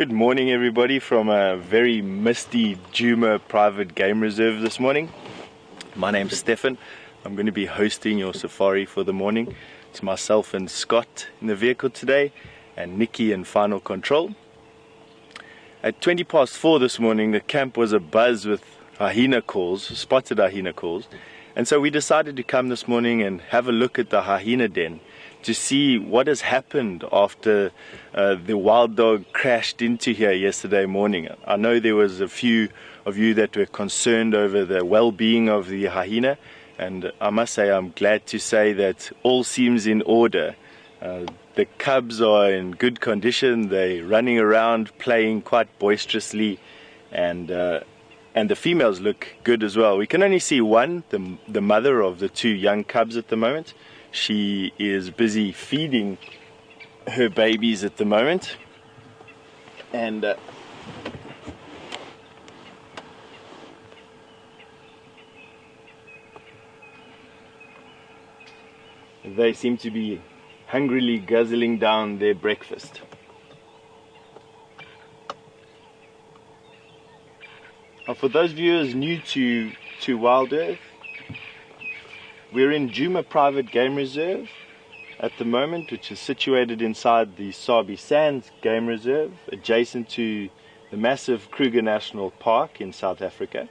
Good morning everybody from a very misty Djuma private game reserve this morning. My name's Stefan. I'm going to be hosting your safari for the morning. It's myself and Scott in the vehicle today and Nikki in final control. At 4:20 this morning the camp was abuzz with hyena calls, spotted hyena calls, and so we decided to come this morning and have a look at the hyena den to see what has happened after the wild dog crashed into here yesterday morning. I know there was a few of you that were concerned over the well-being of the hyena, and I must say I'm glad to say that all seems in order. The cubs are in good condition. They're running around playing quite boisterously, and the females look good as well. We can only see one, the mother of the two young cubs at the moment. She is busy feeding her babies at the moment, and they seem to be hungrily guzzling down their breakfast. Now, for those viewers new to WildEarth, we're in Djuma Private Game Reserve at the moment, which is situated inside the Sabi Sands Game Reserve, adjacent to the massive Kruger National Park in South Africa.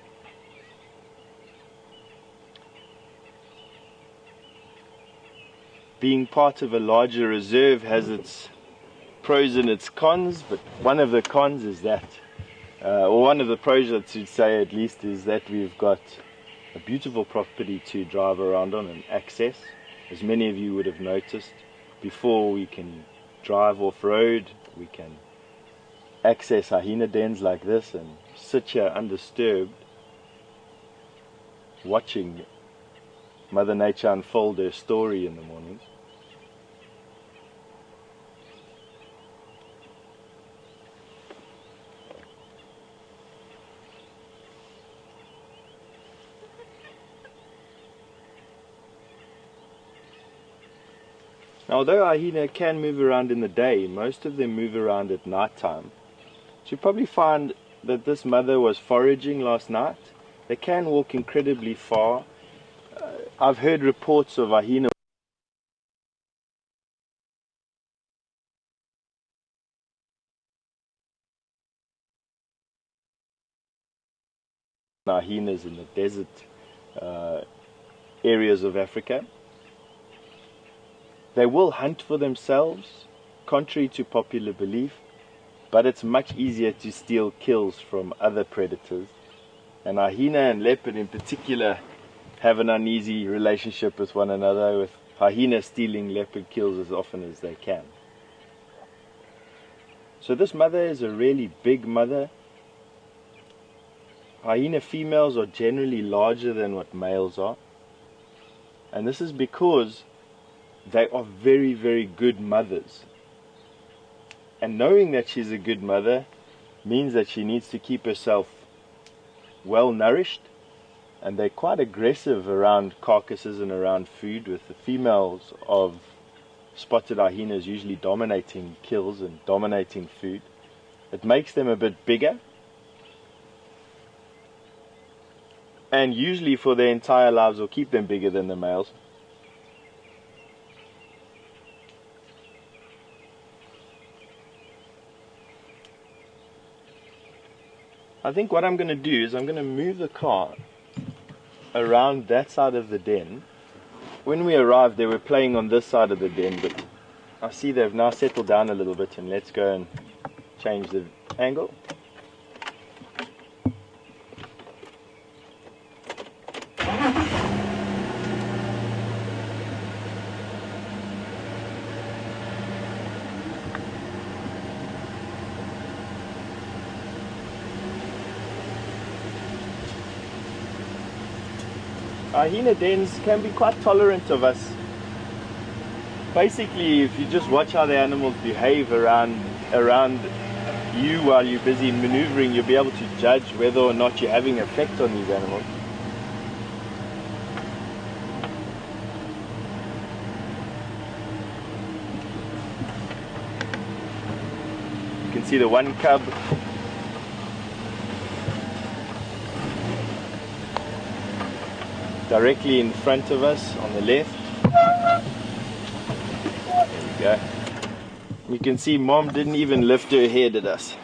Being part of a larger reserve has its pros and its cons, but one of the cons is that, or one of the pros, I should say at least, is that we've got a beautiful property to drive around on and access. As many of you would have noticed, before we can drive off-road, we can access hyena dens like this and sit here undisturbed, watching Mother Nature unfold her story in the mornings. Now, although hyena can move around in the day, most of them move around at night time. So you probably find that this mother was foraging last night. They can walk incredibly far. I've heard reports of hyenas in the desert areas of Africa. They will hunt for themselves, contrary to popular belief, but it's much easier to steal kills from other predators. And hyena and leopard in particular have an uneasy relationship with one another, with hyena stealing leopard kills as often as they can. So this mother is a really big mother. Hyena females are generally larger than what males are, and this is because they are very, very good mothers. And knowing that she's a good mother means that she needs to keep herself well nourished, and they're quite aggressive around carcasses and around food, with the females of spotted hyenas usually dominating kills and dominating food. It makes them a bit bigger, and usually for their entire lives will keep them bigger than the males. I think what I'm going to do is I'm going to move the car around that side of the den. When we arrived they were playing on this side of the den, but I see they've now settled down a little bit, and let's go and change the angle. Hyena dens can be quite tolerant of us. Basically, if you just watch how the animals behave around you while you're busy maneuvering, you'll be able to judge whether or not you're having effect on these animals. You can see the one cub directly in front of us on the left. There we go. You can see Mom didn't even lift her head at us.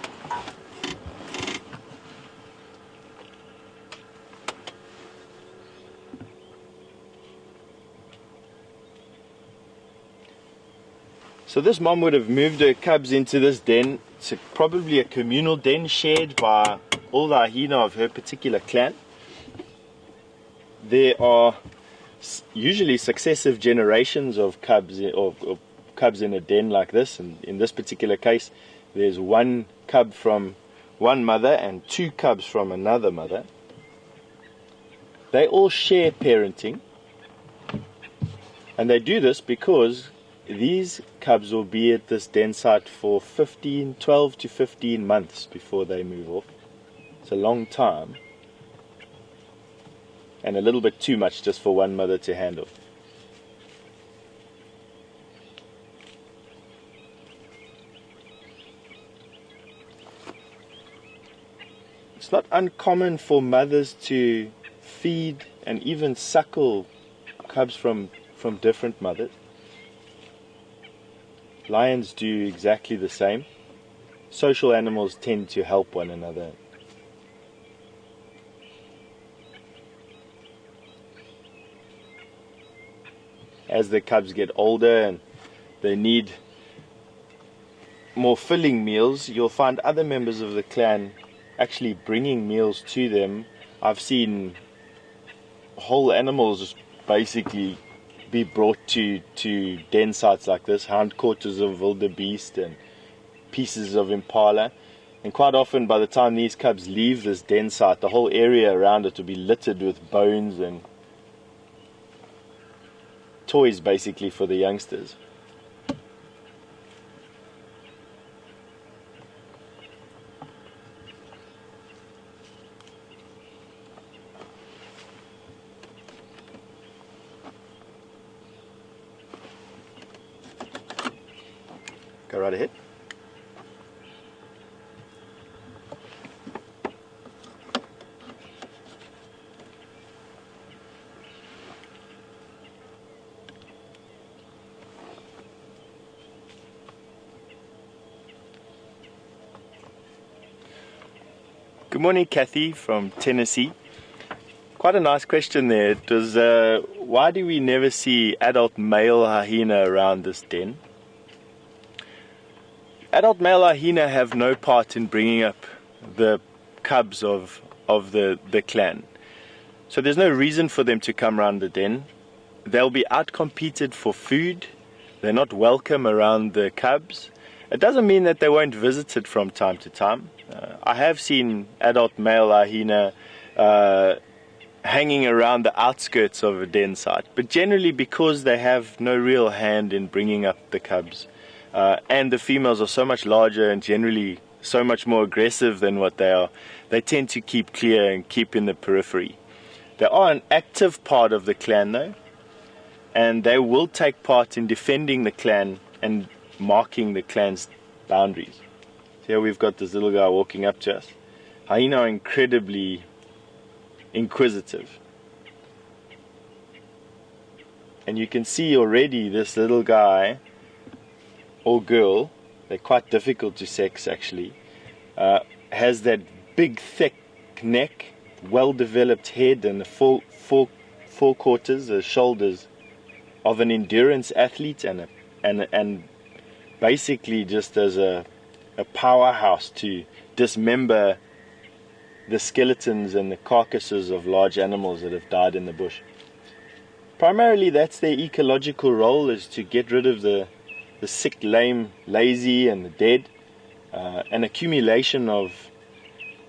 So this mom would have moved her cubs into this den. It's probably a communal den shared by all the hyena of her particular clan. There are usually successive generations of cubs or cubs in a den like this, and in this particular case there's one cub from one mother and two cubs from another mother. They all share parenting, and they do this because these cubs will be at this den site for 12 to 15 months before they move off. It's a long time, and a little bit too much just for one mother to handle. It's not uncommon for mothers to feed and even suckle cubs from different mothers. Lions do exactly the same. Social animals tend to help one another. As the cubs get older and they need more filling meals, you'll find other members of the clan actually bringing meals to them. I've seen whole animals basically be brought to den sites like this, hindquarters of wildebeest and pieces of impala, and quite often by the time these cubs leave this den site, the whole area around it will be littered with bones and toys basically for the youngsters. Go right ahead. Good morning, Kathy from Tennessee. Quite a nice question there. It was, why do we never see adult male hyena around this den? Adult male hyena have no part in bringing up the cubs of the clan. So there's no reason for them to come around the den. They'll be outcompeted for food. They're not welcome around the cubs. It doesn't mean that they won't visit it from time to time. I have seen adult male hyena hanging around the outskirts of a den site, but generally because they have no real hand in bringing up the cubs, and the females are so much larger and generally so much more aggressive than what they are, they tend to keep clear and keep in the periphery. They are an active part of the clan though, and they will take part in defending the clan and marking the clan's boundaries. So here we've got this little guy walking up to us. Hyena are incredibly inquisitive, and you can see already this little guy or girl, they're quite difficult to sex actually, has that big thick neck, well developed head, and the four quarters, the shoulders of an endurance athlete, and basically just as a powerhouse to dismember the skeletons and the carcasses of large animals that have died in the bush. Primarily that's their ecological role, is to get rid of the sick, lame, lazy and the dead. An accumulation of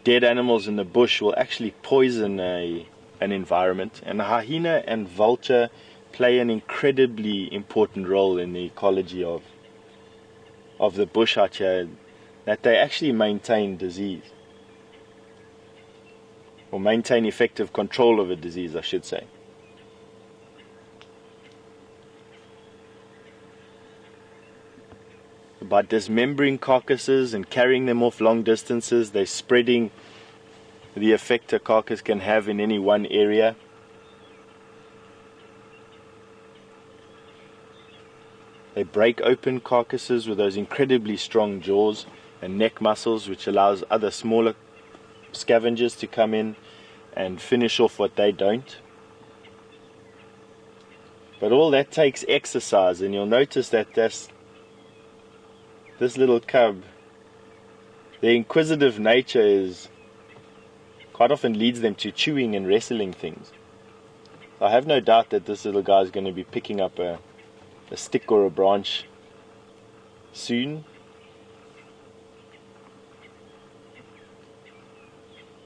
dead animals in the bush will actually poison an environment, and the hyena and vulture play an incredibly important role in the ecology of the bush out here, that they actually maintain disease, or maintain effective control of a disease, I should say. The by dismembering carcasses and carrying them off long distances, they're spreading the effect a carcass can have in any one area. They break open carcasses with those incredibly strong jaws and neck muscles, which allows other smaller scavengers to come in and finish off what they don't. But all that takes exercise, and you'll notice that this little cub, their inquisitive nature is quite often leads them to chewing and wrestling things. I have no doubt that this little guy is going to be picking up a stick or a branch soon.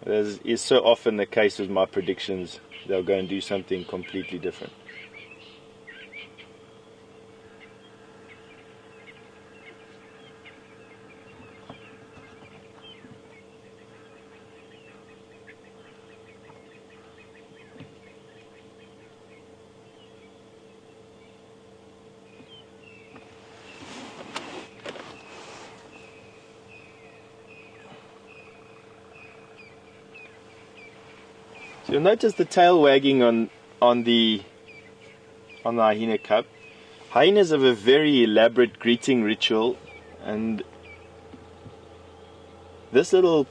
As is so often the case with my predictions, they'll go and do something completely different. So you'll notice the tail wagging on the hyena cub. Hyenas have a very elaborate greeting ritual, and this little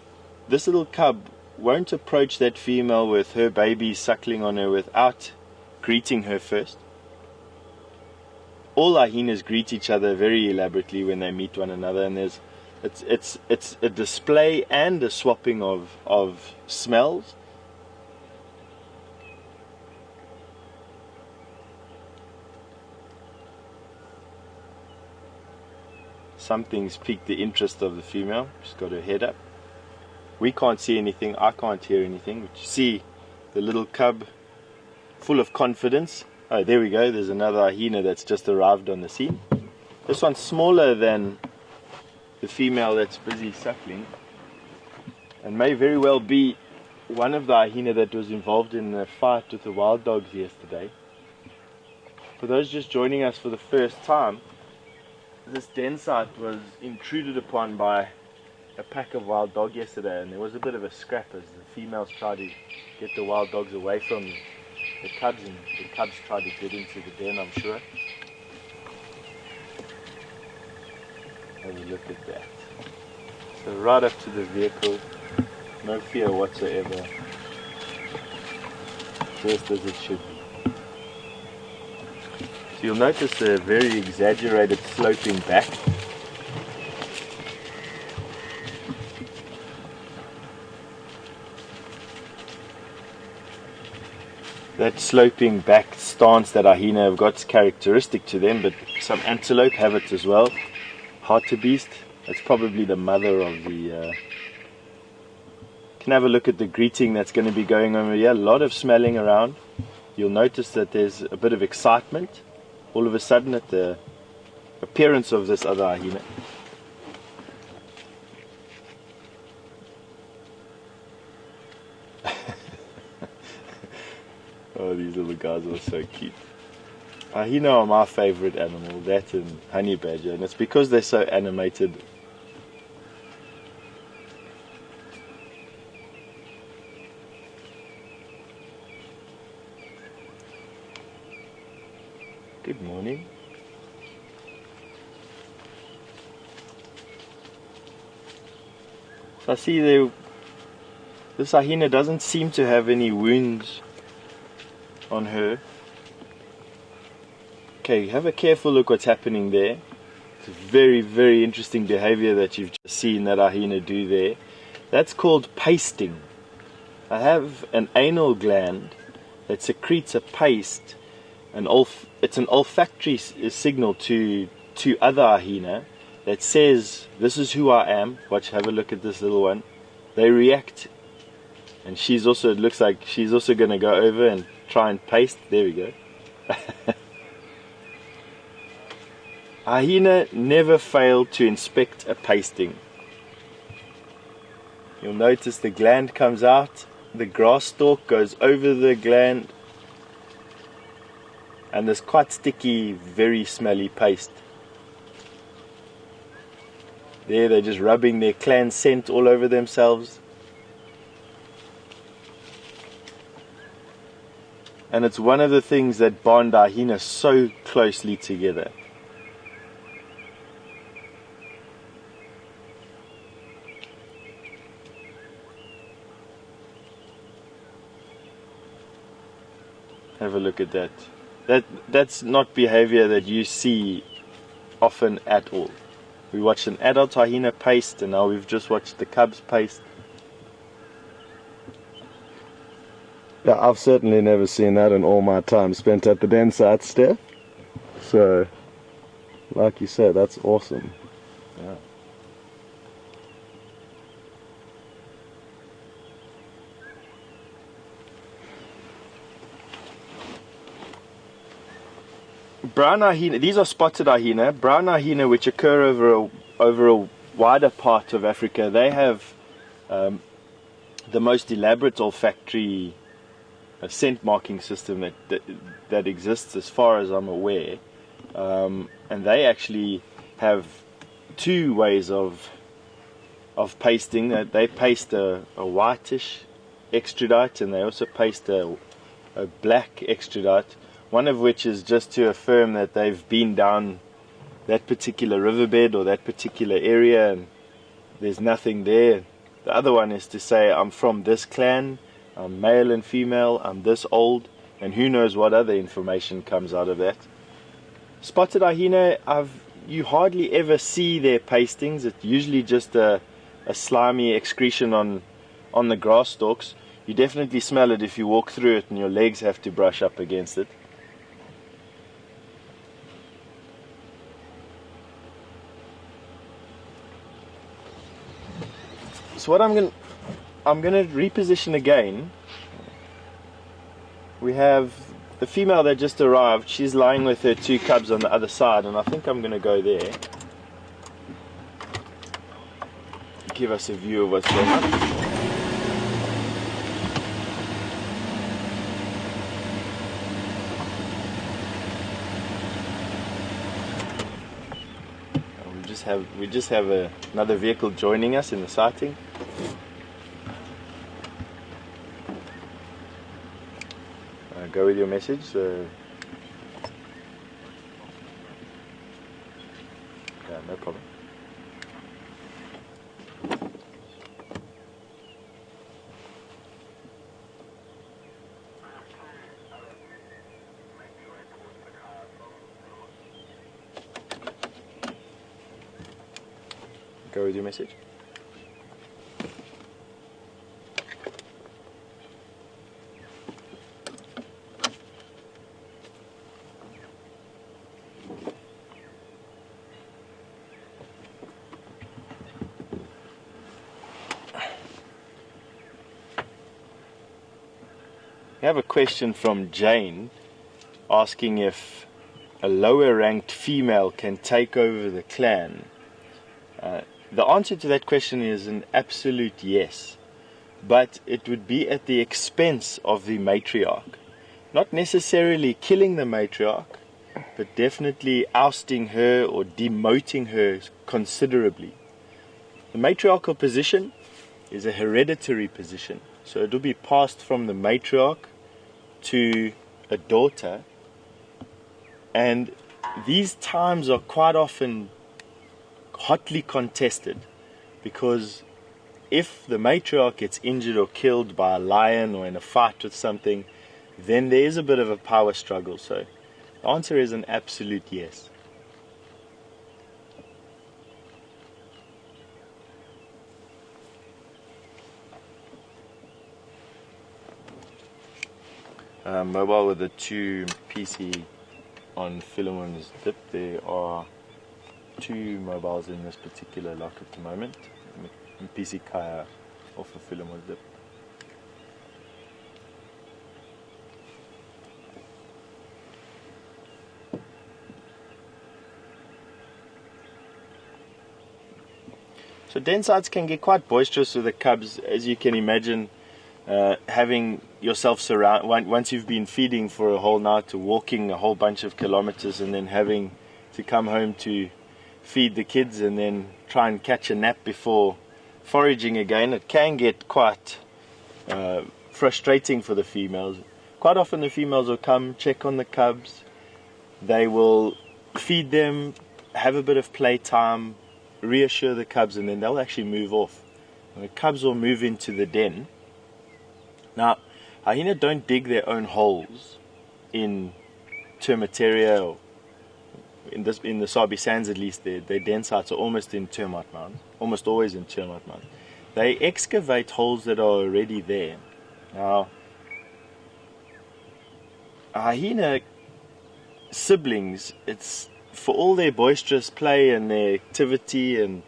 cub won't approach that female with her baby suckling on her without greeting her first. All hyenas greet each other very elaborately when they meet one another, and it's a display and a swapping of smells. Something's piqued the interest of the female. She's got her head up. We can't see anything, I can't hear anything, but you see the little cub full of confidence. Oh, there we go, there's another hyena that's just arrived on the scene. This one's smaller than the female that's busy suckling, and may very well be one of the hyena that was involved in the fight with the wild dogs yesterday. For those just joining us for the first time, this den site was intruded upon by a pack of wild dog yesterday, and there was a bit of a scrap as the females tried to get the wild dogs away from the cubs, and the cubs tried to get into the den, I'm sure. Have a look at that. So right up to the vehicle, no fear whatsoever, just as it should be. So you'll notice a very exaggerated sloping back. That sloping back stance that hyena have got is characteristic to them, but some antelope have it as well. Hartebeest, that's probably the mother of the... You can have a look at the greeting that's going to be going on here. A lot of smelling around. You'll notice that there's a bit of excitement all of a sudden at the appearance of this other hyena. Oh, these little guys are so cute. Hyena are my favorite animal, that and honey badger, and it's because they're so animated. Good morning. So I see this hyena doesn't seem to have any wounds on her. Okay, have a careful look what's happening there. It's a very, very interesting behavior that you've just seen that hyena do there. That's called pasting. I have an anal gland that secretes a paste. It's an olfactory signal to other hyena that says, this is who I am. Watch, have a look at this little one. They react, and she's also, it looks like she's also going to go over and try and paste. There we go. Hyena never fail to inspect a pasting. You'll notice the gland comes out, the grass stalk goes over the gland, and this quite sticky, very smelly paste. There they're just rubbing their clan scent all over themselves. And it's one of the things that bond our hyena so closely together. Have a look at that. That's not behavior that you see often at all. We watched an adult hyena paste, and now we've just watched the cubs paste. Yeah, I've certainly never seen that in all my time spent at the den site, Steph. So, like you said, that's awesome. Yeah. Brown hyena, these are spotted hyena. Brown hyena, which occur over a wider part of Africa, they have the most elaborate olfactory scent marking system that exists, as far as I'm aware. And they actually have two ways of pasting. They paste a whitish extradite, and they also paste a black extradite. One of which is just to affirm that they've been down that particular riverbed or that particular area and there's nothing there. The other one is to say, I'm from this clan, I'm male and female, I'm this old, and who knows what other information comes out of that. Spotted hyena, you hardly ever see their pastings. It's usually just a slimy excretion on the grass stalks. You definitely smell it if you walk through it and your legs have to brush up against it. So what I'm gonna reposition again. We have the female that just arrived. She's lying with her two cubs on the other side, and I think I'm gonna go there. Give us a view of what's going on. We just have another vehicle joining us in the sighting. Go with your message. Yeah, no problem. Go with your message. We have a question from Jane asking if a lower ranked female can take over the clan. The answer to that question is an absolute yes, but it would be at the expense of the matriarch. Not necessarily killing the matriarch, but definitely ousting her or demoting her considerably. The matriarchal position is a hereditary position, so it will be passed from the matriarch to a daughter, and these times are quite often hotly contested, because if the matriarch gets injured or killed by a lion or in a fight with something, then there is a bit of a power struggle. So the answer is an absolute yes. Mobile with a 2 PC on Philemon's dip. There are 2 mobiles in this particular lock at the moment. PC Kaya off of Philemon's dip. So den sites can get quite boisterous with the cubs, as you can imagine. Having yourself once you've been feeding for a whole night, or walking a whole bunch of kilometers, and then having to come home to feed the kids and then try and catch a nap before foraging again. It can get quite frustrating for the females. Quite often the females will come, check on the cubs, they will feed them, have a bit of playtime, reassure the cubs, and then they'll actually move off. And the cubs will move into the den. Now, hyena don't dig their own holes in termitaria, or in the Sabi Sands at least. Their den sites are almost in termite mounds, almost always in termite mounds. They excavate holes that are already there. Now, hyena siblings, it's for all their boisterous play and their activity and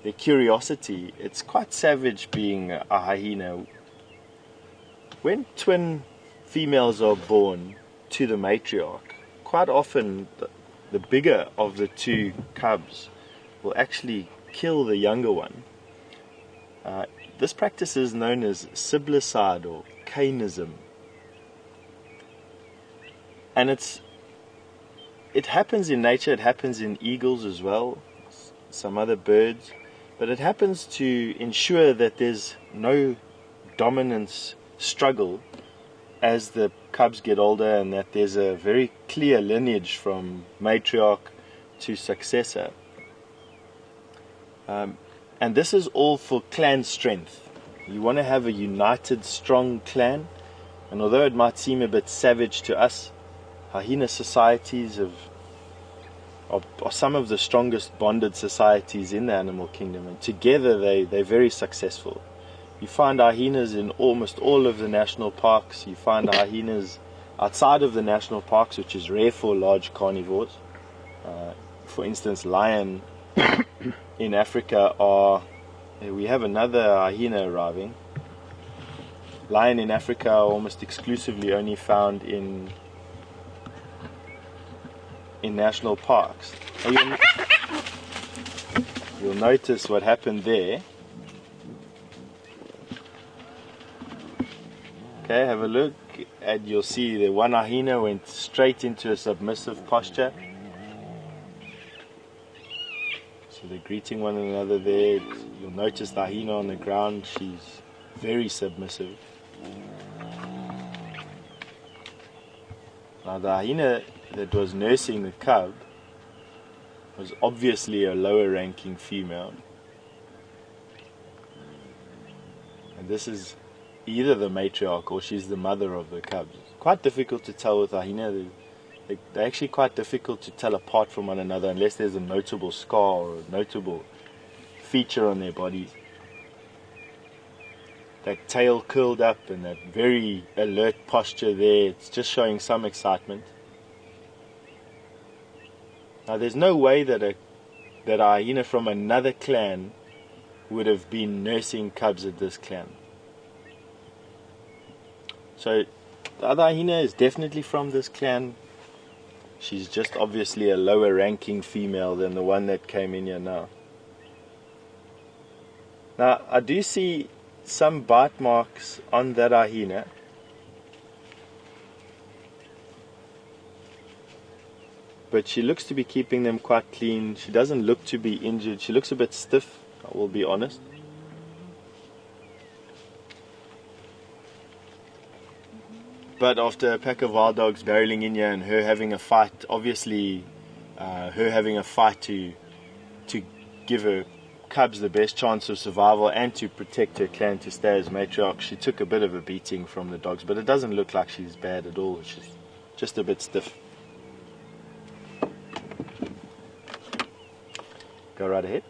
their curiosity, it's quite savage being a hyena. When twin females are born to the matriarch, quite often the bigger of the two cubs will actually kill the younger one. This practice is known as siblicide or canism. And it happens in nature, it happens in eagles as well, some other birds, but it happens to ensure that there's no dominance struggle as the cubs get older, and that there's a very clear lineage from matriarch to successor. And this is all for clan strength. You want to have a united, strong clan, and although it might seem a bit savage to us, hyena societies are some of the strongest bonded societies in the animal kingdom, and together they're very successful. You find hyenas in almost all of the national parks. You find hyenas outside of the national parks, which is rare for large carnivores. For instance, lion in Africa we have another hyena arriving. Lion in Africa are almost exclusively only found in national parks. You'll notice what happened there. Okay, have a look, and you'll see the one hyena went straight into a submissive posture. So they're greeting one another there. You'll notice the hyena on the ground, she's very submissive. Now the hyena that was nursing the cub was obviously a lower ranking female. And this is either the matriarch or she's the mother of the cubs. Quite difficult to tell with hyena. They're actually quite difficult to tell apart from one another unless there's a notable scar or a notable feature on their bodies. That tail curled up and that very alert posture there, it's just showing some excitement. Now there's no way that a hyena from another clan would have been nursing cubs at this clan. So the other hyena is definitely from this clan. She's just obviously a lower ranking female than the one that came in here now. Now I do see some bite marks on that hyena. But she looks to be keeping them quite clean. She doesn't look to be injured. She looks a bit stiff, I will be honest. But after a pack of wild dogs barreling in here and her having a fight, obviously her having a fight to give her cubs the best chance of survival and to protect her clan to stay as matriarch, she took a bit of a beating from the dogs, but it doesn't look like she's bad at all. She's just a bit stiff. Go right ahead.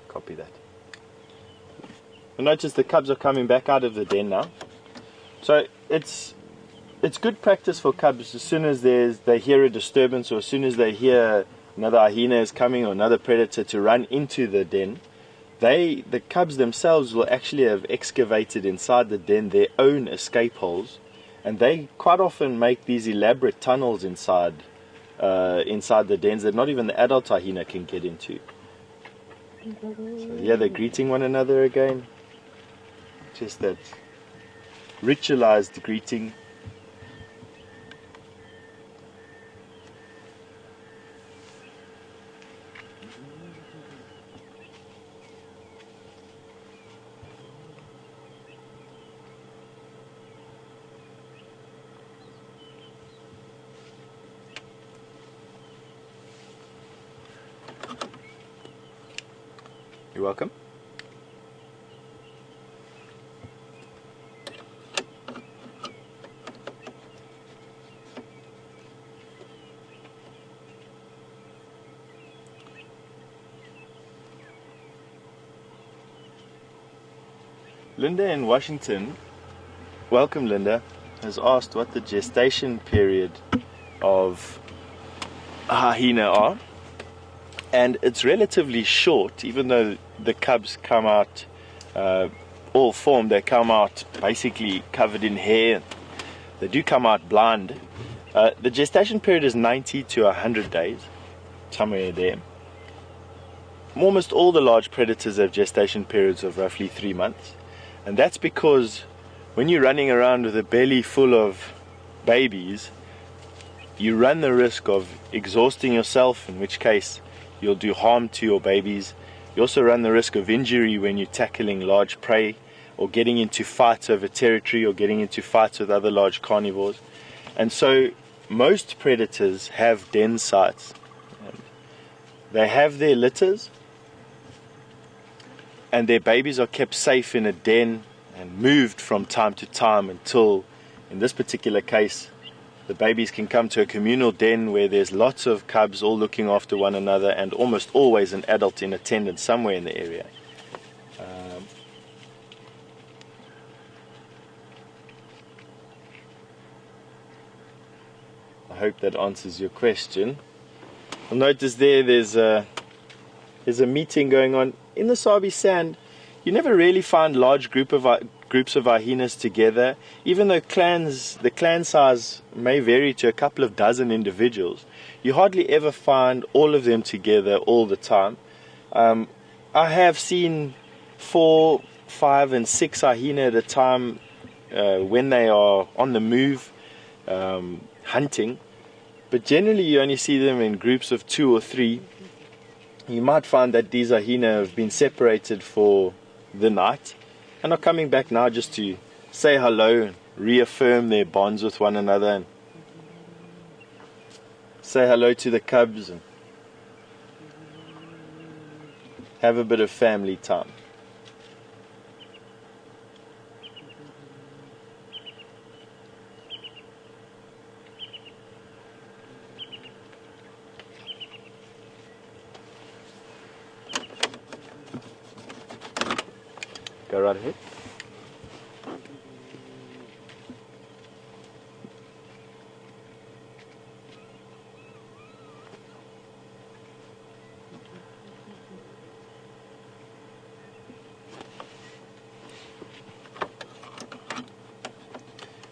Copy that. You'll notice the cubs are coming back out of the den now. So it's good practice for cubs as soon as they hear a disturbance, or as soon as they hear another hyena is coming or another predator, to run into the den. The cubs themselves will actually have excavated inside the den their own escape holes, and they quite often make these elaborate tunnels inside the dens that not even the adult hyena can get into. So yeah, they're greeting one another again. Just that ritualized greeting. You're welcome. Linda in Washington, welcome Linda, has asked what the gestation period of hyena are. And it's relatively short, even though the cubs come out all formed. They come out basically covered in hair. They do come out blind. The gestation period is 90 to 100 days, somewhere there. Almost all the large predators have gestation periods of roughly 3 months. And that's because when you're running around with a belly full of babies, you run the risk of exhausting yourself, in which case you'll do harm to your babies. You also run the risk of injury when you're tackling large prey or getting into fights over territory or getting into fights with other large carnivores. And so most predators have den sites. They have their litters and their babies are kept safe in a den and moved from time to time until, in this particular case, the babies can come to a communal den where there's lots of cubs all looking after one another and almost always an adult in attendance somewhere in the area. I hope that answers your question. You'll notice there's a meeting going on. In the Sabi Sand, you never really find large groups of hyenas together, even though the clan size may vary to a couple of dozen individuals. You hardly ever find all of them together all the time. I have seen 4, 5 and 6 hyena at a time when they are on the move hunting, but generally you only see them in groups of 2 or 3. You might find that these hyena have been separated for the night and are coming back now just to say hello and reaffirm their bonds with one another and say hello to the cubs and have a bit of family time. Go right ahead.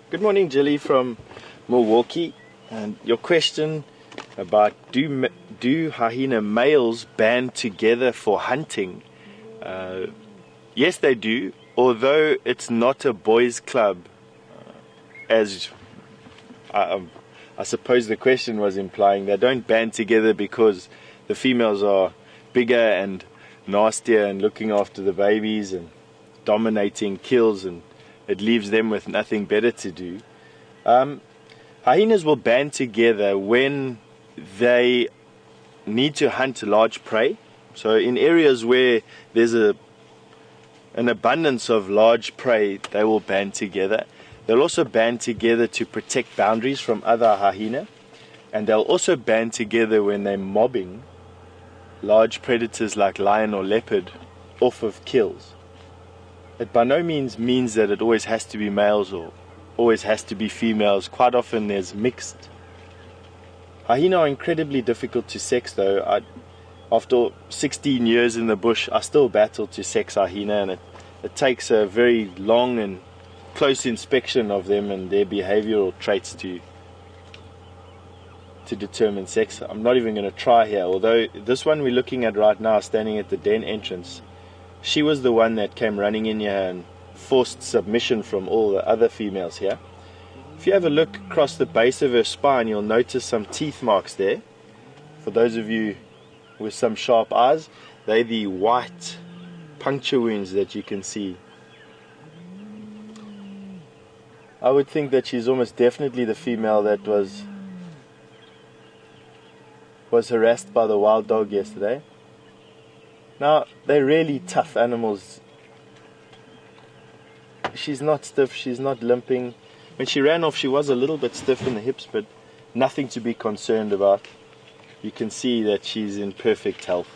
Good morning, Jilly from Milwaukee. And your question about do hyena males band together for hunting? Yes, they do, although it's not a boys' club, as I suppose the question was implying. They don't band together because the females are bigger and nastier and looking after the babies and dominating kills, and it leaves them with nothing better to do. Hyenas will band together when they need to hunt large prey. So in areas where there's an abundance of large prey, they will band together. They'll also band together to protect boundaries from other hyena, and they'll also band together when they're mobbing large predators like lion or leopard off of kills. It by no means means that it always has to be males or always has to be females. Quite often there's mixed. Hyena are incredibly difficult to sex though. After 16 years in the bush, I still battle to sex hyena, and it takes a very long and close inspection of them and their behavioral traits to determine sex. I'm not even going to try here, although this one we're looking at right now, standing at the den entrance, she was the one that came running in here and forced submission from all the other females here. If you have a look across the base of her spine, you'll notice some teeth marks there. For those of you with some sharp eyes, they're the white puncture wounds that you can see. I would think that she's almost definitely the female that was harassed by the wild dog yesterday. Now, they're really tough animals. She's not stiff, she's not limping. When she ran off, she was a little bit stiff in the hips, but nothing to be concerned about. You can see that she's in perfect health.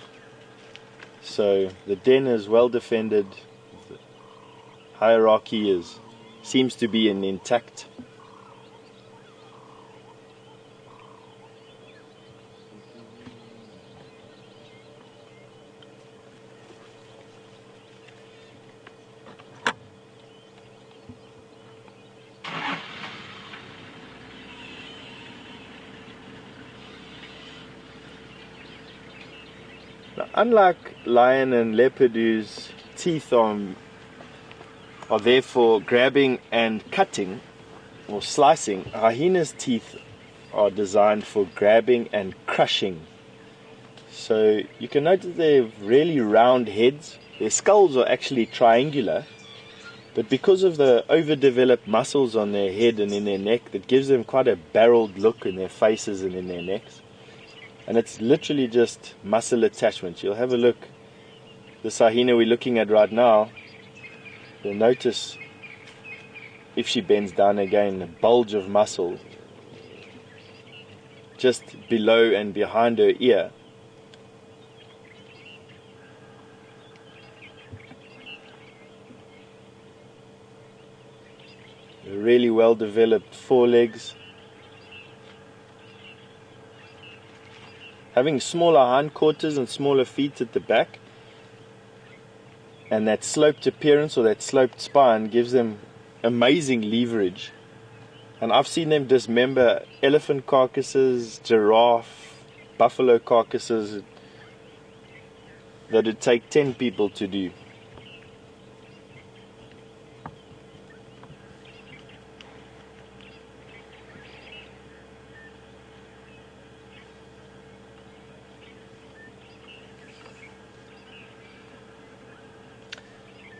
So the den is well defended. The hierarchy seems to be intact. Now, unlike lion and leopard, whose teeth are there for grabbing and cutting or slicing, hyena's teeth are designed for grabbing and crushing. So you can notice they have really round heads. Their skulls are actually triangular, but because of the overdeveloped muscles on their head and in their neck, that gives them quite a barreled look in their faces and in their necks. And it's literally just muscle attachment. You'll have a look. This hyena we're looking at right now, you'll notice, if she bends down again, a bulge of muscle just below and behind her ear. Really well developed forelegs. Having smaller hindquarters and smaller feet at the back, and that sloped appearance or that sloped spine gives them amazing leverage. And I've seen them dismember elephant carcasses, giraffe, buffalo carcasses that would take 10 people to do.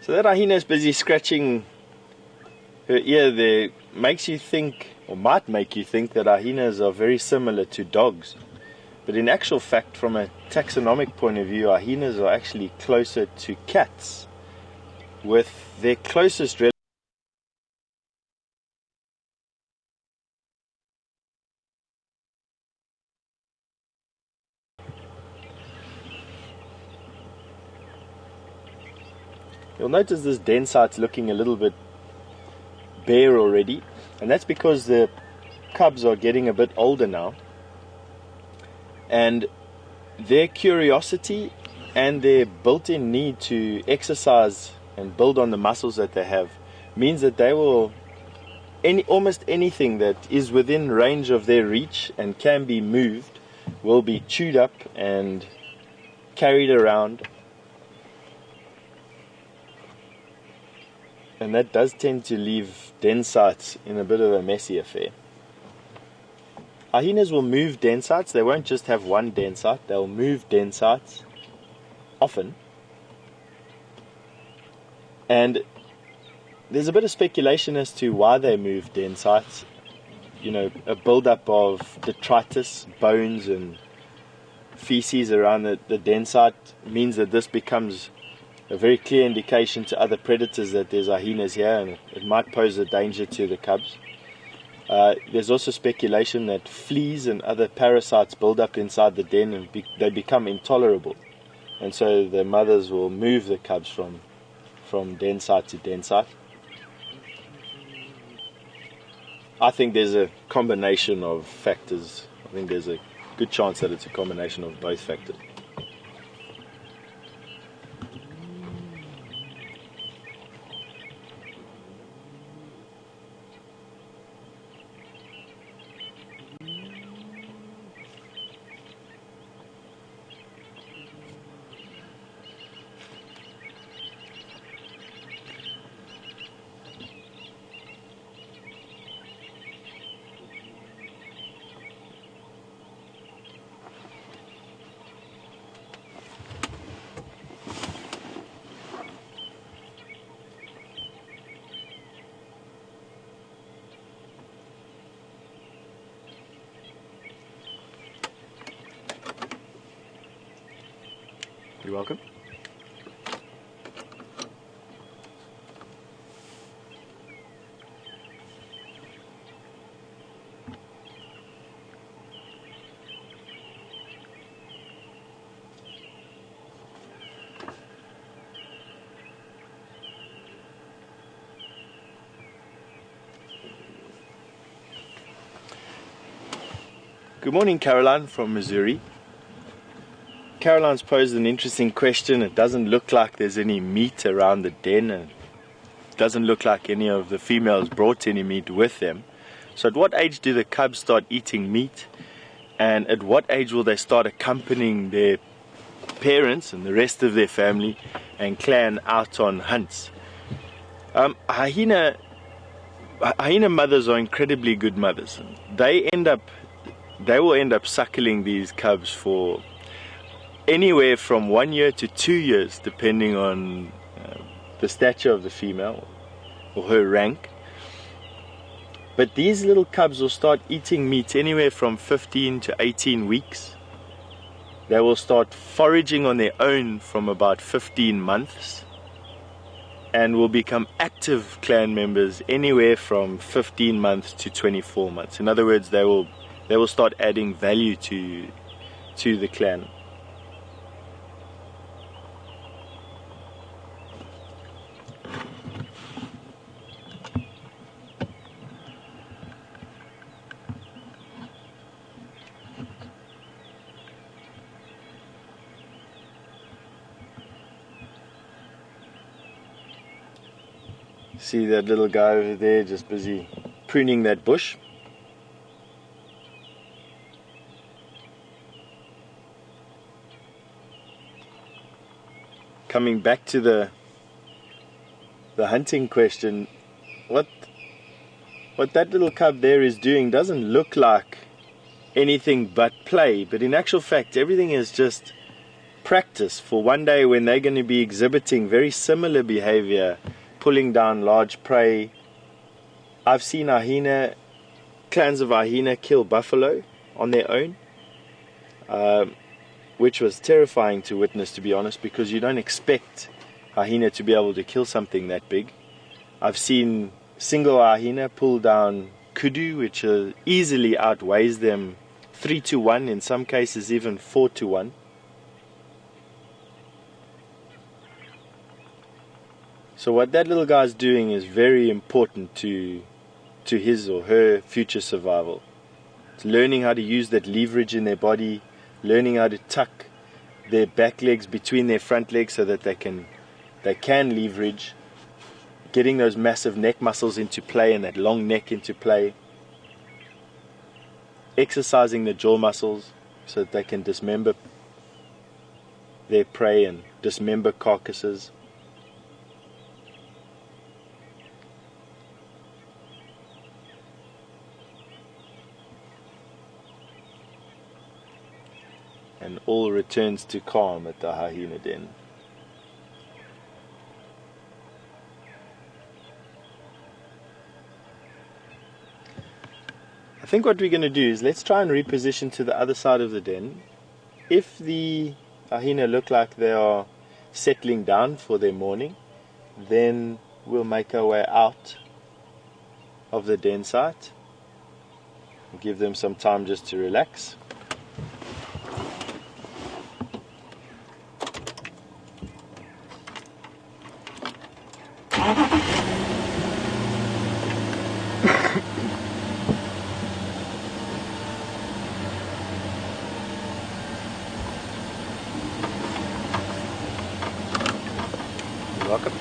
So that hyena is busy scratching her ear there. Makes you think, or might make you think, that hyenas are very similar to dogs. But in actual fact, from a taxonomic point of view, hyenas are actually closer to cats, with their closest relative. You'll notice this den site's looking a little bit bare already, and that's because the cubs are getting a bit older now, and their curiosity and their built-in need to exercise and build on the muscles that they have means that they will, almost anything that is within range of their reach and can be moved will be chewed up and carried around. And that does tend to leave den sites in a bit of a messy affair. Hyenas will move den sites. They won't just have one den site. They'll move den sites often. And there's a bit of speculation as to why they move den sites. You know, a build-up of detritus, bones and feces around the den site means that this becomes a very clear indication to other predators that there's hyenas here, and it might pose a danger to the cubs. There's also speculation that fleas and other parasites build up inside the den and they become intolerable, and so the mothers will move the cubs from den site to den site. I think there's a combination of factors. I think there's a good chance that it's a combination of both factors. You're welcome. Good morning, Caroline from Missouri. Caroline's posed an interesting question. It doesn't look like there's any meat around the den, and it doesn't look like any of the females brought any meat with them. So at what age do the cubs start eating meat, and at what age will they start accompanying their parents and the rest of their family and clan out on hunts? Hyena mothers are incredibly good mothers. They will end up suckling these cubs for anywhere from 1 year to 2 years, depending on the stature of the female or her rank. But these little cubs will start eating meat anywhere from 15 to 18 weeks. They will start foraging on their own from about 15 months and will become active clan members anywhere from 15 months to 24 months. In other words, they will start adding value to the clan. See that little guy over there just busy pruning that bush? Coming back to the hunting question, what that little cub there is doing doesn't look like anything but play, but in actual fact everything is just practice for one day when they're going to be exhibiting very similar behavior, pulling down large prey. I've seen clans of hyena kill buffalo on their own, which was terrifying to witness, to be honest, because you don't expect hyena to be able to kill something that big. I've seen single hyena pull down kudu, which easily outweighs them 3 to 1, in some cases even 4 to 1. So what that little guy's doing is very important to his or her future survival. It's learning how to use that leverage in their body, learning how to tuck their back legs between their front legs so that they can leverage, getting those massive neck muscles into play and that long neck into play, exercising the jaw muscles so that they can dismember their prey and dismember carcasses. And all returns to calm at the hyena den. I think what we're going to do is let's try and reposition to the other side of the den. If the hyena look like they are settling down for their morning, then we'll make our way out of the den site and give them some time just to relax. You're welcome.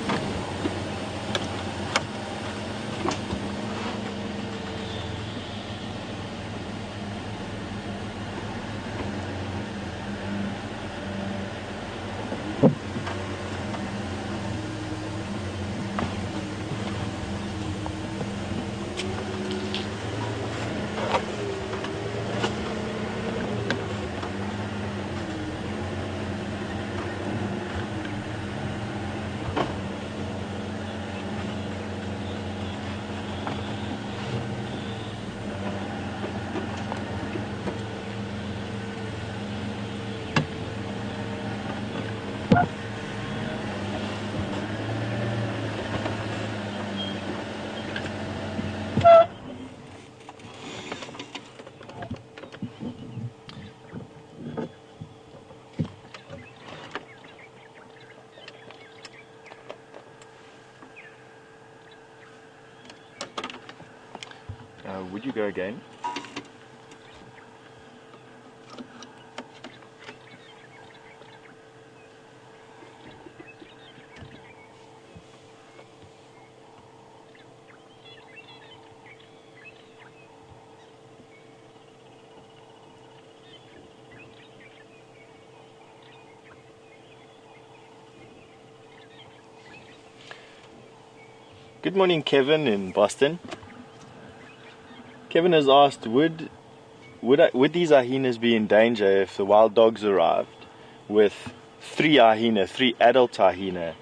Would you go again? Good morning, Kevin in Boston. Kevin has asked, would these hyenas be in danger if the wild dogs arrived with three adult hyena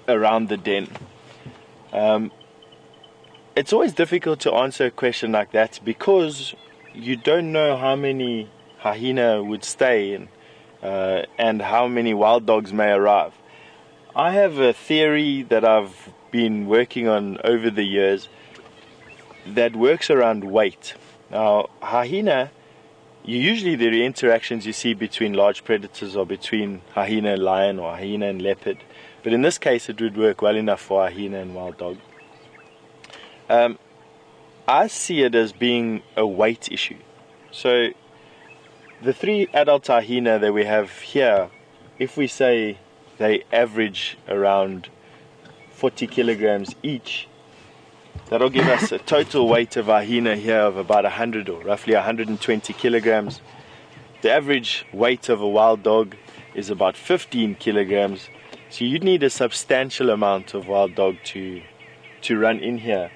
around the den? It's always difficult to answer a question like that because you don't know how many hyena would stay in, and how many wild dogs may arrive. I have a theory that I've been working on over the years that works around weight. Now, hyena, usually the interactions you see between large predators are between hyena and lion or hyena and leopard, but in this case it would work well enough for hyena and wild dog. I see it as being a weight issue. So the three adult hyena that we have here, if we say they average around 40 kilograms each, that'll give us a total weight of hyena here of about 100 or roughly 120 kilograms. The average weight of a wild dog is about 15 kilograms, so you'd need a substantial amount of wild dog to run in here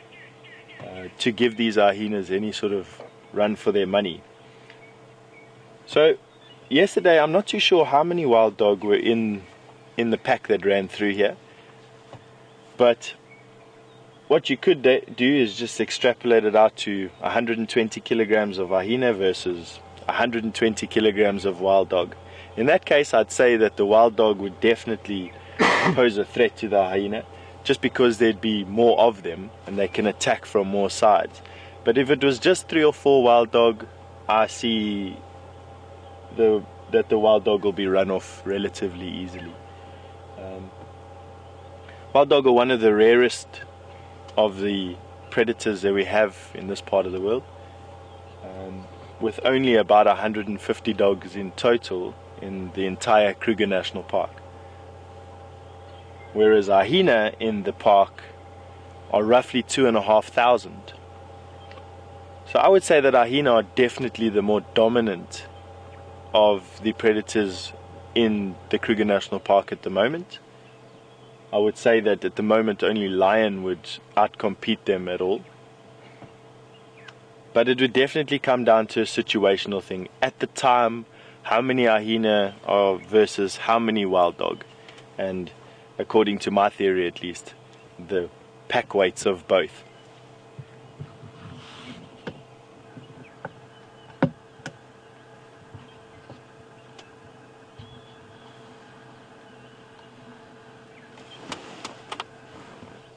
to give these hyenas any sort of run for their money. So yesterday, I'm not too sure how many wild dog were in the pack that ran through here, but what you could do is just extrapolate it out to 120 kilograms of hyena versus 120 kilograms of wild dog. In that case, I'd say that the wild dog would definitely pose a threat to the hyena, just because there'd be more of them and they can attack from more sides. But if it was just 3 or 4 wild dog, I see that the wild dog will be run off relatively easily. Wild dog are one of the rarest of the predators that we have in this part of the world, with only about 150 dogs in total in the entire Kruger National Park. Whereas hyena in the park are roughly 2,500. So I would say that hyena are definitely the more dominant of the predators in the Kruger National Park at the moment. I would say that at the moment only lion would outcompete them at all. But it would definitely come down to a situational thing. At the time, how many hyena are versus how many wild dog. And according to my theory at least, the pack weights of both.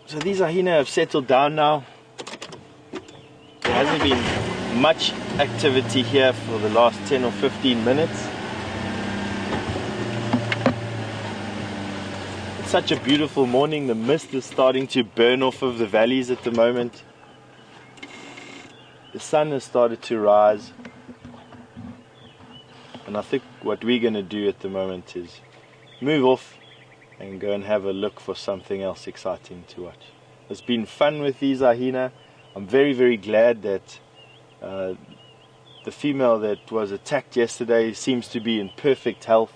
So these hyena have settled down now. There hasn't been much activity here for the last 10 or 15 minutes. It's such a beautiful morning. The mist is starting to burn off of the valleys at the moment. The sun has started to rise. And I think what we're going to do at the moment is move off and go and have a look for something else exciting to watch. It's been fun with these hyena. I'm very, very glad that the female that was attacked yesterday seems to be in perfect health.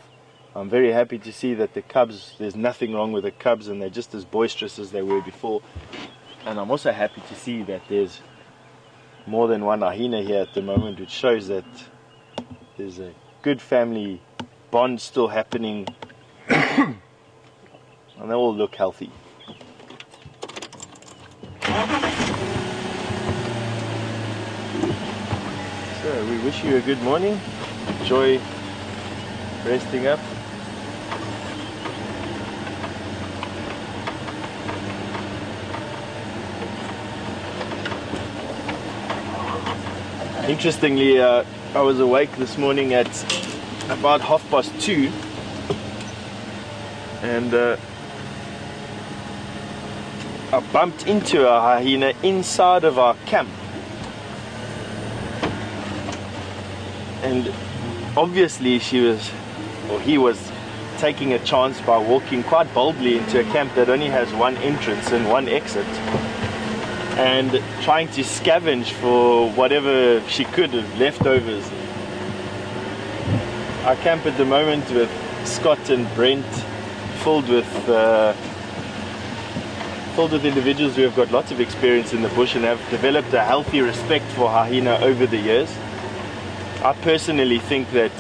I'm very happy to see that the cubs, there's nothing wrong with the cubs and they're just as boisterous as they were before. And I'm also happy to see that there's more than one hyena here at the moment, which shows that there's a good family bond still happening. And they all look healthy. So we wish you a good morning. Enjoy resting up. Interestingly, I was awake this morning at about 2:30, and I bumped into a hyena inside of our camp. And obviously he was taking a chance by walking quite boldly into a camp that only has one entrance and one exit, and trying to scavenge for whatever she could of leftovers. Our camp at the moment with Scott and Brent filled with individuals who have got lots of experience in the bush and have developed a healthy respect for hyena over the years. I personally think that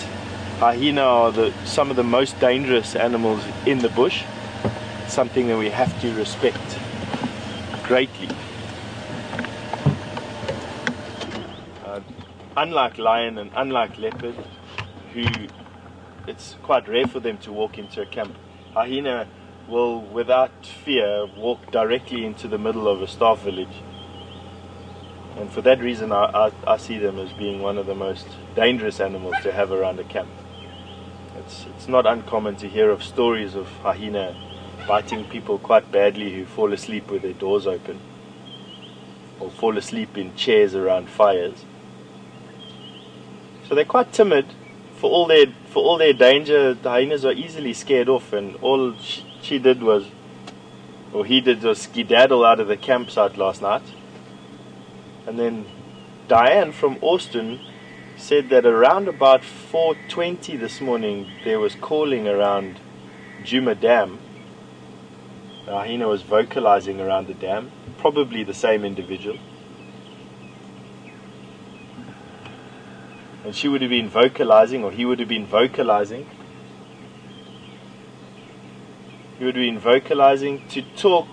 hyena are some of the most dangerous animals in the bush, something that we have to respect greatly. Unlike lion and unlike leopard, who it's quite rare for them to walk into a camp, hyena will without fear walk directly into the middle of a staff village. And for that reason I see them as being one of the most dangerous animals to have around a camp. It's not uncommon to hear of stories of hyena biting people quite badly who fall asleep with their doors open, or fall asleep in chairs around fires. So they're quite timid. For all their danger, the hyenas are easily scared off, and all he did was skedaddle out of the campsite last night. And then Diane from Austin said that around about 4:20 this morning there was calling around Djuma Dam. The hyena was vocalizing around the dam, probably the same individual. And she would have been vocalizing, or he would have been vocalizing. He would have been vocalizing to talk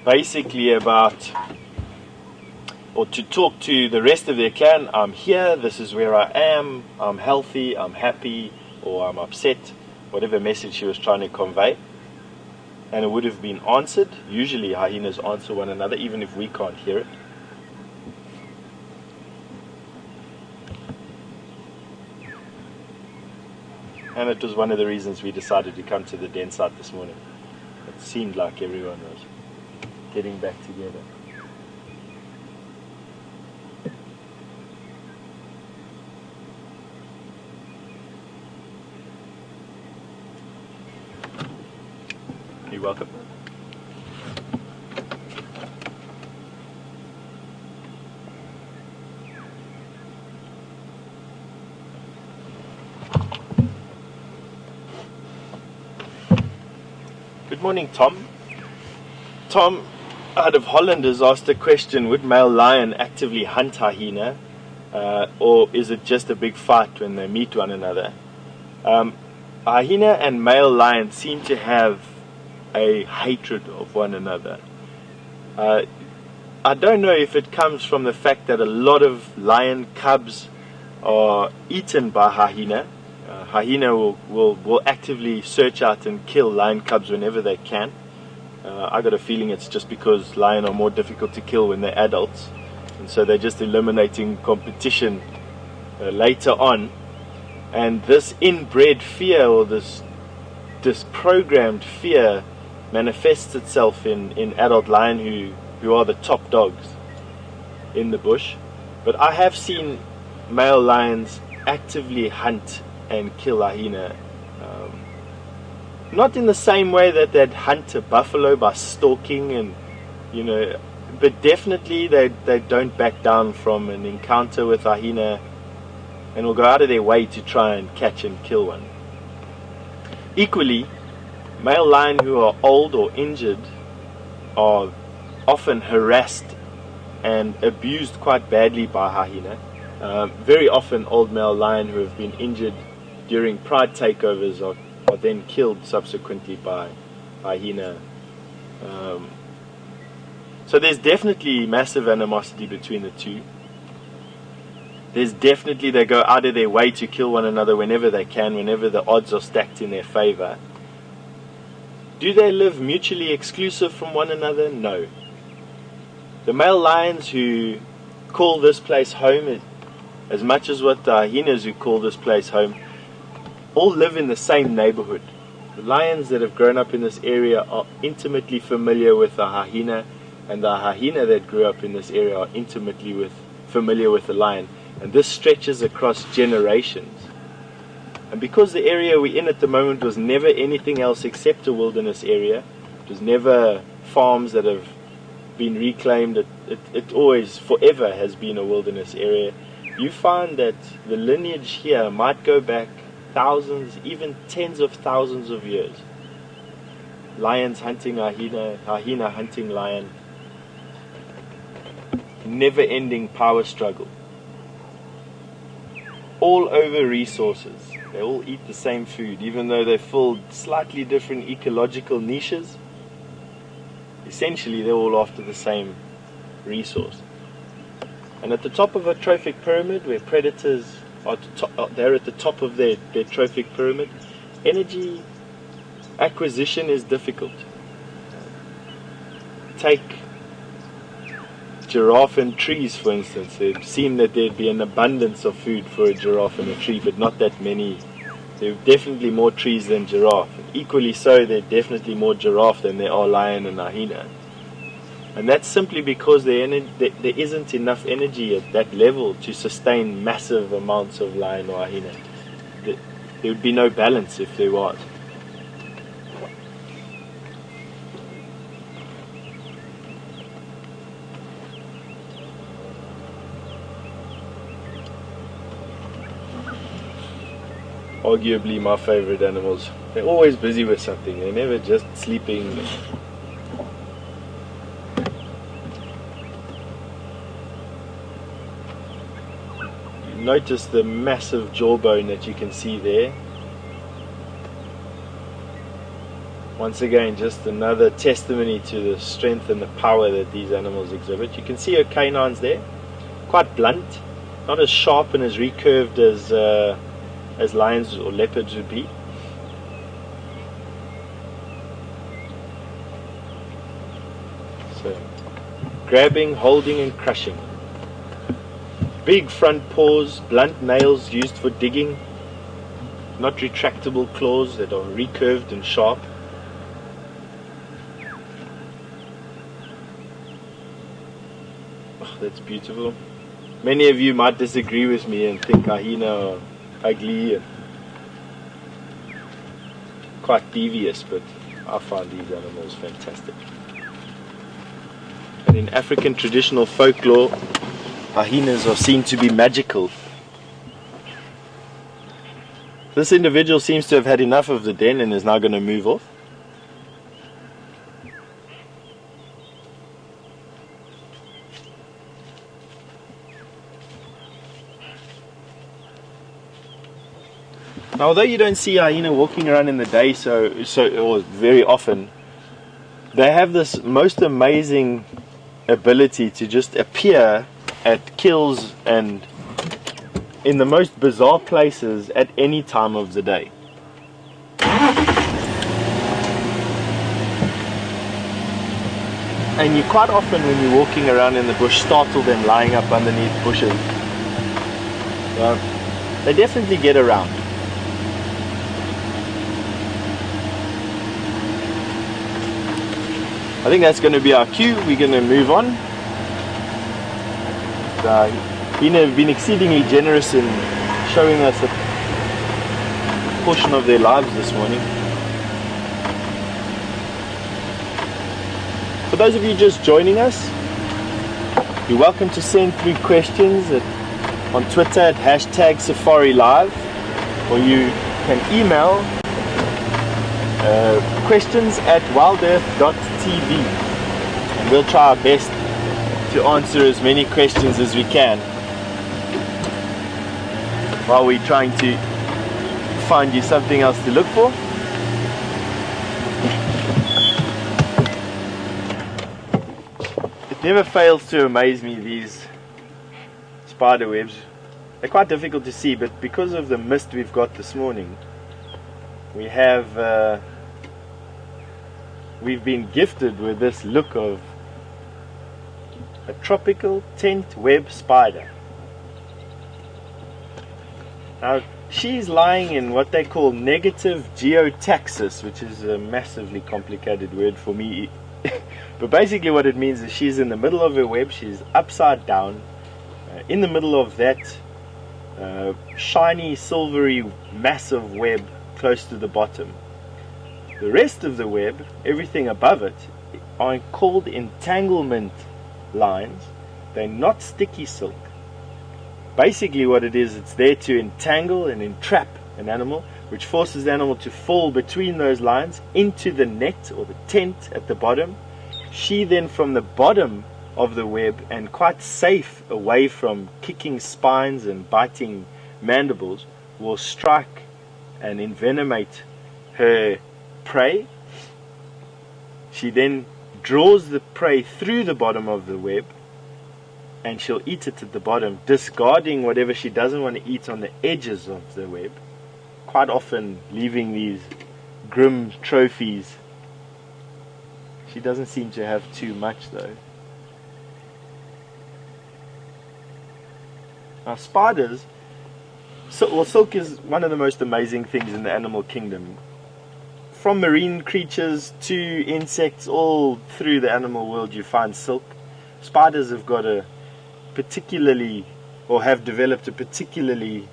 basically about, or to talk to the rest of their clan. I'm here, this is where I am, I'm healthy, I'm happy, or I'm upset, whatever message she was trying to convey. And it would have been answered. Usually hyenas answer one another, even if we can't hear it. And it was one of the reasons we decided to come to the den site this morning. It seemed like everyone was getting back together. You're welcome. Good morning, Tom. Tom, out of Holland, has asked a question: would male lion actively hunt hyena, or is it just a big fight when they meet one another? Hyena and male lion seem to have a hatred of one another. I don't know if it comes from the fact that a lot of lion cubs are eaten by hyena. Hyena will actively search out and kill lion cubs whenever they can. I got a feeling it's just because lion are more difficult to kill when they're adults, and so they're just eliminating competition later on. And this inbred fear, or this programmed fear, manifests itself in adult lion who are the top dogs in the bush. But I have seen male lions actively hunt and kill hyena, not in the same way that they'd hunt a buffalo by stalking, and but definitely they don't back down from an encounter with hyena, and will go out of their way to try and catch and kill one. Equally, male lion who are old or injured are often harassed and abused quite badly by hyena. Very often old male lion who have been injured during pride takeovers are then killed subsequently by hyena. So there's definitely massive animosity between the two. There's definitely, they go out of their way to kill one another whenever they can, whenever the odds are stacked in their favor. Do they live mutually exclusive from one another? No. The male lions who call this place home, as much as what the hyenas who call this place home, all live in the same neighborhood. The lions that have grown up in this area are intimately familiar with the hyena, and the hyena that grew up in this area are intimately familiar with the lion. and this stretches across generations. And because the area we're in at the moment was never anything else except a wilderness area, it was never farms that have been reclaimed, it always, forever has been a wilderness area, you find that the lineage here might go back thousands, even tens of thousands of years. Lions hunting hyena, hyena hunting lion. Never-ending power struggle. All over resources. They all eat the same food, even though they fill slightly different ecological niches. Essentially, they're all after the same resource. And at the top of a trophic pyramid, where predators are they're at the top of their trophic pyramid, energy acquisition is difficult. Take giraffe and trees, for instance. It seemed that there'd be an abundance of food for a giraffe and a tree, but not that many. There are definitely more trees than giraffe. Equally so, there are definitely more giraffe than there are lion and hyena. And that's simply because there isn't enough energy at that level to sustain massive amounts of lion or hyena. There would be no balance if there was. Arguably my favorite animals. They're always busy with something. They're never just sleeping. You notice the massive jawbone that you can see there. Once again, just another testimony to the strength and the power that these animals exhibit. You can see her canines there. Quite blunt. Not as sharp and as recurved as lions or leopards would be. So, grabbing, holding and crushing. Big front paws, blunt nails used for digging, not retractable claws that are recurved and sharp. Oh, that's beautiful. Many of you might disagree with me and think hyena are ugly and quite devious, but I find these animals fantastic. And in African traditional folklore, hyenas are seen to be magical. This individual seems to have had enough of the den and is now going to move off. Now, although you don't see hyena walking around in the day or very often, they have this most amazing ability to just appear at kills and in the most bizarre places at any time of the day. And you quite often, when you're walking around in the bush, startle them lying up underneath bushes. They definitely get around. I think that's going to be our cue. We're going to move on. Hyena have been exceedingly generous in showing us a portion of their lives this morning. For those of you just joining us, you're welcome to send through questions on Twitter at #SafariLive, or you can email questions at wildearth.tv, and we'll try our best to answer as many questions as we can while we're trying to find you something else to look for. It never fails to amaze me, these spider webs. They're quite difficult to see, but because of the mist we've got this morning, we've been gifted with this look of a tropical tent web spider. Now, she's lying in what they call negative geotaxis, which is a massively complicated word for me. But basically what it means is she's in the middle of her web, she's upside down, in the middle of that shiny, silvery, massive web close to the bottom. The rest of the web, everything above it, are called entanglement lines. They're not sticky silk. Basically what it is, it's there to entangle and entrap an animal, which forces the animal to fall between those lines into the net or the tent at the bottom. She then, from the bottom of the web, and quite safe away from kicking spines and biting mandibles, will strike and envenomate her prey. She then draws the prey through the bottom of the web, and she'll eat it at the bottom, discarding whatever she doesn't want to eat on the edges of the web, quite often leaving these grim trophies. She doesn't seem to have too much though. Now spiders, silk is one of the most amazing things in the animal kingdom. From marine creatures to insects, all through the animal world you find silk. Spiders have got a particularly, or have developed a particularly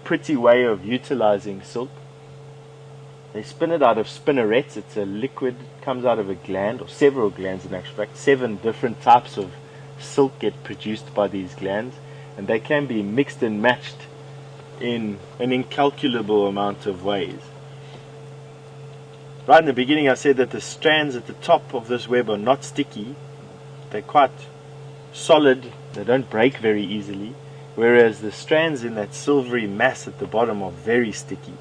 pretty way of utilizing silk. They spin it out of spinnerets. It's a liquid, comes out of a gland, or several glands in actual fact. 7 different types of silk get produced by these glands, and they can be mixed and matched in an incalculable amount of ways. Right in the beginning I said that the strands at the top of this web are not sticky. They're quite solid, they don't break very easily, whereas the strands in that silvery mass at the bottom are very sticky.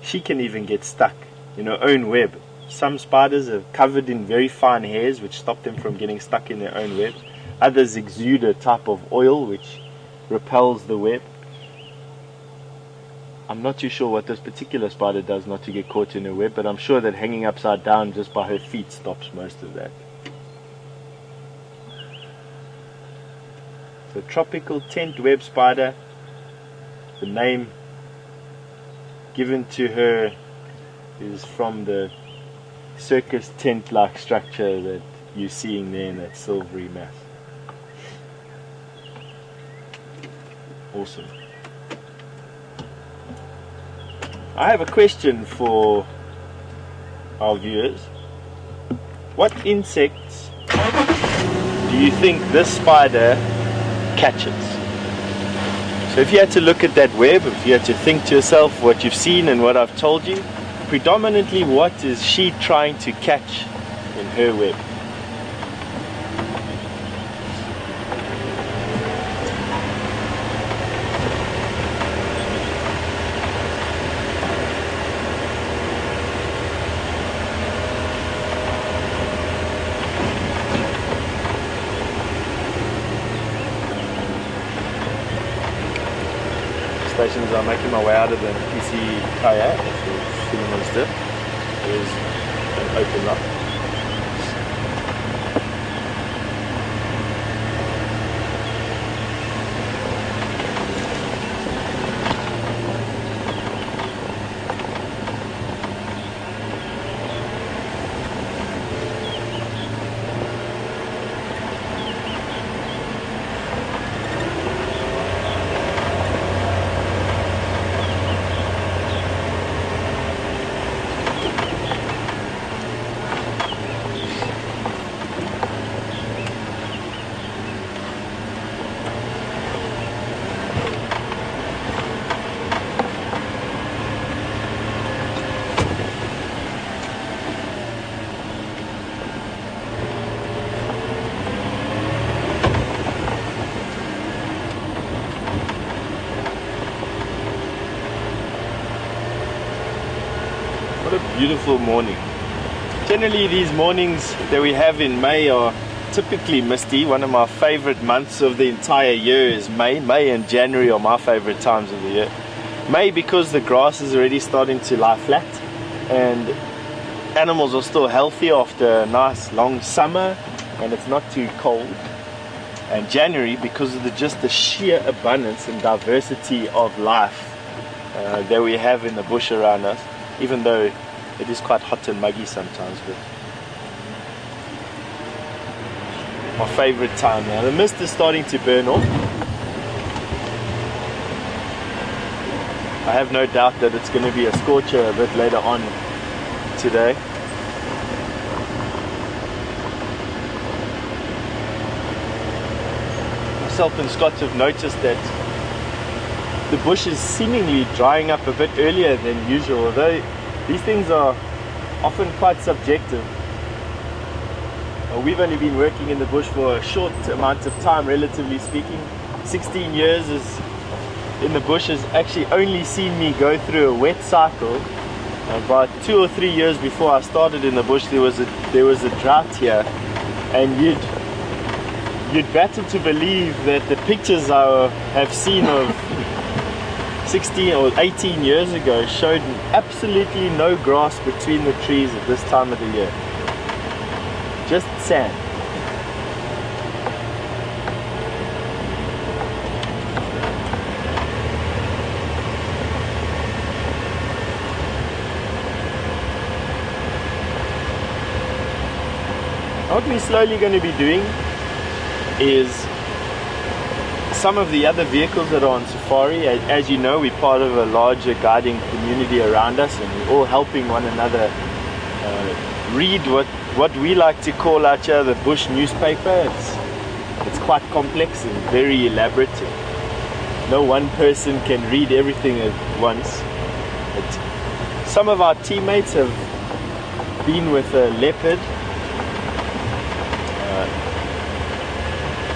She can even get stuck in her own web. Some spiders are covered in very fine hairs which stop them from getting stuck in their own webs. Others exude a type of oil which repels the web. I'm not too sure what this particular spider does not to get caught in her web, but I'm sure that hanging upside down just by her feet stops most of that. So tropical tent web spider, the name given to her is from the circus tent-like structure that you're seeing there in that silvery mass. Awesome. I have a question for our viewers. What insects do you think this spider catches? So if you had to look at that web, if you had to think to yourself what you've seen and what I've told you, predominantly what is she trying to catch in her web? Stations, I'm making my way out of the PC kayak, if you're feeling on stiff. There's an open up. What a beautiful morning. Generally these mornings that we have in May are typically misty. One of my favorite months of the entire year is May. May and January are my favorite times of the year. May because the grass is already starting to lie flat and animals are still healthy after a nice long summer and it's not too cold. And January because of just the sheer abundance and diversity of life that we have in the bush around us, even though it is quite hot and muggy sometimes. But my favorite time now. The mist is starting to burn off. I have no doubt that it's going to be a scorcher a bit later on today. Myself and Scott have noticed that the bush is seemingly drying up a bit earlier than usual, although these things are often quite subjective. We've only been working in the bush for a short amount of time, relatively speaking. 16 years in the bush has actually only seen me go through a wet cycle. About 2 or 3 years before I started in the bush, there was a drought here, and you'd battle to believe that the pictures I have seen of 16 or 18 years ago showed absolutely no grass between the trees at this time of the year. Just sand. What we're slowly going to be doing is some of the other vehicles that are on safari. As you know, we're part of a larger guiding community around us, and we're all helping one another read what we like to call out here the bush newspaper. It's quite complex and very elaborate. No one person can read everything at once. But some of our teammates have been with a leopard.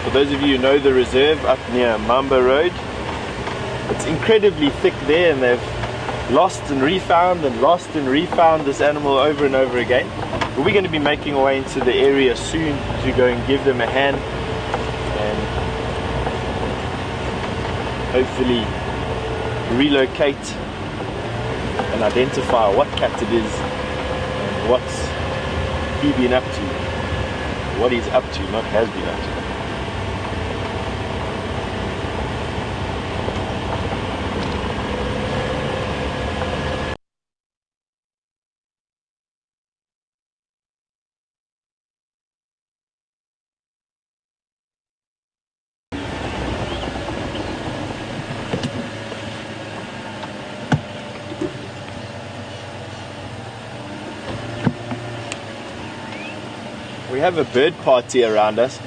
For those of you who know the reserve up near Mamba Road, it's incredibly thick there, and they've lost and refound this animal over and over again. But we're going to be making our way into the area soon to go and give them a hand and hopefully relocate and identify what cat it is and what's he been up to, what he's up to, not has been up to. We have a bird party around us.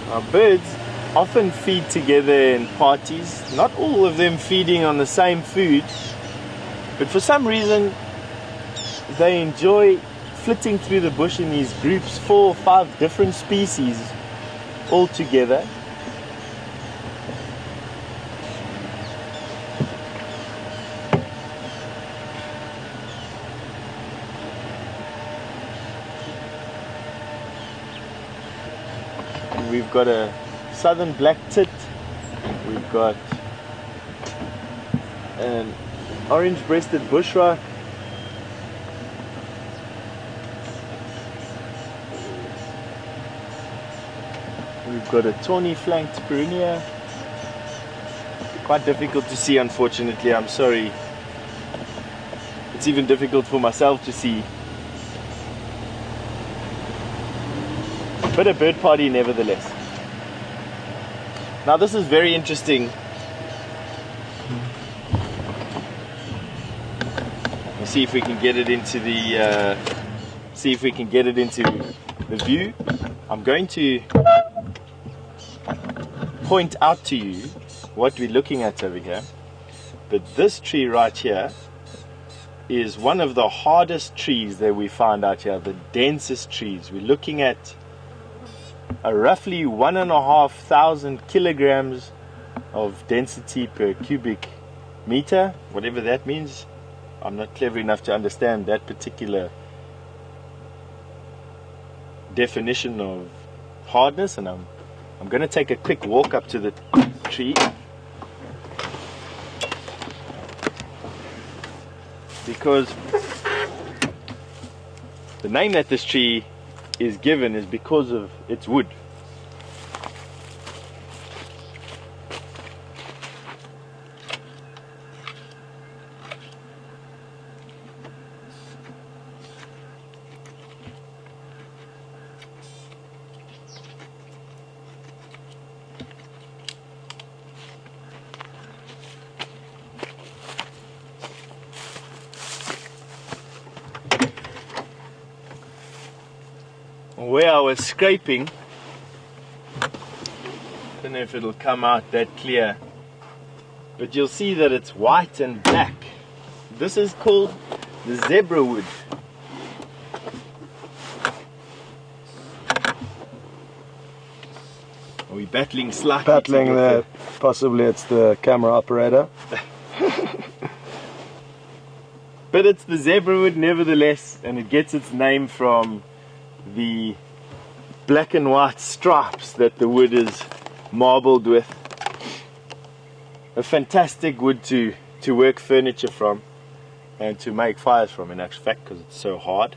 Our birds often feed together in parties, not all of them feeding on the same food, but for some reason they enjoy flitting through the bush in these groups, 4 or 5 different species all together. We've got a southern black tit, we've got an orange-breasted bushrock, we've got a tawny-flanked perinia. Quite difficult to see, unfortunately, I'm sorry. It's even difficult for myself to see. But a bird party nevertheless. Now this is very interesting. Let's see if we can get it into the the view. I'm going to point out to you what we're looking at over here. But this tree right here is one of the hardest trees that we find out here, the densest trees. We're looking at a roughly 1,500 kilograms of density per cubic meter, whatever that means. I'm not clever enough to understand that particular definition of hardness, and I'm going to take a quick walk up to the tree because the name that this tree is given is because of its wood. where I was scraping, I don't know if it'll come out that clear, but you'll see that it's white and black. This is called the zebra wood. Are we battling slightly? Battling there. Possibly it's the camera operator. But it's the zebra wood nevertheless, and it gets its name from the black and white stripes that the wood is marbled with. A fantastic wood to work furniture from and to make fires from, in actual fact, because it's so hard.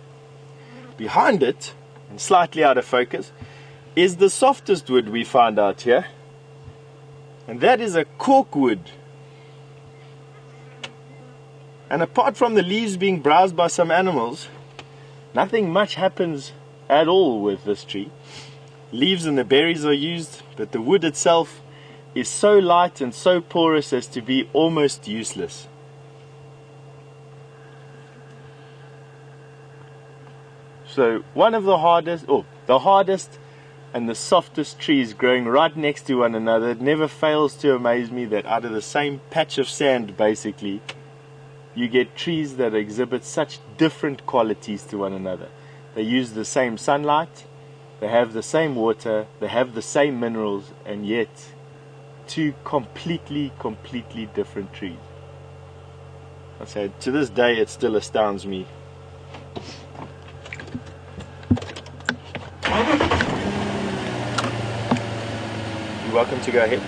Behind it, and slightly out of focus, is the softest wood we find out here, and that is a cork wood. And apart from the leaves being browsed by some animals, nothing much happens at all with this tree. Leaves and the berries are used, but the wood itself is so light and so porous as to be almost useless. So one of the hardest, and the softest trees growing right next to one another. It never fails to amaze me that out of the same patch of sand, basically, you get trees that exhibit such different qualities to one another. They use the same sunlight, they have the same water, they have the same minerals, and yet two completely different trees. I say, to this day it still astounds me. You're welcome to go ahead.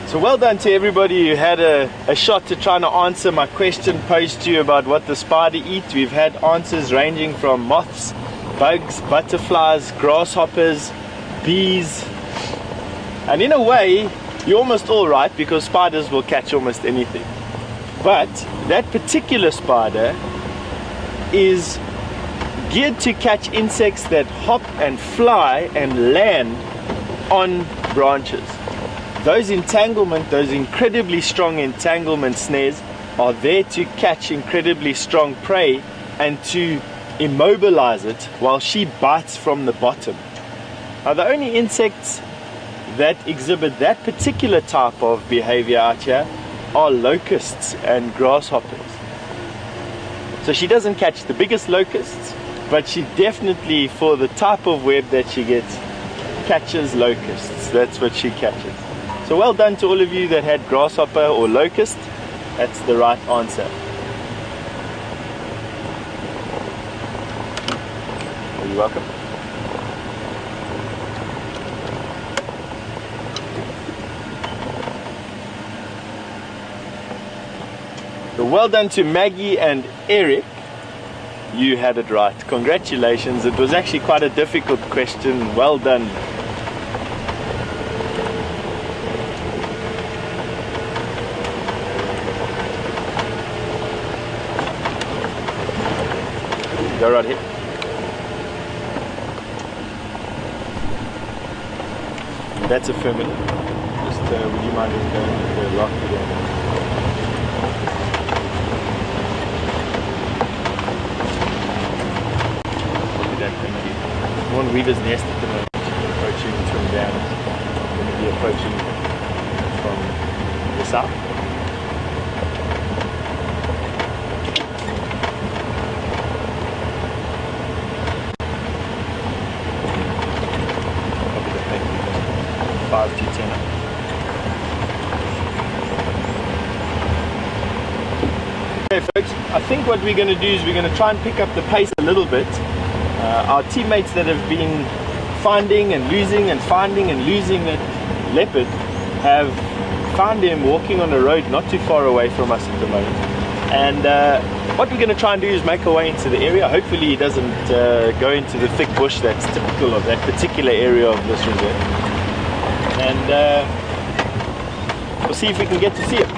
So well done to everybody who had a shot to trying to answer my question posed to you about what the spider eats. We've had answers ranging from moths, bugs, butterflies, grasshoppers, bees, and in a way you're almost all right, because spiders will catch almost anything. But that particular spider is geared to catch insects that hop and fly and land on branches. Those incredibly strong entanglement snares are there to catch incredibly strong prey and to immobilize it while she bites from the bottom. Now, the only insects that exhibit that particular type of behavior out here are locusts and grasshoppers. So she doesn't catch the biggest locusts, but she definitely, for the type of web that she gets, catches locusts. That's what she catches. So well done to all of you that had grasshopper or locust. That's the right answer. You're welcome. So well done to Maggie and Eric. You had it right. Congratulations. It was actually quite a difficult question. Well done. Go right here. That's affirmative. Just would you mind just going to the lock again? Copy that, thank you. I'm on Weaver's Nest at the moment, approaching from down. I'm going to be approaching from the south. Okay folks, I think what we're going to do is we're going to try and pick up the pace a little bit. Our teammates that have been finding and losing and finding and losing that leopard have found him walking on a road not too far away from us at the moment. And what we're going to try and do is make our way into the area. Hopefully he doesn't go into the thick bush that's typical of that particular area of this reserve. And We'll see if we can get to see it.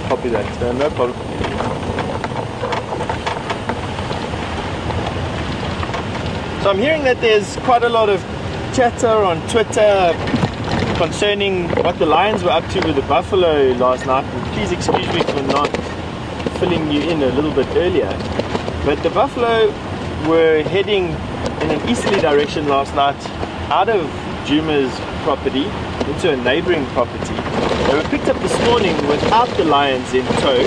Copy that, no problem. So I'm hearing that there's quite a lot of chatter on Twitter concerning what the lions were up to with the buffalo last night. And please excuse me for not filling you in a little bit earlier. But the buffalo were heading in an easterly direction last night out of Juma's property into a neighboring property. They were picked up this morning without the lions in tow,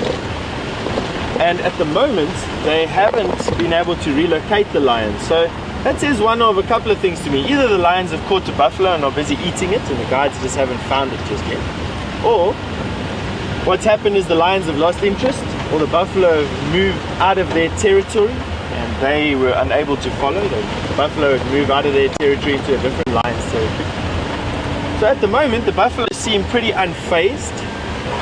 and at the moment they haven't been able to relocate the lions. So that says one of a couple of things to me. Either the lions have caught a buffalo and are busy eating it and the guides just haven't found it just yet, or what's happened is the lions have lost interest, or the buffalo moved out of their territory and they were unable to follow. The buffalo had moved out of their territory into a different lion's territory. So at the moment the buffalo seem pretty unfazed.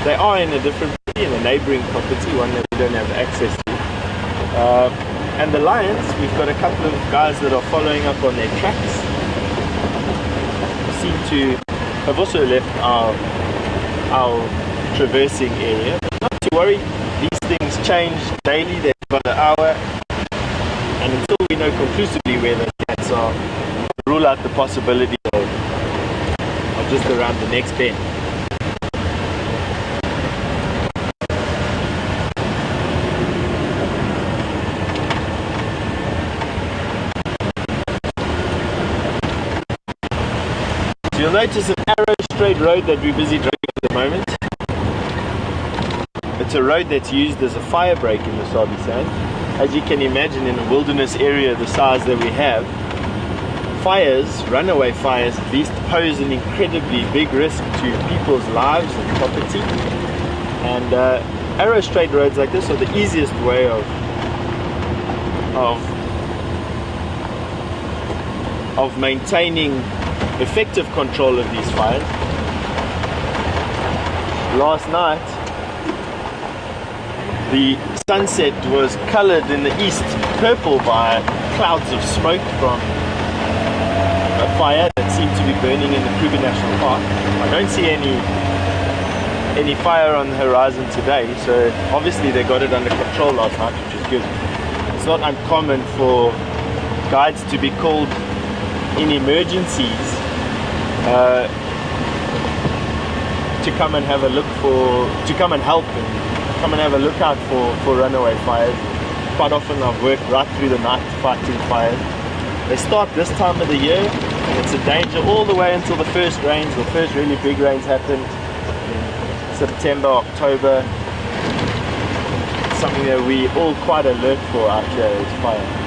They are in a different property, in a neighboring property, one that we don't have access to. And the lions, we've got a couple of guys that are following up on their tracks. Seem to have also left our traversing area. But not to worry, these things change daily. They've got an hour, and until we know conclusively where those cats are, rule out the possibility of just around the next bend. So you'll notice an arrow straight road that we're busy driving at the moment. It's a road that's used as a fire break in the Sabi Sand. As you can imagine, in a wilderness area the size that we have, fires, runaway fires at least, pose an incredibly big risk to people's lives and property. And arrow straight roads like this are the easiest way of maintaining effective control of these fires. Last night the sunset was colored in the east purple by clouds of smoke from a fire that seemed to be burning in the Kruger National Park. I don't see any fire on the horizon today, so obviously they got it under control last night, which is good. It's not uncommon for guides to be called in emergencies to come and have a look to come and help and come and have a look out for runaway fires. Quite often I've worked right through the night fighting fires. They start this time of the year, and it's a danger all the way until the first rains. The first really big rains happened in September, October. It's something that we all quite alert for out here is fire.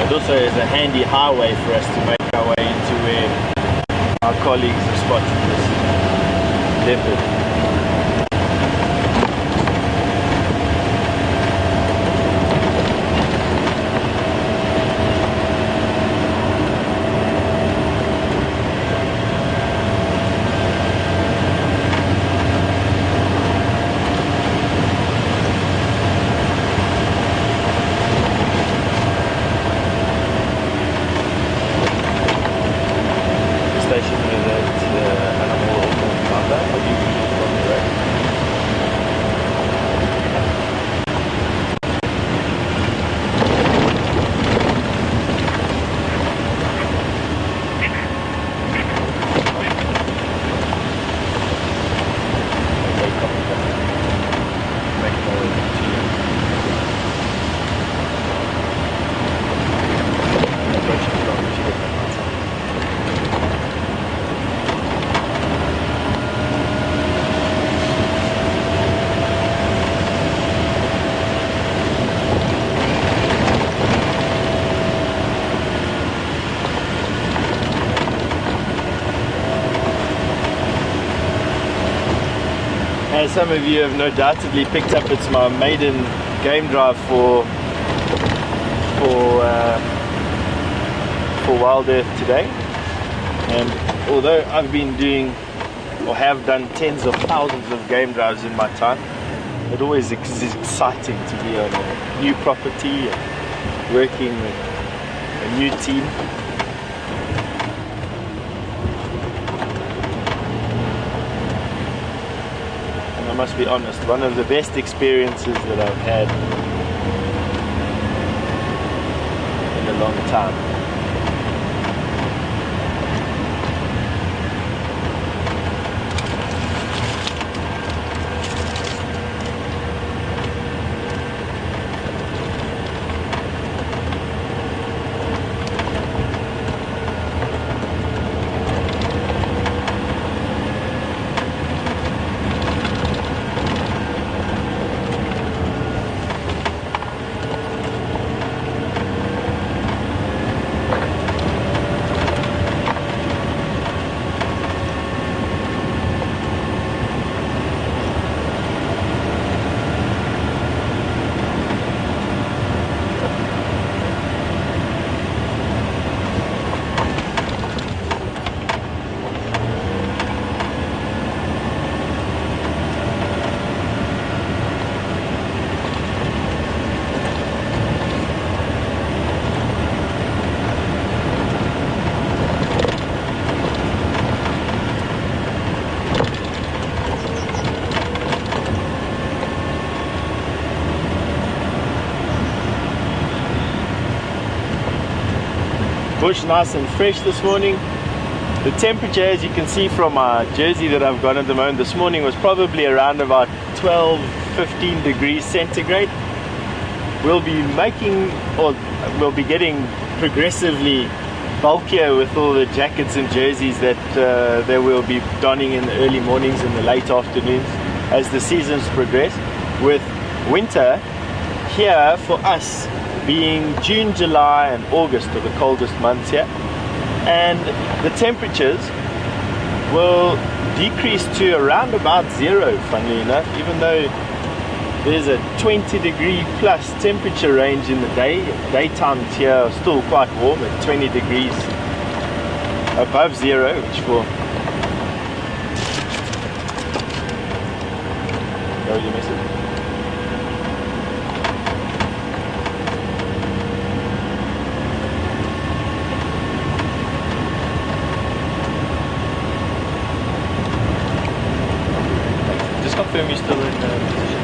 It also is a handy highway for us to make our way into where our colleagues have spotted this leopard. Station where that animal almost found that, or you can just on the road. As some of you have no doubtedly picked up, it's my maiden game drive for WildEarth today. And although I've been doing or have done tens of thousands of game drives in my time, it always is exciting to be on a new property and working with a new team. And I must be honest, one of the best experiences that I've had in a long time. Bush nice and fresh this morning. The temperature, as you can see from my jersey that I've got at the moment, this morning was probably around about 12-15 degrees centigrade. We'll be getting progressively bulkier with all the jackets and jerseys that we'll be donning in the early mornings and the late afternoons as the seasons progress, with winter here for us being June, July and August are the coldest months here, and the temperatures will decrease to around about zero, funnily enough, even though there's a 20-degree plus temperature range in the day. Daytimes here are still quite warm at 20 degrees above zero, which for your message. Confirm you're still in position.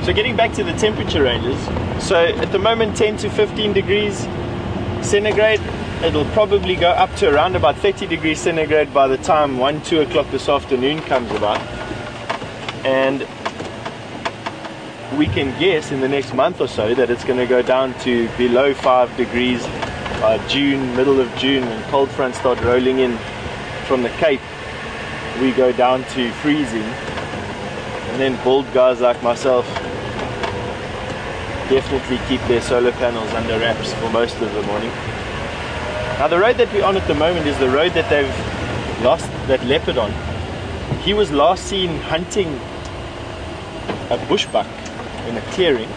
So getting back to the temperature ranges, so at the moment 10 to 15 degrees centigrade, it'll probably go up to around about 30 degrees centigrade by the time 1-2 o'clock this afternoon comes about, and we can guess in the next month or so that it's going to go down to below 5 degrees by June, middle of June, when cold fronts start rolling in from the Cape. We go down to freezing, and then bald guys like myself definitely keep their solar panels under wraps for most of the morning. Now the road that we're on at the moment is the road that they've lost that leopard on. He was last seen hunting a bushbuck in a clearing.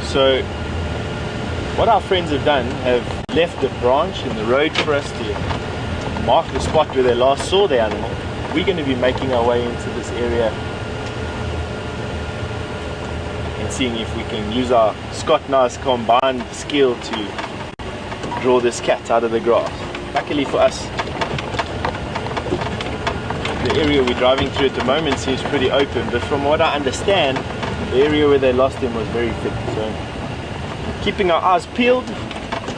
So what our friends have done, have left a branch in the road for us to mark the spot where they last saw the animal. We're going to be making our way into this area and seeing if we can use our Scott Nice combined skill to draw this cat out of the grass. Luckily for us, the area we're driving through at the moment seems pretty open, but from what I understand, the area where they lost him was very thick. So keeping our eyes peeled,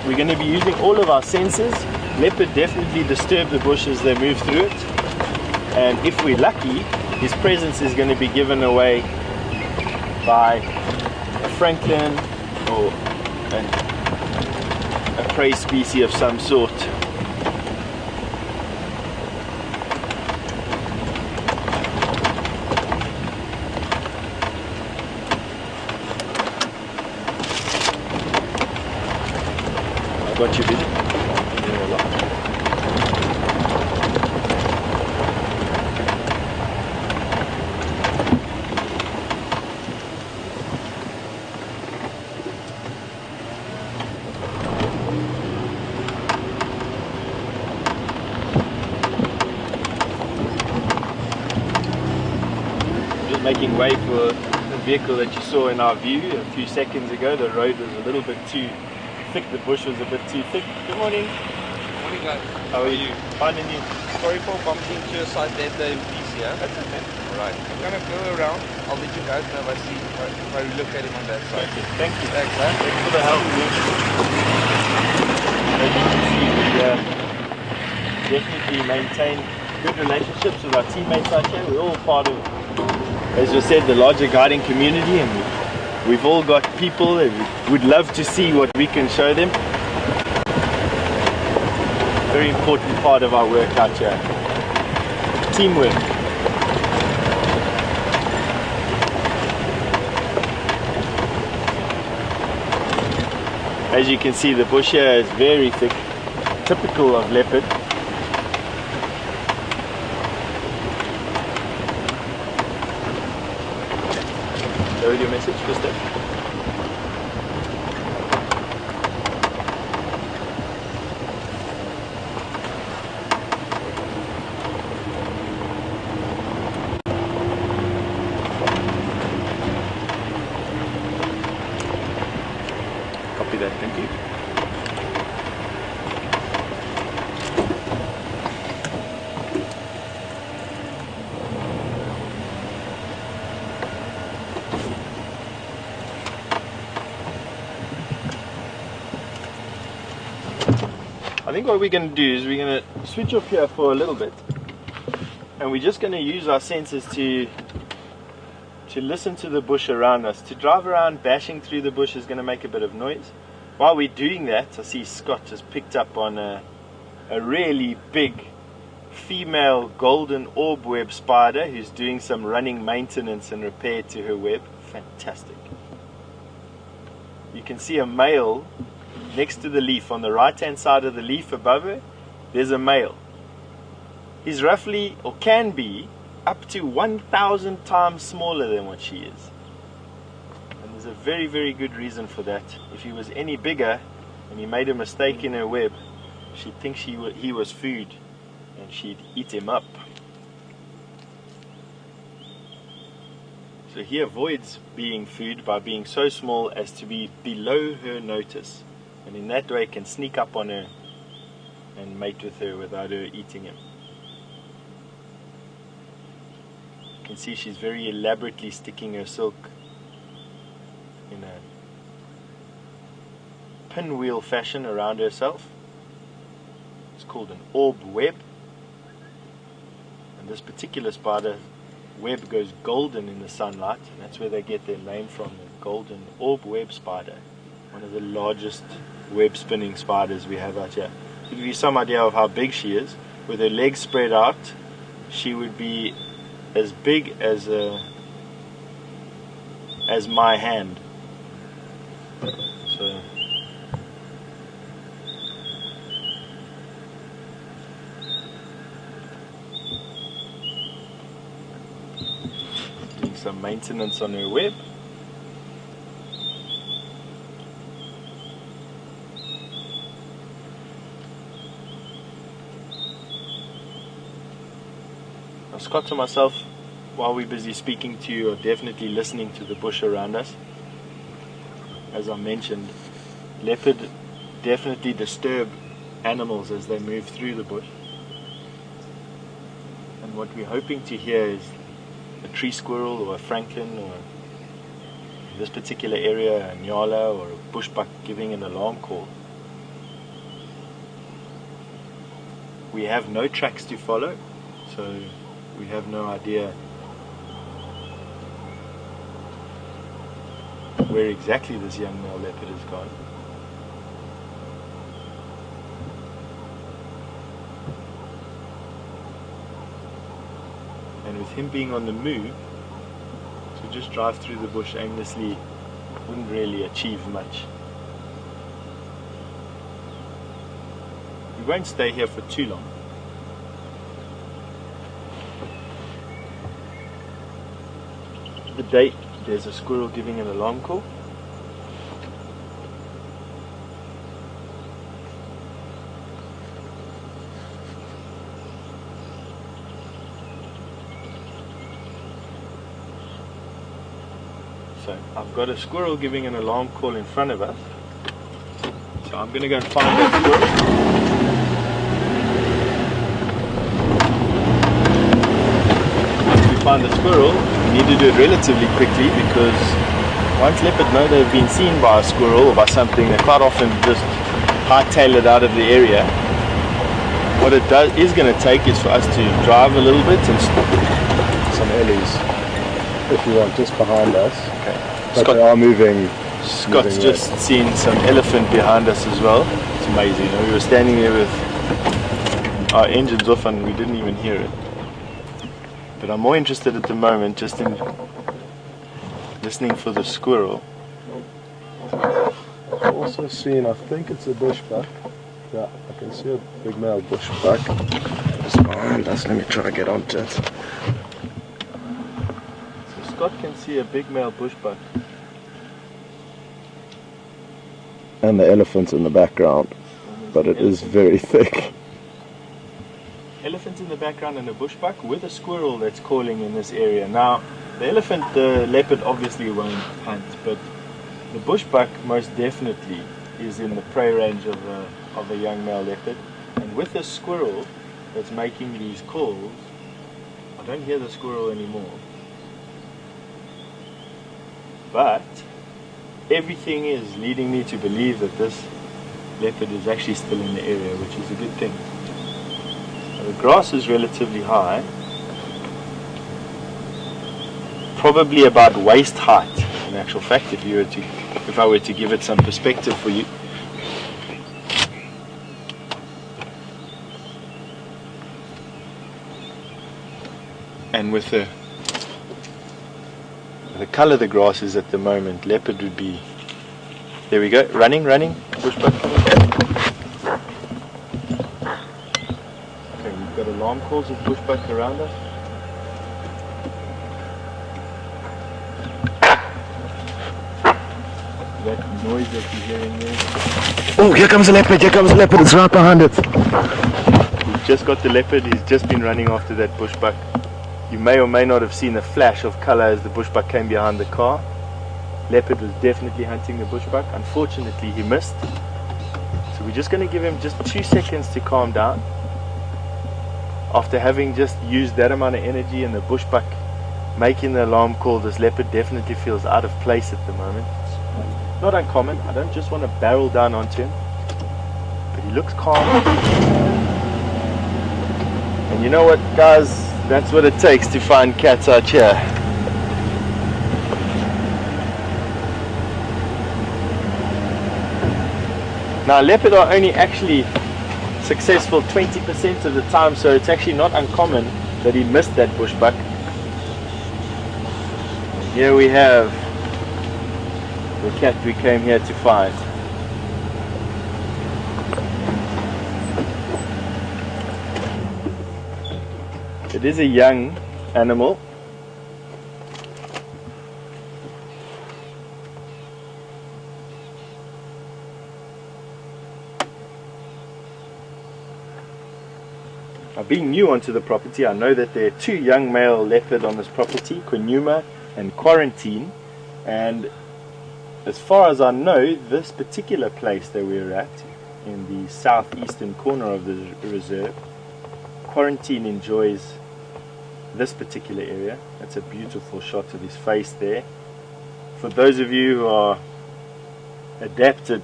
we're going to be using all of our sensors leopard definitely disturb the bush as they move through it, and if we're lucky, his presence is going to be given away by a francolin or a prey species of some sort. I got you busy. Making way for the vehicle that you saw in our view a few seconds ago. The road was a little bit too thick, the bush was a bit too thick. Good morning. Morning guys. How are you? Fine, and you? Sorry for bumping into your side there, the police here. That's okay. Alright, I'm gonna go around. I'll let you guys know if I relocate him on that side. Okay, thank you. Thanks, man. Thanks for the help. As you can see, we definitely maintain good relationships with our teammates out here. We're all part of, as you said, the larger guiding community, and we've all got people that would love to see what we can show them. Very important part of our work out here. Teamwork. As you can see, the bush here is very thick, typical of leopard. With your message, Stefan. Copy that, thank you. I think what we're going to do is we're going to switch off here for a little bit, and we're just going to use our senses to listen to the bush around us. To drive around bashing through the bush is going to make a bit of noise. While we're doing that, I see Scott has picked up on a really big female golden orb web spider who's doing some running maintenance and repair to her web. Fantastic. You can see a male next to the leaf. On the right hand side of the leaf above her, there's a male. He's roughly, or can be, up to 1,000 times smaller than what she is. And there's a very, very good reason for that. If he was any bigger and he made a mistake in her web, she'd think he was food and she'd eat him up. So he avoids being food by being so small as to be below her notice, and in that way can sneak up on her and mate with her without her eating him. You can see she's very elaborately sticking her silk in a pinwheel fashion around herself. It's called an orb web, and this particular spider web goes golden in the sunlight, and that's where they get their name from, the golden orb web spider. One of the largest web spinning spiders we have out here. To give you some idea of how big she is, with her legs spread out, she would be as big as my hand. So doing some maintenance on her web. Scott and myself, while we're busy speaking to you, are definitely listening to the bush around us. As I mentioned, leopard definitely disturb animals as they move through the bush. And what we're hoping to hear is a tree squirrel or a francolin, or in this particular area a nyala or a bushbuck giving an alarm call. We have no tracks to follow, so we have no idea where exactly this young male leopard has gone. And with him being on the move, to just drive through the bush aimlessly wouldn't really achieve much. We won't stay here for too long. The date, there's a squirrel giving an alarm call. So I've got a squirrel giving an alarm call in front of us. So I'm going to go and find that squirrel. Once we find the squirrel, we need to do it relatively quickly, because once leopards know they've been seen by a squirrel or by something, they quite often just hightail it out of the area. What it is going to take is for us to drive a little bit and Some ellies, if you want, just behind us. Okay. But they are moving. Scott's just seen some elephant behind us as well. It's amazing. We were standing there with our engines off and we didn't even hear it. But I'm more interested at the moment just in listening for the squirrel. I've also seen, I think it's a bushbuck. Yeah, I can see a big male bushbuck just behind us. Let me try to get onto it. So Scott can see a big male bushbuck. And the elephant's in the background, but it is very thick. Elephant in the background and a bushbuck with a squirrel that's calling in this area. Now, the elephant, the leopard obviously won't hunt, but the bushbuck most definitely is in the prey range of a young male leopard. And with the squirrel that's making these calls, I don't hear the squirrel anymore. But everything is leading me to believe that this leopard is actually still in the area, which is a good thing. The grass is relatively high, probably about waist height. In actual fact, if I were to give it some perspective for you, and with the color the grass is at the moment, leopard would be. There we go, running, bushbuck. Got alarm calls of bushbuck around us. That noise that you're hearing there. Oh, here comes a leopard, it's right behind it. We've just got the leopard, he's just been running after that bushbuck. You may or may not have seen a flash of color as the bushbuck came behind the car. Leopard was definitely hunting the bushbuck. Unfortunately, he missed. So we're just going to give him just 2 seconds to calm down. After having just used that amount of energy and the bushbuck making the alarm call, this leopard definitely feels out of place at the moment. It's not uncommon. I don't just want to barrel down onto him, but he looks calm. And you know what, guys? That's what it takes to find cats out here. Now, leopard are only actually successful 20% of the time, so it's actually not uncommon that he missed that bushbuck. Here we have the cat we came here to find. It is a young animal. Now, being new onto the property, I know that there are 2 young male leopard on this property, Quinuma and Quarantine, and as far as I know, this particular place that we're at, in the southeastern corner of the reserve, Quarantine enjoys this particular area. That's a beautiful shot of his face there. For those of you who are adapted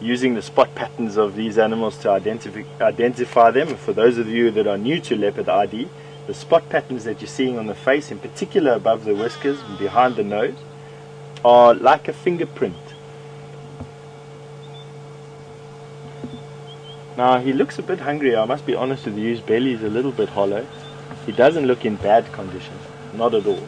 using the spot patterns of these animals to identify them. For those of you that are new to leopard ID, the spot patterns that you're seeing on the face, in particular above the whiskers and behind the nose, are like a fingerprint. Now he looks a bit hungry, I must be honest with you. His belly is a little bit hollow. He doesn't look in bad condition, not at all.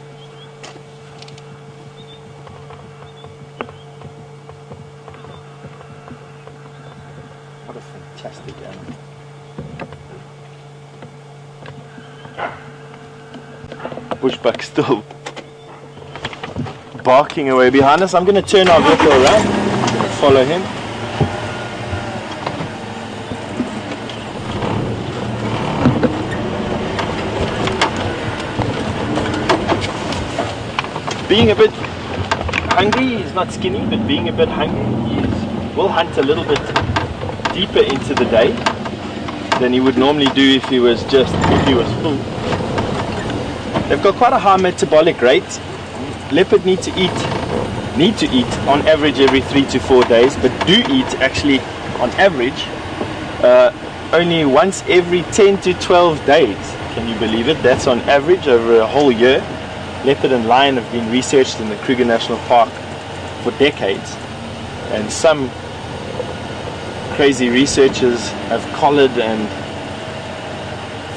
What a fantastic animal. Bushbuck still barking away behind us. I'm going to turn our vehicle around. I'm going to follow him. Being a bit hungry, he's not skinny, but being a bit hungry, he will hunt a little bit deeper into the day than he would normally do if he was full. They've got quite a high metabolic rate. Leopard need to eat on average every 3 to 4 days, but do eat actually on average only once every 10 to 12 days. Can you believe it? That's on average over a whole year. Leopard and lion have been researched in the Kruger National Park for decades, and some crazy researchers have collared and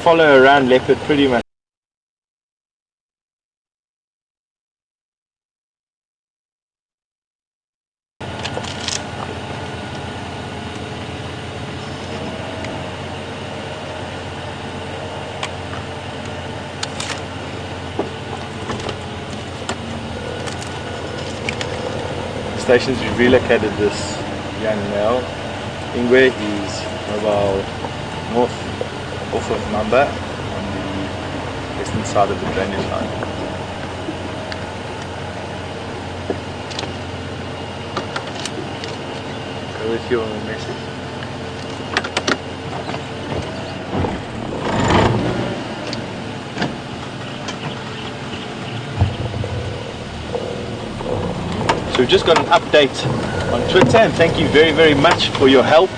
follow around leopard pretty much. Stations, we've relocated this young male Ingwe. He's mobile north off of Mamba on the western side of the drainage line. Go with your message. So we've just got an update on Twitter, and thank you very, very much for your help,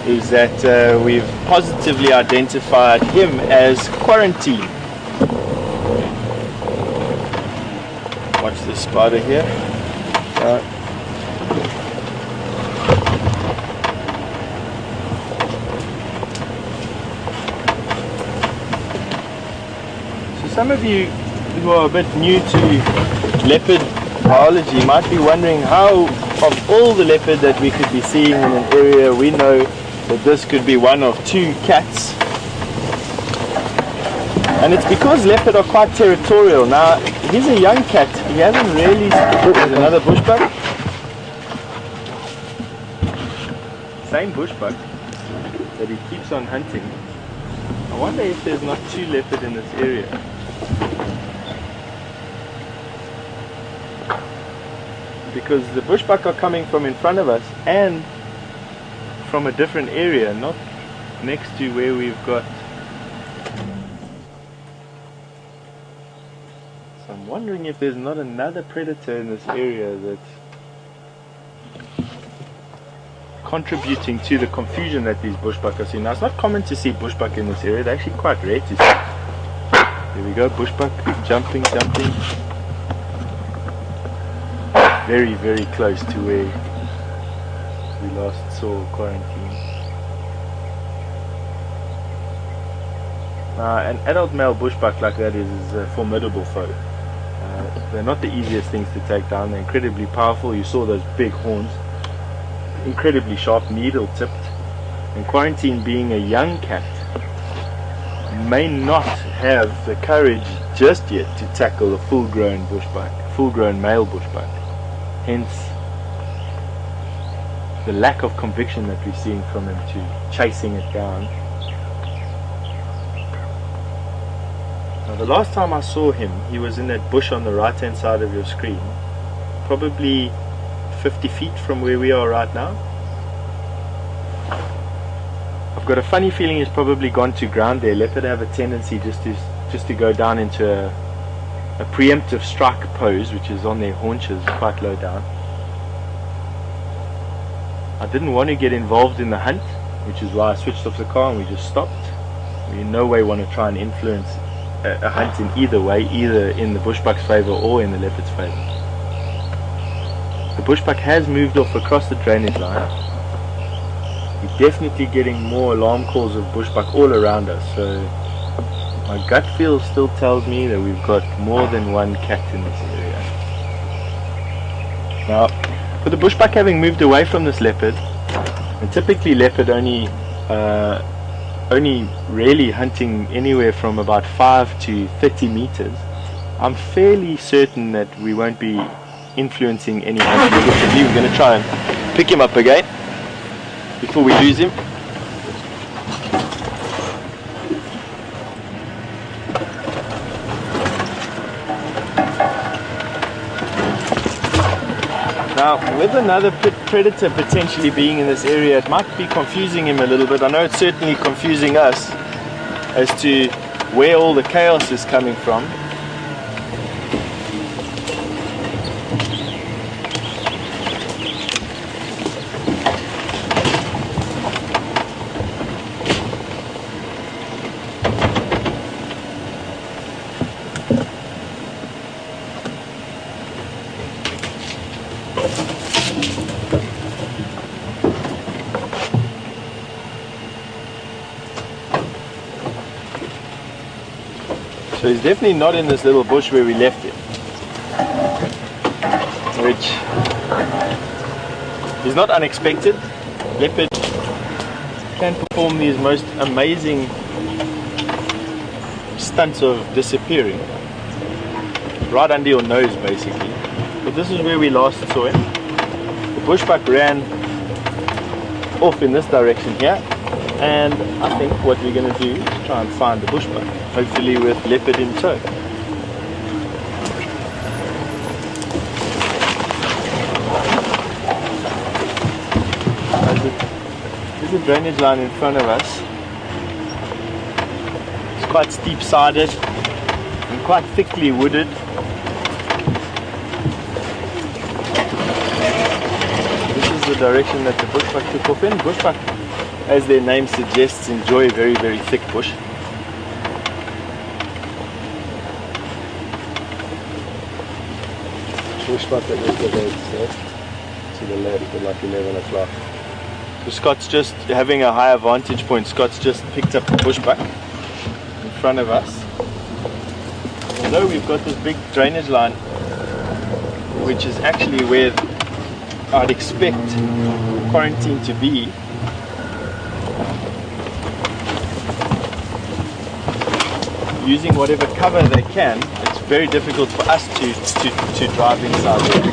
is that we've positively identified him as quarantine. Watch this spider here. So some of you who are a bit new to leopard biology might be wondering how, of all the leopard that we could be seeing in an area, we know that this could be one of 2 cats. And it's because leopard are quite territorial. Now, he's a young cat. He hasn't really... There's another bushbuck. Same bushbuck that he keeps on hunting. I wonder if there's not 2 leopard in this area. Because the bushbuck are coming from in front of us and from a different area, not next to where we've got. So I'm wondering if there's not another predator in this area that's contributing to the confusion that these bushbuck are seeing. Now, it's not common to see bushbuck in this area. They're actually quite rare to see. There we go, bushbuck jumping. Very, very close to where we last saw quarantine. An adult male bushbuck like that is a formidable foe. They're not the easiest things to take down. They're incredibly powerful. You saw those big horns, incredibly sharp, needle tipped. And quarantine, being a young cat, may not have the courage just yet to tackle a full-grown bushbuck, full-grown male bushbuck. Hence the lack of conviction that we're seeing from him to chasing it down. Now, the last time I saw him, he was in that bush on the right hand side of your screen, probably 50 feet from where we are right now. I've got a funny feeling he's probably gone to ground there. Leopard have a tendency just to go down into a preemptive strike pose, which is on their haunches, quite low down. I didn't want to get involved in the hunt, which is why I switched off the car and we just stopped. We in no way want to try and influence a hunt in either way, either in the bushbuck's favour or in the leopard's favour. The bushbuck has moved off across the drainage line. We're definitely getting more alarm calls of bushbuck all around us, so my gut feel still tells me that we've got more than one cat in this area. Now, with the bushbuck having moved away from this leopard, and typically leopard only really hunting anywhere from about 5 to 30 meters, I'm fairly certain that we won't be influencing any hunt negatively. We're going to try and pick him up again before we lose him. Now, with another predator potentially being in this area, it might be confusing him a little bit. I know it's certainly confusing us as to where all the chaos is coming from. So he's definitely not in this little bush where we left him, which is not unexpected. Leopard can perform these most amazing stunts of disappearing right under your nose basically. But this is where we last saw him. The bushbuck ran off in this direction here, and I think what we're going to do is try and find the bushbuck, hopefully with leopard in tow. There's a drainage line in front of us. It's quite steep-sided and quite thickly wooded. This is the direction that the bushbuck took off in. Bushbuck, as their name suggests, enjoy very, very thick bush. Bushbuck at yesterday, to the left at like 11 o'clock. So Scott's just having a higher vantage point. Scott's just picked up the bushbuck in front of us. Although we've got this big drainage line, which is actually where I'd expect quarantine to be, using whatever cover they can, it's very difficult for us to drive inside there.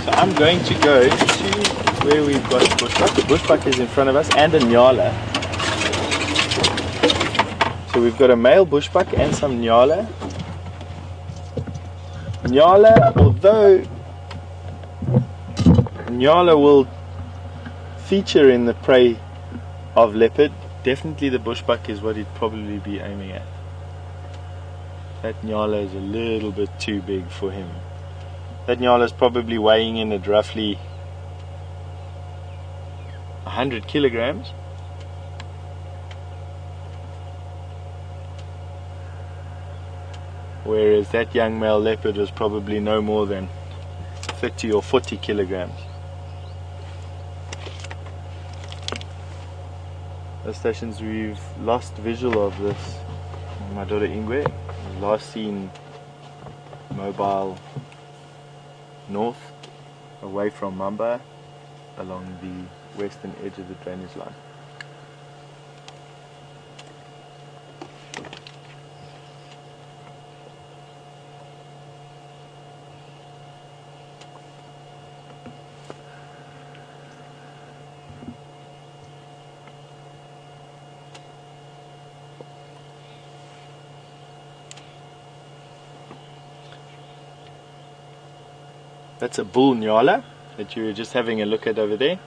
So I'm going to go to where we've got the bushbuck. The bushbuck is in front of us, and a nyala. So we've got a male bushbuck and some nyala. Nyala, although nyala will feature in the prey of leopard, definitely the bushbuck is what he'd probably be aiming at. That nyala is a little bit too big for him. That nyala is probably weighing in at roughly 100 kilograms. Whereas that young male leopard was probably no more than 30 or 40 kilograms. The stations we've lost visual of this. My daughter Ingwe was last seen mobile north away from Mamba along the western edge of the drainage line. That's a bull nyala that you were just having a look at over there.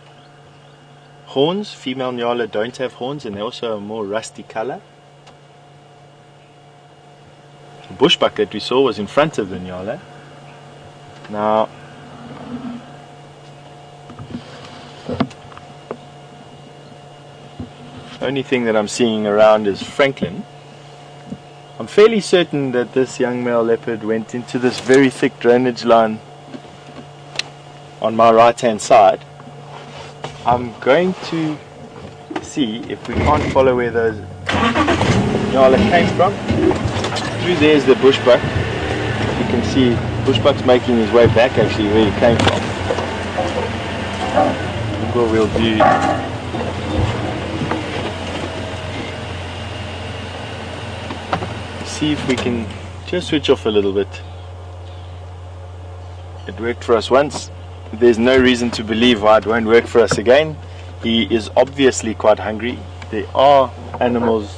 Horns, female nyala don't have horns, and they're also a more rusty color. The bushbuck that we saw was in front of the nyala. Now, Only thing that I'm seeing around is Franklin. I'm fairly certain that this young male leopard went into this very thick drainage line on my right hand side. I'm going to see if we can't follow where those nyala came from. Through there's the bushbuck. You can see bushbuck's making his way back actually where he came from. Look what we'll do. See if we can just switch off a little bit. It worked for us once. There's no reason to believe why it won't work for us again. He is obviously quite hungry. There are animals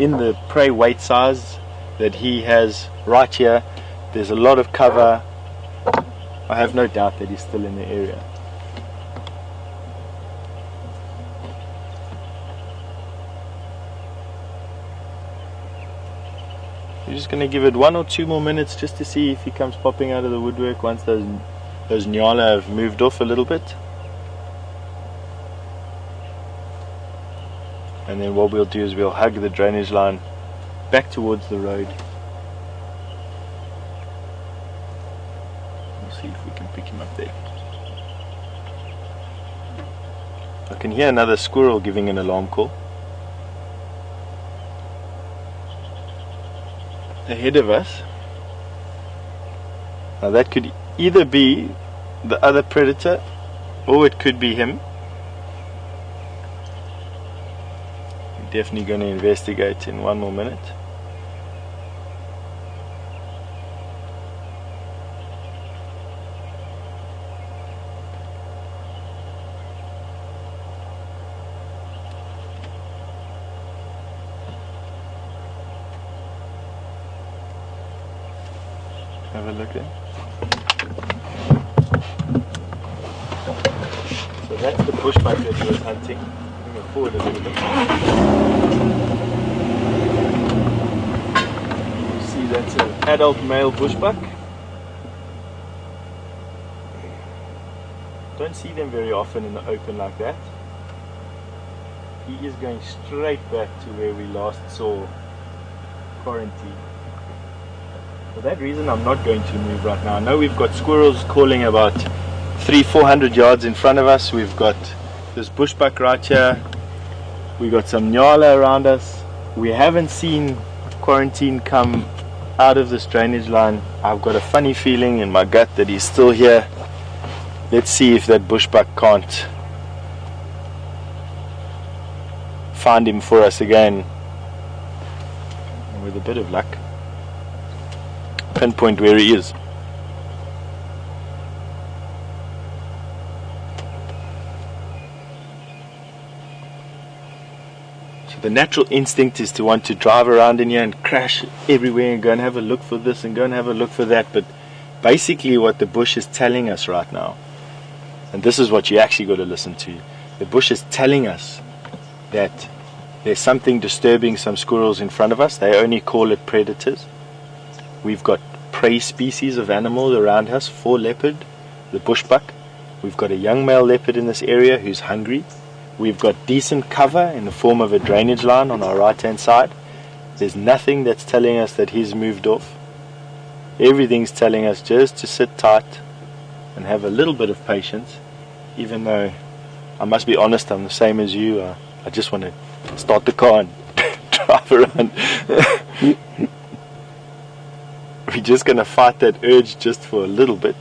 in the prey weight size that he has right here. There's a lot of cover. I have no doubt that he's still in the area. We're just going to give it 1 or 2 more minutes just to see if he comes popping out of the woodwork once those nyala have moved off a little bit. And then what we'll do is we'll hug the drainage line back towards the road. We'll see if we can pick him up there. I can hear another squirrel giving an alarm call. Ahead of us. Now that could either be the other predator or it could be him. We're definitely going to investigate in 1 more minute. Have a look there. So that's the bushbuck that he was hunting. Bring it forward a little bit. You see that's an adult male bushbuck. Don't see them very often in the open like that. He is going straight back to where we last saw Quarantine. For that reason I'm not going to move right now. I know we've got squirrels calling about 300-400 yards in front of us. We've got this bushbuck right here. We've got some nyala around us. We haven't seen Quarantine come out of this drainage line. I've got a funny feeling in my gut that he's still here. Let's see if that bushbuck can't find him for us again. And with a bit of luck, pinpoint where he is. So the natural instinct is to want to drive around in here and crash everywhere and go and have a look for this and go and have a look for that, but basically what the bush is telling us right now, and this is what you actually got to listen to, the bush is telling us that there's something disturbing some squirrels in front of us. They only call it predators. We've got prey species of animals around us, for leopard, the bushbuck. We've got a young male leopard in this area who's hungry. We've got decent cover in the form of a drainage line on our right hand side. There's nothing that's telling us that he's moved off. Everything's telling us just to sit tight and have a little bit of patience, even though I must be honest, I'm the same as you. I just want to start the car and drive around. We're just going to fight that urge just for a little bit.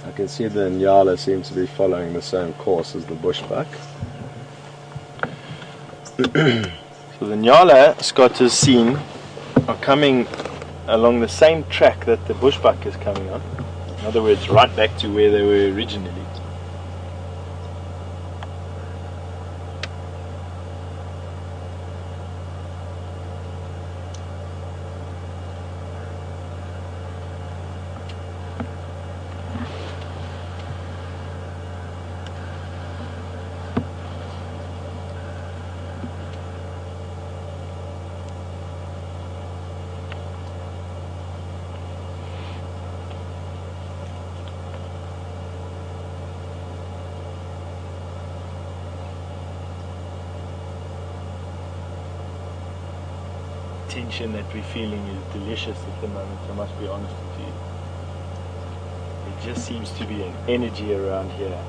I can see the nyala seems to be following the same course as the bushbuck. So the nyala, Scott has seen, are coming along the same track that the bushbuck is coming on. In other words, right back to where they were originally. tension that we're feeling is delicious at the moment, I must be honest with you. There just seems to be an energy around here.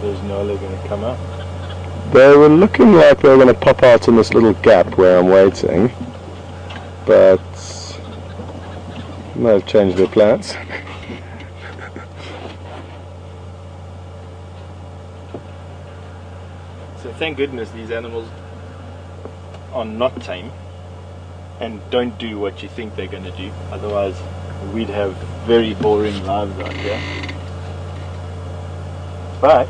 There's Nola going to come up. They were looking like they were going to pop out in this little gap where I'm waiting, but they've changed their plans. So thank goodness these animals are not tame and don't do what you think they're going to do, otherwise we'd have very boring lives out here. But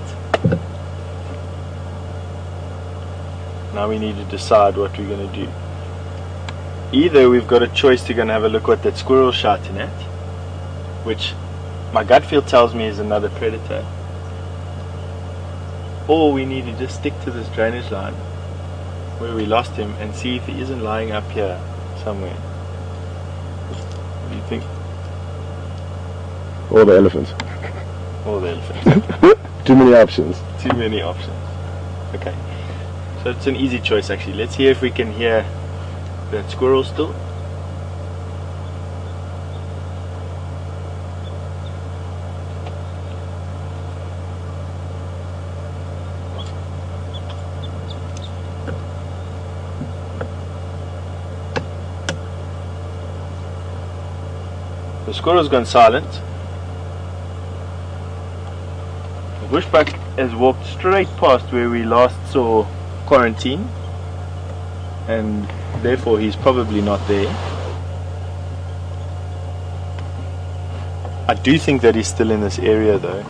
now we need to decide what we're going to do. Either we've got a choice to go and have a look what that squirrel's shouting at, which my gut feel tells me is another predator, or we need to just stick to this drainage line where we lost him and see if he isn't lying up here somewhere. What do you think? Or the elephant. Or the elephant. Too many options. Too many options. Okay. So it's an easy choice actually. Let's hear if we can hear that squirrel still. The squirrel's gone silent. The bushbuck has walked straight past where we last saw Quarantine, and therefore he's probably not there. I do think that he's still in this area though.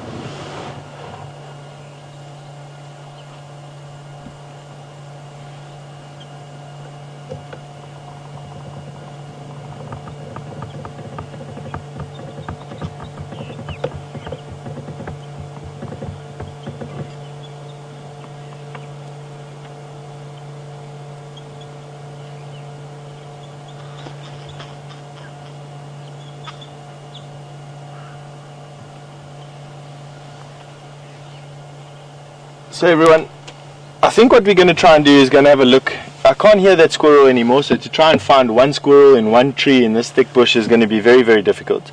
So everyone, I think what we're going to try and do is going to have a look. I can't hear that squirrel anymore, so to try and find one squirrel in one tree in this thick bush is going to be very, very difficult.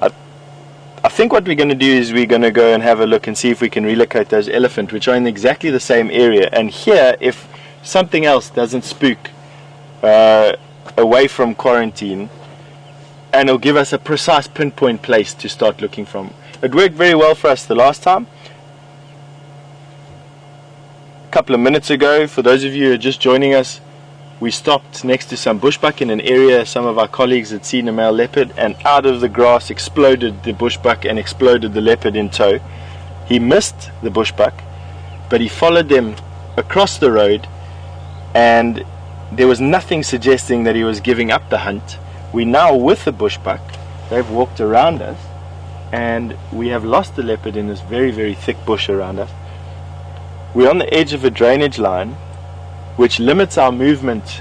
I think what we're going to do is we're going to go and have a look and see if we can relocate those elephant, which are in exactly the same area, and hear if something else doesn't spook away from Quarantine, and it'll give us a precise pinpoint place to start looking from. It worked very well for us the last time. Couple of minutes ago, for those of you who are just joining us, we stopped next to some bushbuck in an area some of our colleagues had seen a male leopard, and out of the grass exploded the bushbuck and exploded the leopard in tow. He missed the bushbuck, but he followed them across the road, and there was nothing suggesting that he was giving up the hunt. We're now with the bushbuck. They've walked around us, and we have lost the leopard in this very, very thick bush around us. We're on the edge of a drainage line which limits our movement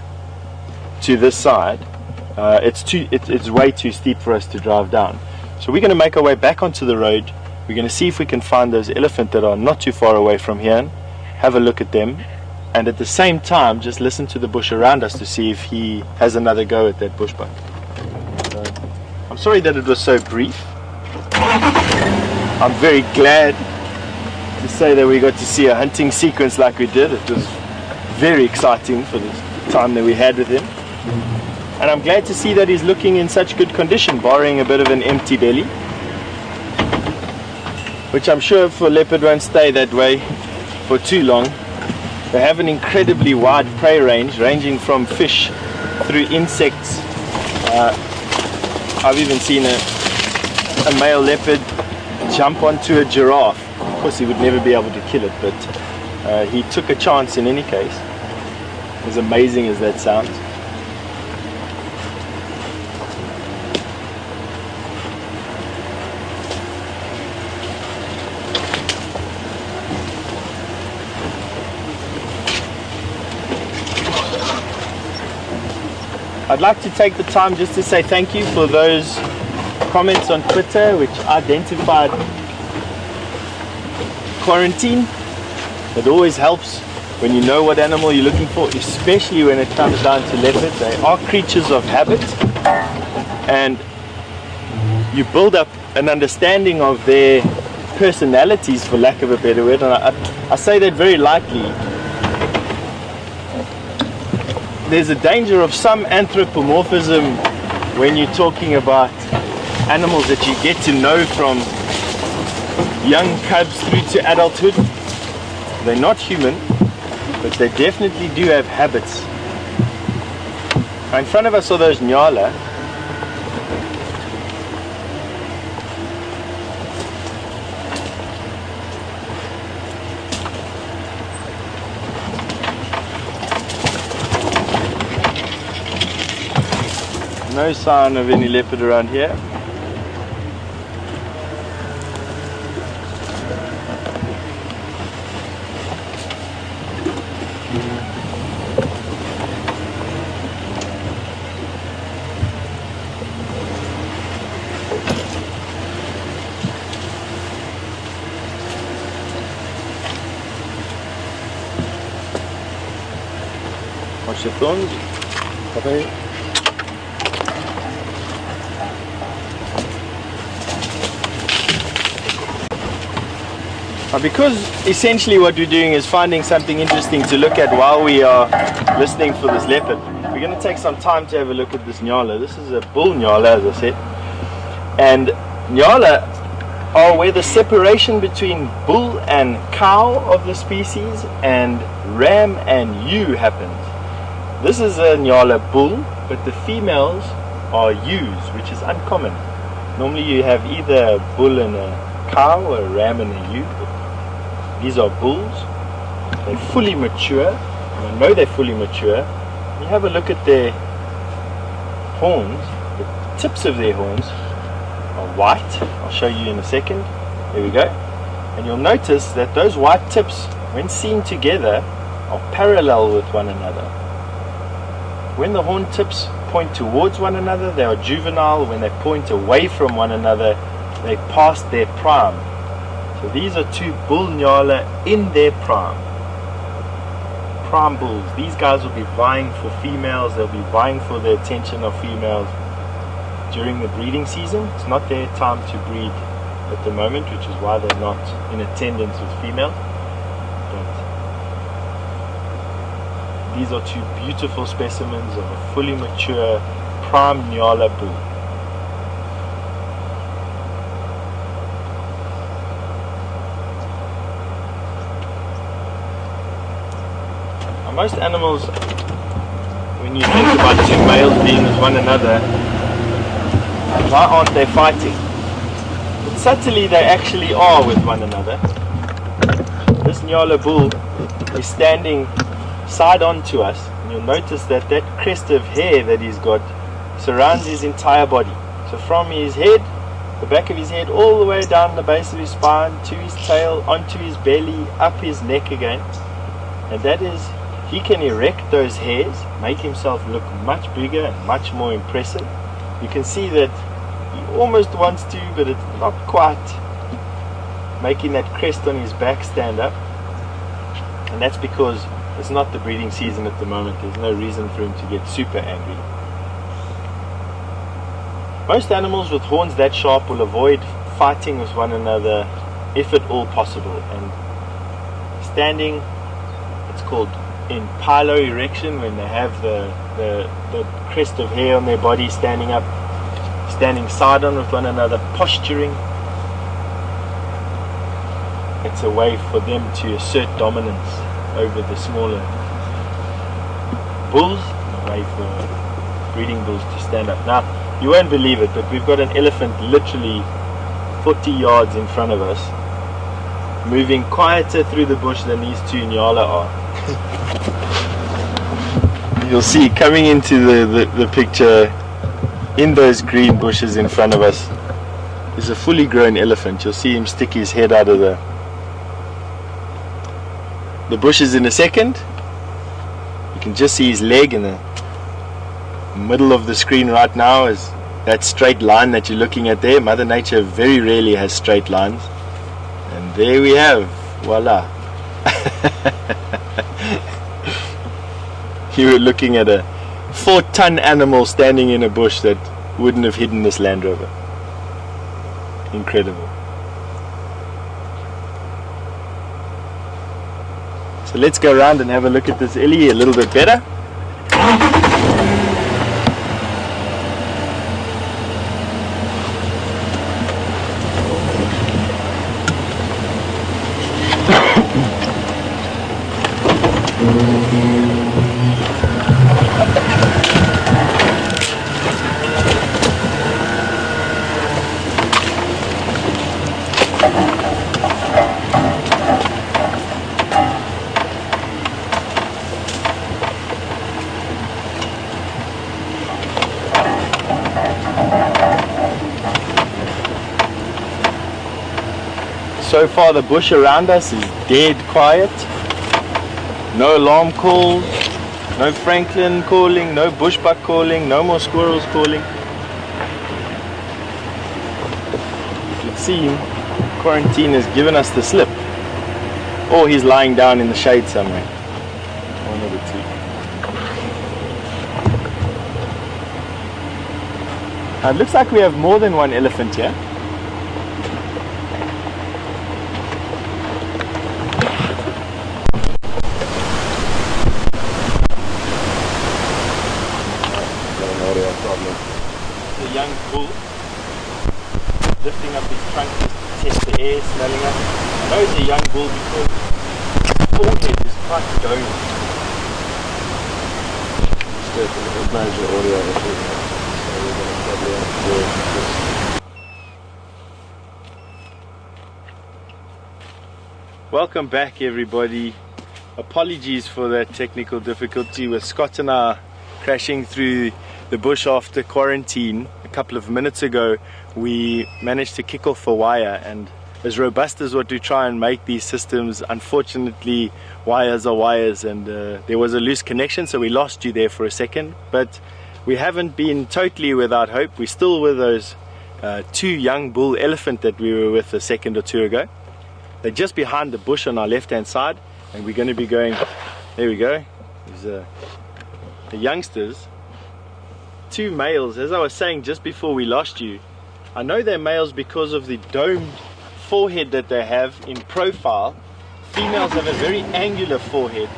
to this side. It's way too steep for us to drive down. So we're going to make our way back onto the road. We're going to see if we can find those elephant that are not too far away from here, have a look at them, and at the same time just listen to the bush around us to see if he has another go at that bushbuck. I'm sorry that it was so brief. I'm very glad to say that we got to see a hunting sequence like we did. It was very exciting for the time that we had with him, and I'm glad to see that he's looking in such good condition, barring a bit of an empty belly, which I'm sure for leopard won't stay that way for too long. They have an incredibly wide prey range, ranging from fish through insects. I've even seen a male leopard jump onto a giraffe. Of course he would never be able to kill it, but he took a chance in any case. As amazing as that sounds. I'd like to take the time just to say thank you for those comments on Twitter which identified quarantine. It always helps when you know what animal you're looking for, especially when it comes down to leopards. They are creatures of habit, and you build up an understanding of their personalities, for lack of a better word, and I say that very lightly. There's a danger of some anthropomorphism when you're talking about animals that you get to know from young cubs through to adulthood. They're not human, but they definitely do have habits. Now in front of us are those nyala. No sign of any leopard around here. Watch your thorns. Okay. Because essentially what we're doing is finding something interesting to look at while we are listening for this leopard, we're going to take some time to have a look at this nyala. This is a bull nyala, as I said, and nyala are where the separation between bull and cow of the species and ram and ewe happens. This is a nyala bull, but the females are ewes, which is uncommon. Normally you have either a bull and a cow or a ram and a ewe. These are bulls. They're fully mature. And I know they're fully mature. You have a look at their horns. The tips of their horns are white. I'll show you in a second. There we go. And you'll notice that those white tips, when seen together, are parallel with one another. When the horn tips point towards one another, they are juvenile. When they point away from one another, they pass their prime. So these are two bull nyala in their prime. Prime bulls. These guys will be vying for females. They'll be vying for the attention of females during the breeding season. It's not their time to breed at the moment, which is why they're not in attendance with females. But these are two beautiful specimens of a fully mature prime nyala bull. Most animals, when you think about two males being with one another, why aren't they fighting? But subtly they actually are with one another. This nyala bull is standing side on to us, and you'll notice that that crest of hair that he's got surrounds his entire body. So from his head, the back of his head, all the way down the base of his spine, to his tail, onto his belly, up his neck again. And that is, he can erect those hairs, make himself look much bigger and much more impressive. You can see that he almost wants to, but it's not quite making that crest on his back stand up. And that's because it's not the breeding season at the moment. There's no reason for him to get super angry. Most animals with horns that sharp will avoid fighting with one another if at all possible. And standing, it's called in piloerection, when they have the crest of hair on their body standing up, standing side on with one another, posturing. It's a way for them to assert dominance over the smaller bulls, a way for breeding bulls to stand up. Now, you won't believe it, but we've got an elephant literally 40 yards in front of us, moving quieter through the bush than these two Nyala are. You'll see coming into the picture in those green bushes in front of us is a fully grown elephant. You'll see him stick his head out of the bushes in a second. You can just see his leg in the middle of the screen right now is that straight line that you're looking at there. Mother Nature very rarely has straight lines. And there we have, voila. You were looking at a 4-ton animal standing in a bush that wouldn't have hidden this Land Rover. Incredible. So let's go around and have a look at this Ellie a little bit better. So far the bush around us is dead quiet. No alarm calls, no Franklin calling, no bushbuck calling, no more squirrels calling. It would seem quarantine has given us the slip. Or he's lying down in the shade somewhere. One of the two. It looks like we have more than one elephant here. The young bull lifting up his trunk just to test the air, smelling up. I know it's a young bull because his forehead is quite domed. Stefan, it manage your audio issue. So we're going to probably have to do this. Welcome back everybody. Apologies for that technical difficulty with Scott and I crashing through the bush after quarantine. A couple of minutes ago we managed to kick off a wire, and as robust as what we try and make these systems, unfortunately wires are wires, and there was a loose connection, so we lost you there for a second. But we haven't been totally without hope. We're still with those two young bull elephant that we were with a second or two ago. They're just behind the bush on our left hand side, and we're going to be going, there we go, there's the youngsters. Two males, as I was saying just before we lost you. I know they're males because of the domed forehead that they have in profile. Females have a very angular forehead.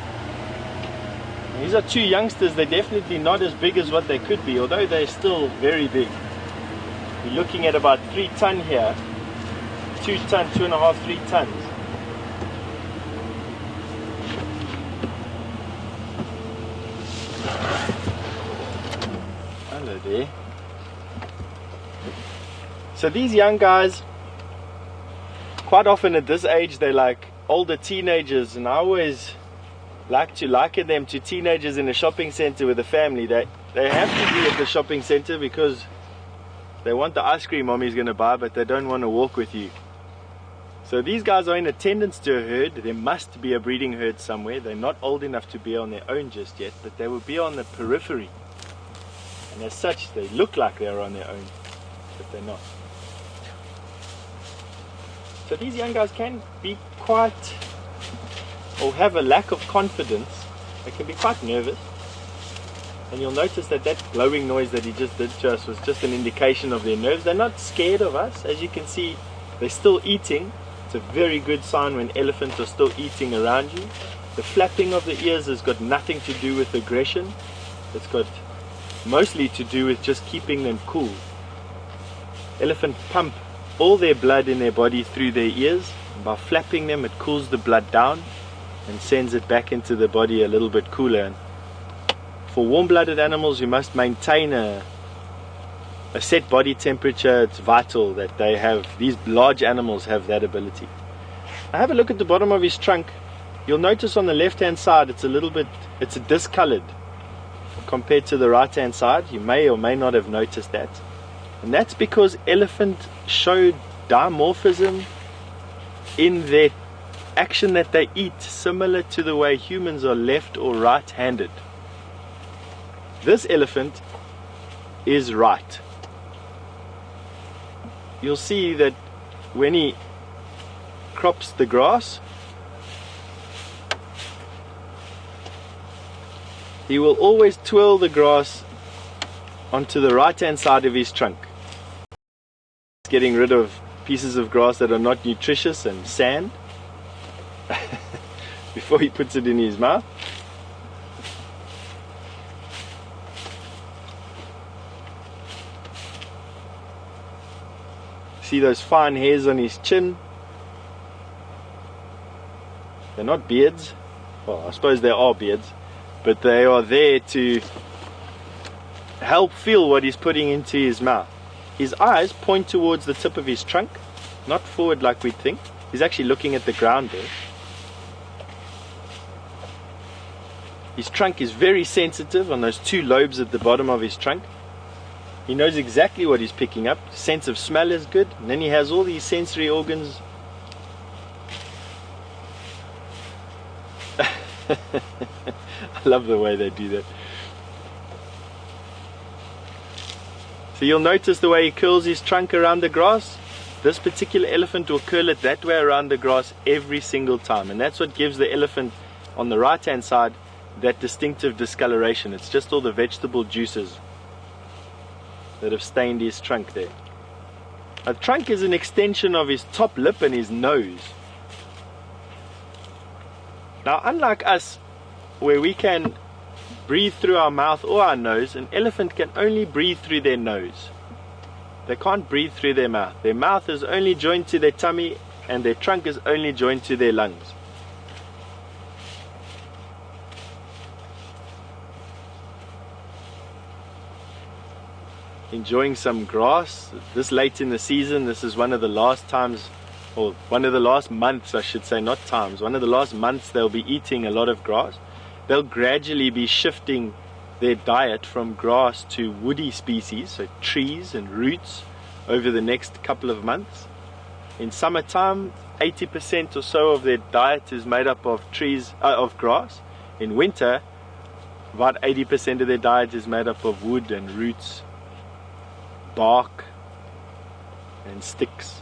And these are two youngsters. They're definitely not as big as what they could be, although they're still very big. We're looking at about 3 ton here. 2 ton, 2.5, 3 tons. Hello there. So these young guys, quite often at this age, they're like older teenagers, and I always like to liken them to teenagers in a shopping center with a family. They have to be at the shopping center because they want the ice cream mommy's going to buy, but they don't want to walk with you. So these guys are in attendance to a herd. There must be a breeding herd somewhere. They're not old enough to be on their own just yet, but they will be on the periphery. And as such, they look like they're on their own, but they're not. So these young guys can be quite, or have a lack of confidence. They can be quite nervous. And you'll notice that that blowing noise that he just did to us was just an indication of their nerves. They're not scared of us. As you can see, they're still eating. It's a very good sign when elephants are still eating around you. The flapping of the ears has got nothing to do with aggression. It's got mostly to do with just keeping them cool. Elephants pump all their blood in their body through their ears, and by flapping them it cools the blood down and sends it back into the body a little bit cooler. And for warm-blooded animals who must maintain a set body temperature, it's vital that they have, these large animals have that ability. Now have a look at the bottom of his trunk. You'll notice on the left hand side it's discolored compared to the right hand side. You may or may not have noticed that. And that's because elephants show dimorphism in their action that they eat, similar to the way humans are left or right handed. This elephant is right. You'll see that when he crops the grass, he will always twirl the grass onto the right hand side of his trunk, getting rid of pieces of grass that are not nutritious and sand before he puts it in his mouth. See those fine hairs on his chin? They're not beards. Well, I suppose they are beards, but they are there to help feel what he's putting into his mouth. His eyes point towards the tip of his trunk, not forward like we'd think. He's actually looking at the ground there. His trunk is very sensitive on those two lobes at the bottom of his trunk. He knows exactly what he's picking up. Sense of smell is good. And then he has all these sensory organs. I love the way they do that. So you'll notice the way he curls his trunk around the grass. This particular elephant will curl it that way around the grass every single time. And that's what gives the elephant on the right hand side that distinctive discoloration. It's just all the vegetable juices that have stained his trunk there. A trunk is an extension of his top lip and his nose. Now, unlike us, where we can breathe through our mouth or our nose, an elephant can only breathe through their nose. They can't breathe through their mouth. Their mouth is only joined to their tummy and their trunk is only joined to their lungs. Enjoying some grass this late in the season. This is one of the last times, or one of the last months I should say, not times, one of the last months they'll be eating a lot of grass. They'll gradually be shifting their diet from grass to woody species, so trees and roots, over the next couple of months. In summertime, 80% or so of their diet is made up of of grass. In winter, about 80% of their diet is made up of wood and roots, bark and sticks.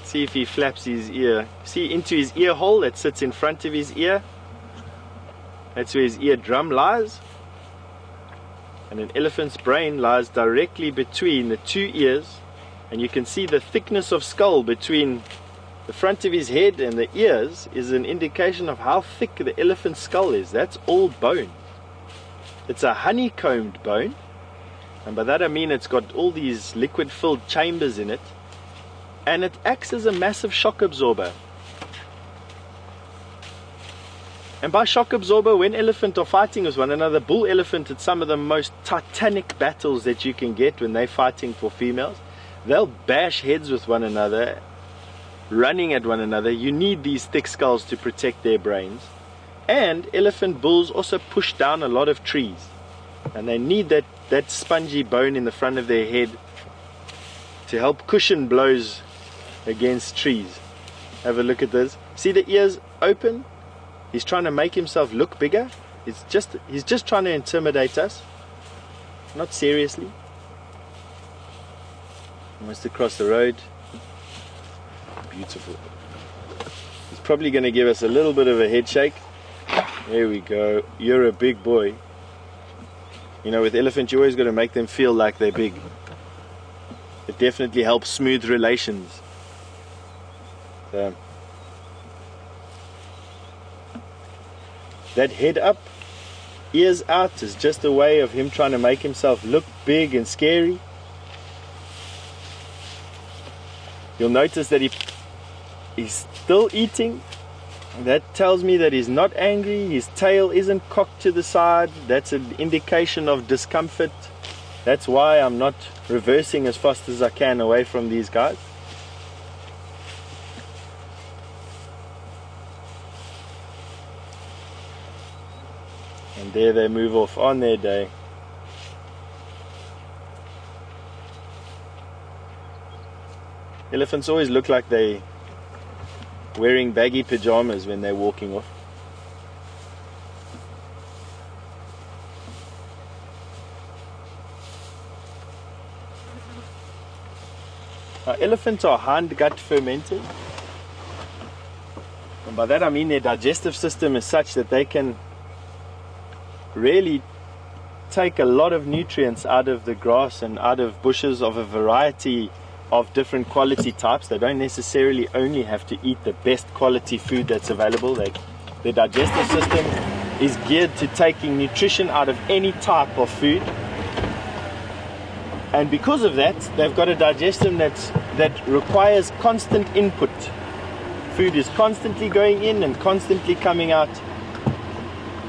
See if he flaps his ear. See into his ear hole that sits in front of his ear? That's where his eardrum lies. And an elephant's brain lies directly between the two ears, and you can see the thickness of skull between the front of his head and the ears is an indication of how thick the elephant's skull is. That's all bone. It's a honeycombed bone, and by that I mean it's got all these liquid-filled chambers in it, and it acts as a massive shock absorber. And by shock absorber, when elephants are fighting with one another, bull elephant at some of the most titanic battles that you can get when they're fighting for females, they'll bash heads with one another, running at one another. You need these thick skulls to protect their brains. And elephant bulls also push down a lot of trees, and they need that spongy bone in the front of their head to help cushion blows against trees. Have a look at this. See the ears open? He's trying to make himself look bigger. He's just trying to intimidate us. Not seriously. He wants to cross the road. Beautiful. He's probably going to give us a little bit of a head shake. There we go. You're a big boy. You know, with elephants, you always got to make them feel like they're big. It definitely helps smooth relations. So, that head up, ears out is just a way of him trying to make himself look big and scary. You'll notice that He's still eating. That tells me that he's not angry. His tail isn't cocked to the side. That's an indication of discomfort. That's why I'm not reversing as fast as I can away from these guys. And there they move off on their day. Elephants always look like they wearing baggy pajamas when they're walking off. Elephants are hind-gut fermented. And by that I mean their digestive system is such that they can really take a lot of nutrients out of the grass and out of bushes of a variety of different quality types. They don't necessarily only have to eat the best quality food that's available. Their digestive system is geared to taking nutrition out of any type of food. And because of that, they've got a digestion that requires constant input. Food is constantly going in and constantly coming out.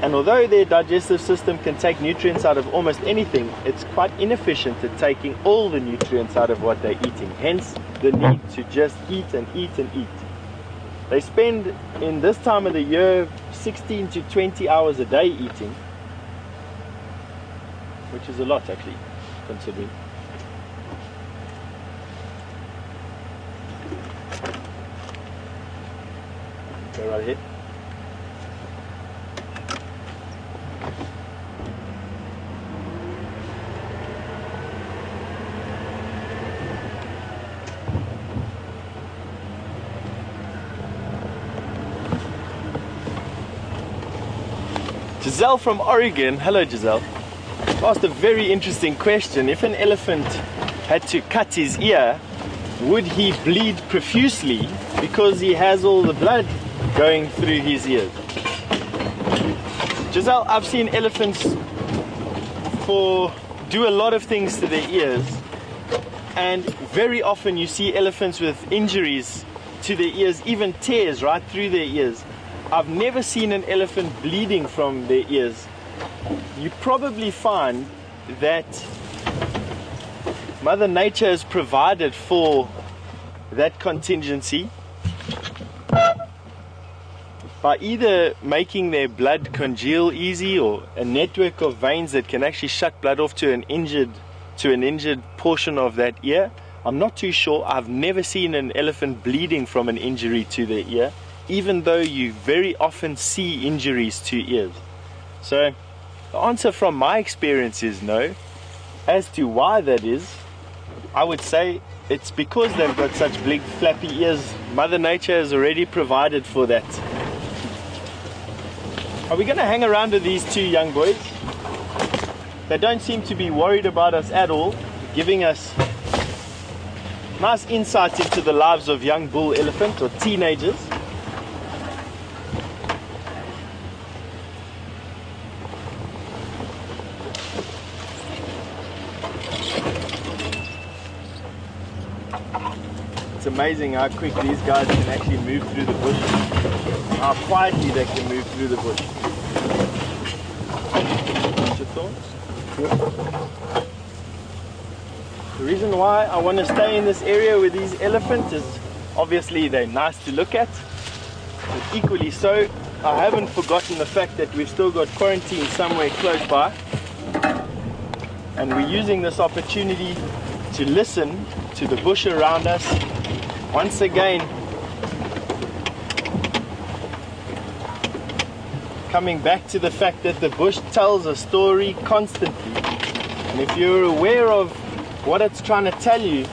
And although their digestive system can take nutrients out of almost anything, it's quite inefficient at taking all the nutrients out of what they're eating. Hence, the need to just eat and eat and eat. They spend, in this time of the year, 16 to 20 hours a day eating, which is a lot actually, considering. Go right ahead. Giselle from Oregon, hello Giselle, asked a very interesting question. If an elephant had to cut his ear, would he bleed profusely because he has all the blood going through his ears? Giselle, I've seen elephants do a lot of things to their ears, and very often you see elephants with injuries to their ears, even tears right through their ears. I've never seen an elephant bleeding from their ears. You probably find that Mother Nature has provided for that contingency by either making their blood congeal easy, or a network of veins that can actually shut blood off to an injured portion of that ear. I'm not too sure. I've never seen an elephant bleeding from an injury to their ear, even though you very often see injuries to ears. So the answer from my experience is no. As to why that is, I would say it's because they've got such big flappy ears. Mother Nature has already provided for that. Are we going to hang around with these two young boys? They don't seem to be worried about us at all, giving us nice insight into the lives of young bull elephants or teenagers. It's amazing how quick these guys can actually move through the bush, how quietly they can move through the bush. What's your thoughts? The reason why I want to stay in this area with these elephants is obviously they're nice to look at, but equally so, I haven't forgotten the fact that we've still got quarantine somewhere close by, and we're using this opportunity to listen to the bush around us. Once again, coming back to the fact that the bush tells a story constantly, and if you're aware of what it's trying to tell you,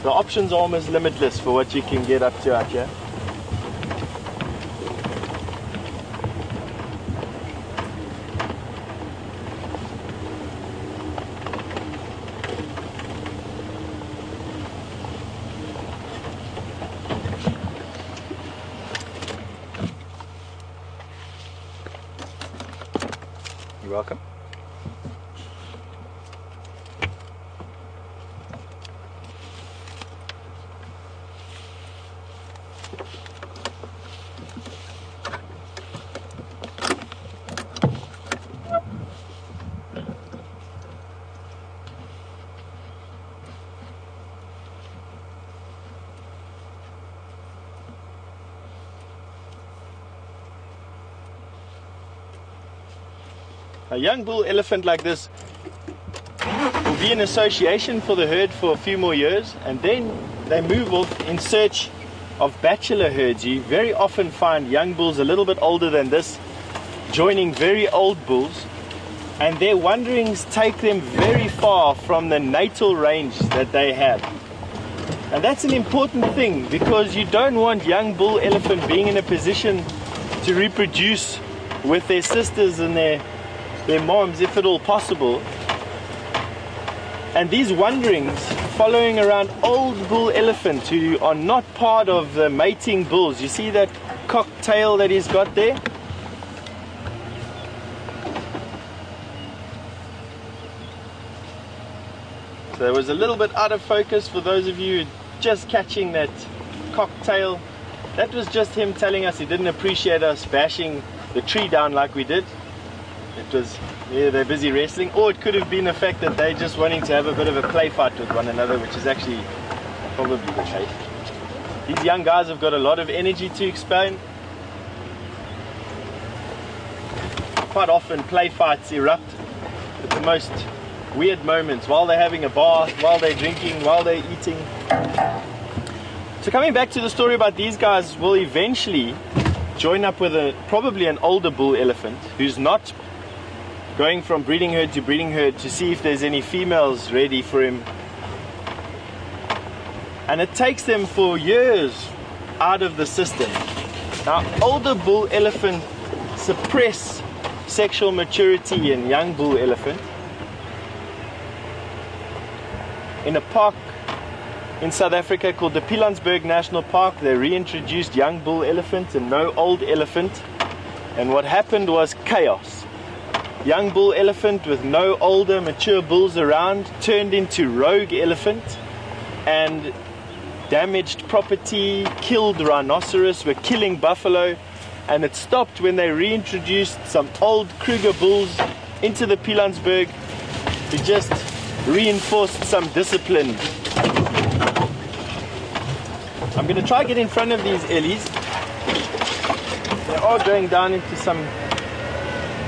the options are almost limitless for what you can get up to out here. You're welcome. A young bull elephant like this will be in association for the herd for a few more years, and then they move off in search of bachelor herds. You very often find young bulls a little bit older than this joining very old bulls, and their wanderings take them very far from the natal range that they have. And that's an important thing, because you don't want young bull elephant being in a position to reproduce with their sisters and their moms, if at all possible. And these wanderings, following around old bull elephants who are not part of the mating bulls. You see that cocktail that he's got there? So it was a little bit out of focus for those of you just catching that cocktail. That was just him telling us he didn't appreciate us bashing the tree down like we did. It was, yeah, they're busy wrestling, or it could have been the fact that they're just wanting to have a bit of a play fight with one another, which is actually probably the case. These young guys have got a lot of energy to expend. Quite often play fights erupt at the most weird moments, while they're having a bath, while they're drinking, while they're eating. So coming back to the story about these guys, will eventually join up with probably an older bull elephant who's not going from breeding herd to breeding herd to see if there's any females ready for him. And it takes them for years out of the system. Now, older bull elephant suppress sexual maturity in young bull elephant. In a park in South Africa called the Pilanesberg National Park, they reintroduced young bull elephant and no old elephant, and what happened was chaos. Young bull elephant with no older mature bulls around turned into rogue elephant and damaged property, killed rhinoceros, were killing buffalo, and it stopped when they reintroduced some old Kruger bulls into the Pilanesberg to just reinforce some discipline. I'm going to try to get in front of these ellies. They are going down into some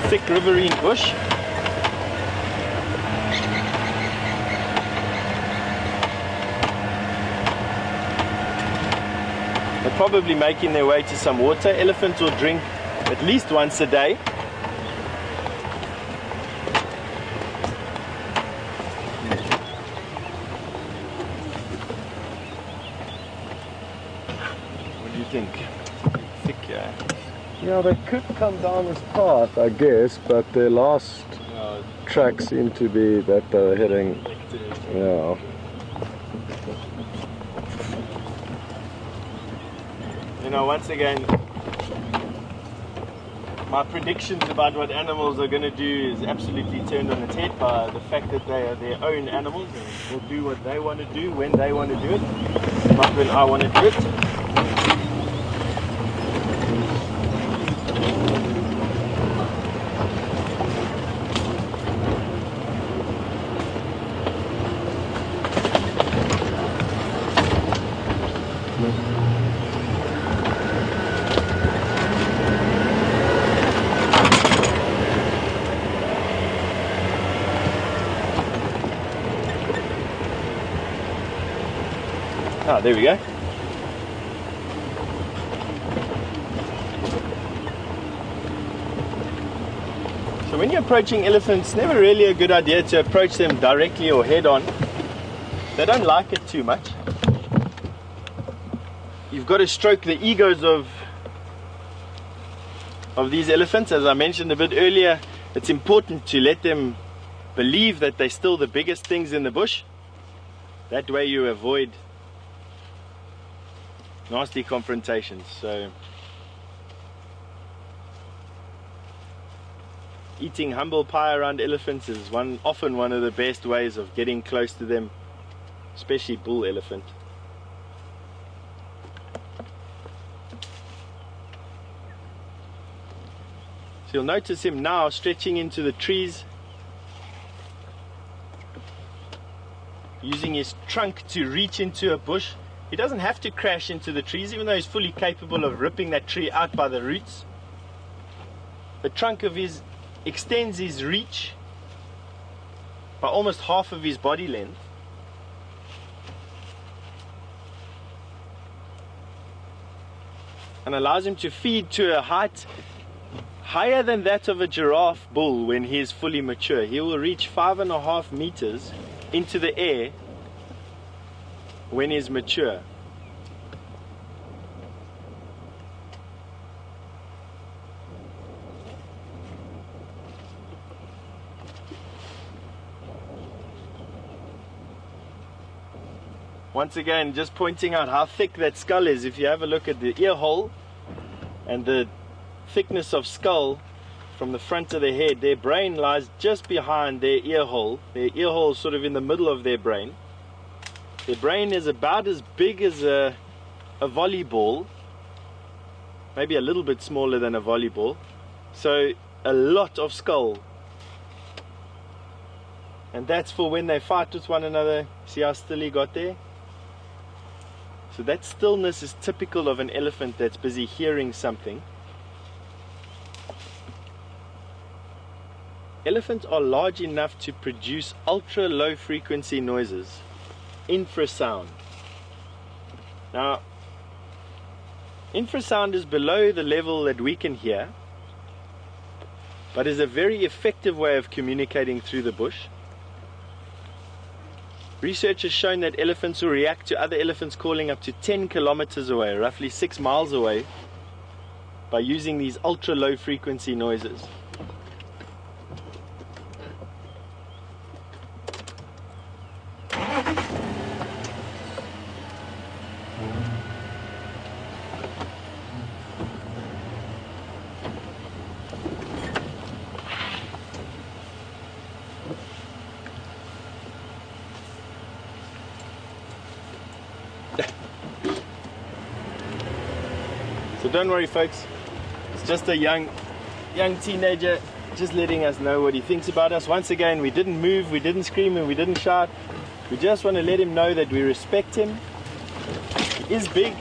thick riverine bush. They're probably making their way to some water. Elephants will drink at least once a day. What do you think? Thick, yeah. Yeah, they could come down this path, I guess, but their last track seemed to be that they're heading, yeah. You know, once again, my predictions about what animals are going to do is absolutely turned on its head by the fact that they are their own animals and will do what they want to do when they want to do it, not when I want to do it. Ah, there we go. So when you're approaching elephants, it's never really a good idea to approach them directly or head on. They don't like it too much. You've got to stroke the egos of these elephants. As I mentioned a bit earlier, it's important to let them believe that they're still the biggest things in the bush. That way you avoid nasty confrontations. So eating humble pie around elephants is often one of the best ways of getting close to them, especially bull elephant. So you'll notice him now stretching into the trees, using his trunk to reach into a bush. He doesn't have to crash into the trees, even though he's fully capable of ripping that tree out by the roots. The trunk of his extends his reach by almost half of his body length. And allows him to feed to a height higher than that of a giraffe bull when he is fully mature. He will reach 5.5 meters into the air when he is mature. Once again, just pointing out how thick that skull is. If you have a look at the ear hole and the thickness of skull from the front of the head, their brain lies just behind their ear hole. Their ear hole is sort of in the middle of their brain. Their brain is about as big as a volleyball, maybe a little bit smaller than a volleyball. So a lot of skull. And that's for when they fight with one another. See how still he got there? So that stillness is typical of an elephant that's busy hearing something. Elephants are large enough to produce ultra low frequency noises, infrasound. Now, infrasound is below the level that we can hear, but is a very effective way of communicating through the bush. Research has shown that elephants will react to other elephants calling up to 10 kilometers away, roughly 6 miles away, by using these ultra low frequency noises. So don't worry folks, it's just a young teenager just letting us know what he thinks about us. Once again, we didn't move, we didn't scream and we didn't shout. We just want to let him know that we respect him. He is big.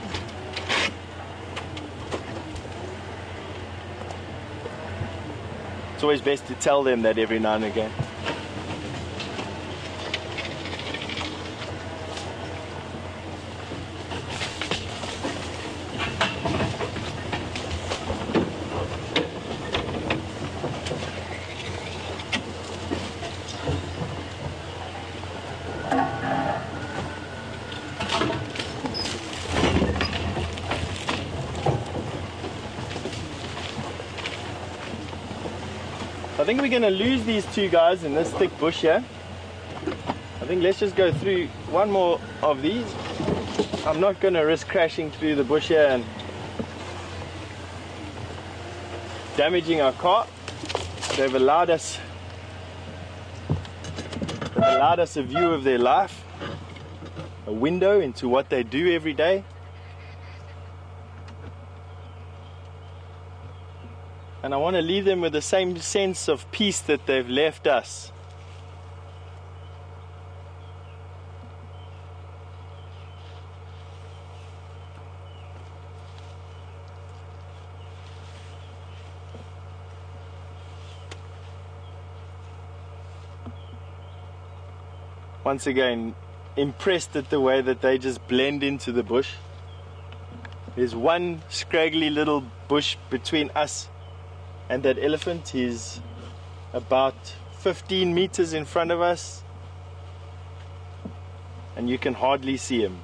It's always best to tell them that every now and again. I think we're going to lose these two guys in this thick bush here. I think let's just go through one more of these. I'm not going to risk crashing through the bush here and damaging our car. They've allowed us a view of their life, a window into what they do every day. And I want to leave them with the same sense of peace that they've left us. Once again, impressed at the way that they just blend into the bush. There's one scraggly little bush between us and that elephant. Is about 15 meters in front of us and you can hardly see him.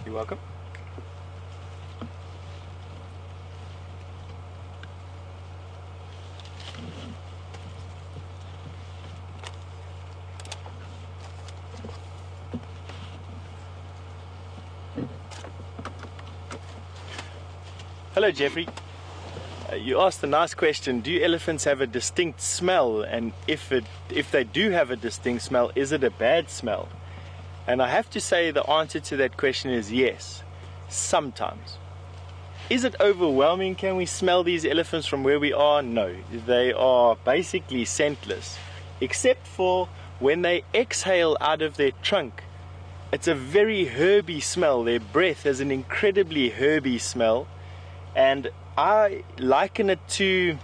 You're welcome. Hello Jeffrey, you asked a nice question. Do elephants have a distinct smell, and if they do have a distinct smell, is it a bad smell? And I have to say the answer to that question is yes, sometimes. Is it overwhelming? Can we smell these elephants from where we are? No, they are basically scentless, except for when they exhale out of their trunk. It's a very herby smell. Their breath has an incredibly herby smell. And I liken it to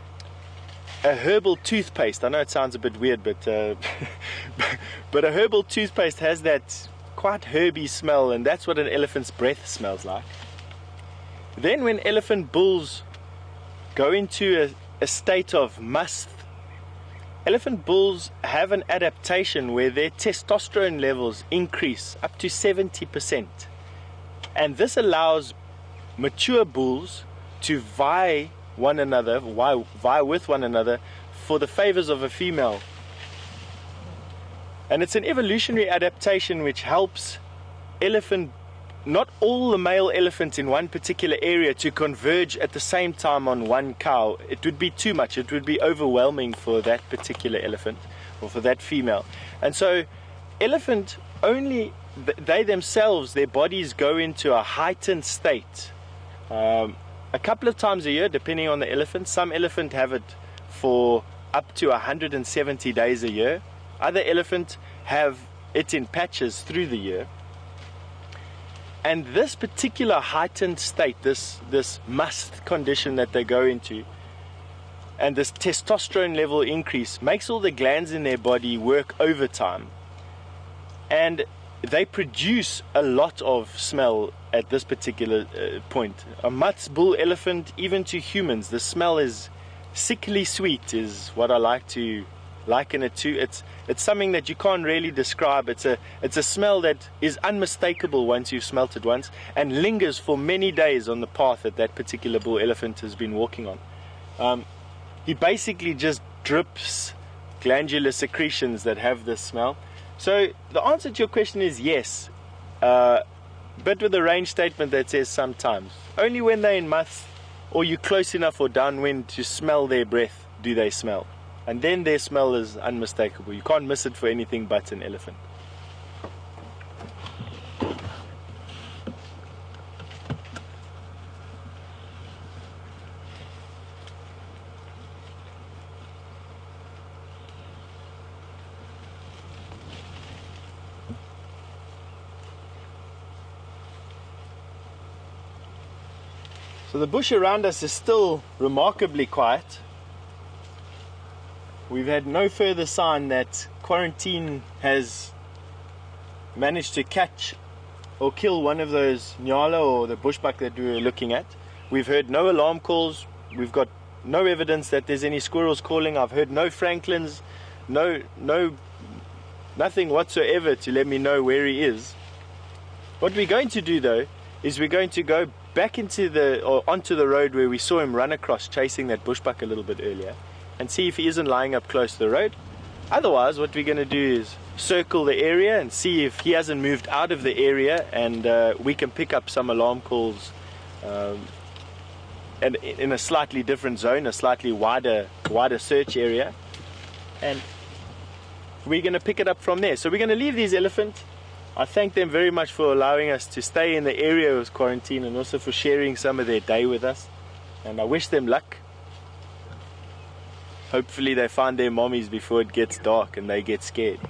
a herbal toothpaste. I know it sounds a bit weird, but but a herbal toothpaste has that quite herby smell, and that's what an elephant's breath smells like. Then when elephant bulls go into a state of must, elephant bulls have an adaptation where their testosterone levels increase up to 70%. And this allows mature bulls to vie with one another for the favors of a female. And it's an evolutionary adaptation which helps not all the male elephants in one particular area to converge at the same time on one cow. It would be too much. It would be overwhelming for that particular elephant or for that female. And so elephant only, they themselves, their bodies go into a heightened state a couple of times a year, depending on the elephant. Some elephant have it for up to 170 days a year. Other elephants have it in patches through the year. And this particular heightened state, this must condition that they go into, and this testosterone level increase, makes all the glands in their body work overtime. And they produce a lot of smell at this particular point. A mutt's bull elephant, even to humans, the smell is sickly sweet, is what I like to liken it to. It's something that you can't really describe. It's a smell that is unmistakable once you've smelt it once, and lingers for many days on the path that that particular bull elephant has been walking on. He basically just drips glandular secretions that have this smell. So the answer to your question is yes, but with a range statement that says sometimes. Only when they're in must, or you're close enough or downwind to smell their breath, do they smell. And then their smell is unmistakable. You can't miss it for anything but an elephant. So the bush around us is still remarkably quiet. We've had no further sign that quarantine has managed to catch or kill one of those nyala or the bushbuck that we were looking at. We've heard no alarm calls. We've got no evidence that there's any squirrels calling. I've heard no franklins, nothing whatsoever to let me know where he is. What we're going to do though is we're going to go back onto the road where we saw him run across chasing that bushbuck a little bit earlier, and see if he isn't lying up close to the road. Otherwise, what we're going to do is circle the area and see if he hasn't moved out of the area, and we can pick up some alarm calls and in a slightly different zone, a slightly wider search area, and we're going to pick it up from there. So we're going to leave these elephants. I thank them very much for allowing us to stay in the area of quarantine, and also for sharing some of their day with us, and I wish them luck. Hopefully they find their mommies before it gets dark and they get scared.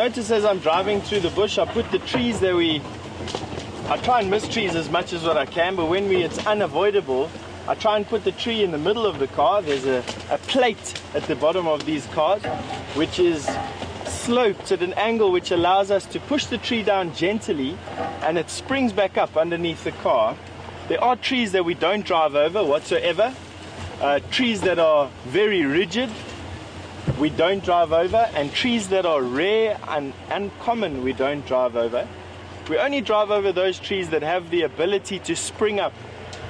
notice as I'm driving through the bush, I put the trees that I try and miss trees as much as what I can, but when it's unavoidable, I try and put the tree in the middle of the car. There's a plate at the bottom of these cars, which is sloped at an angle which allows us to push the tree down gently, and it springs back up underneath the car. There are trees that we don't drive over whatsoever. Trees that are very rigid, we don't drive over, and trees that are rare and uncommon, we don't drive over. We only drive over those trees that have the ability to spring up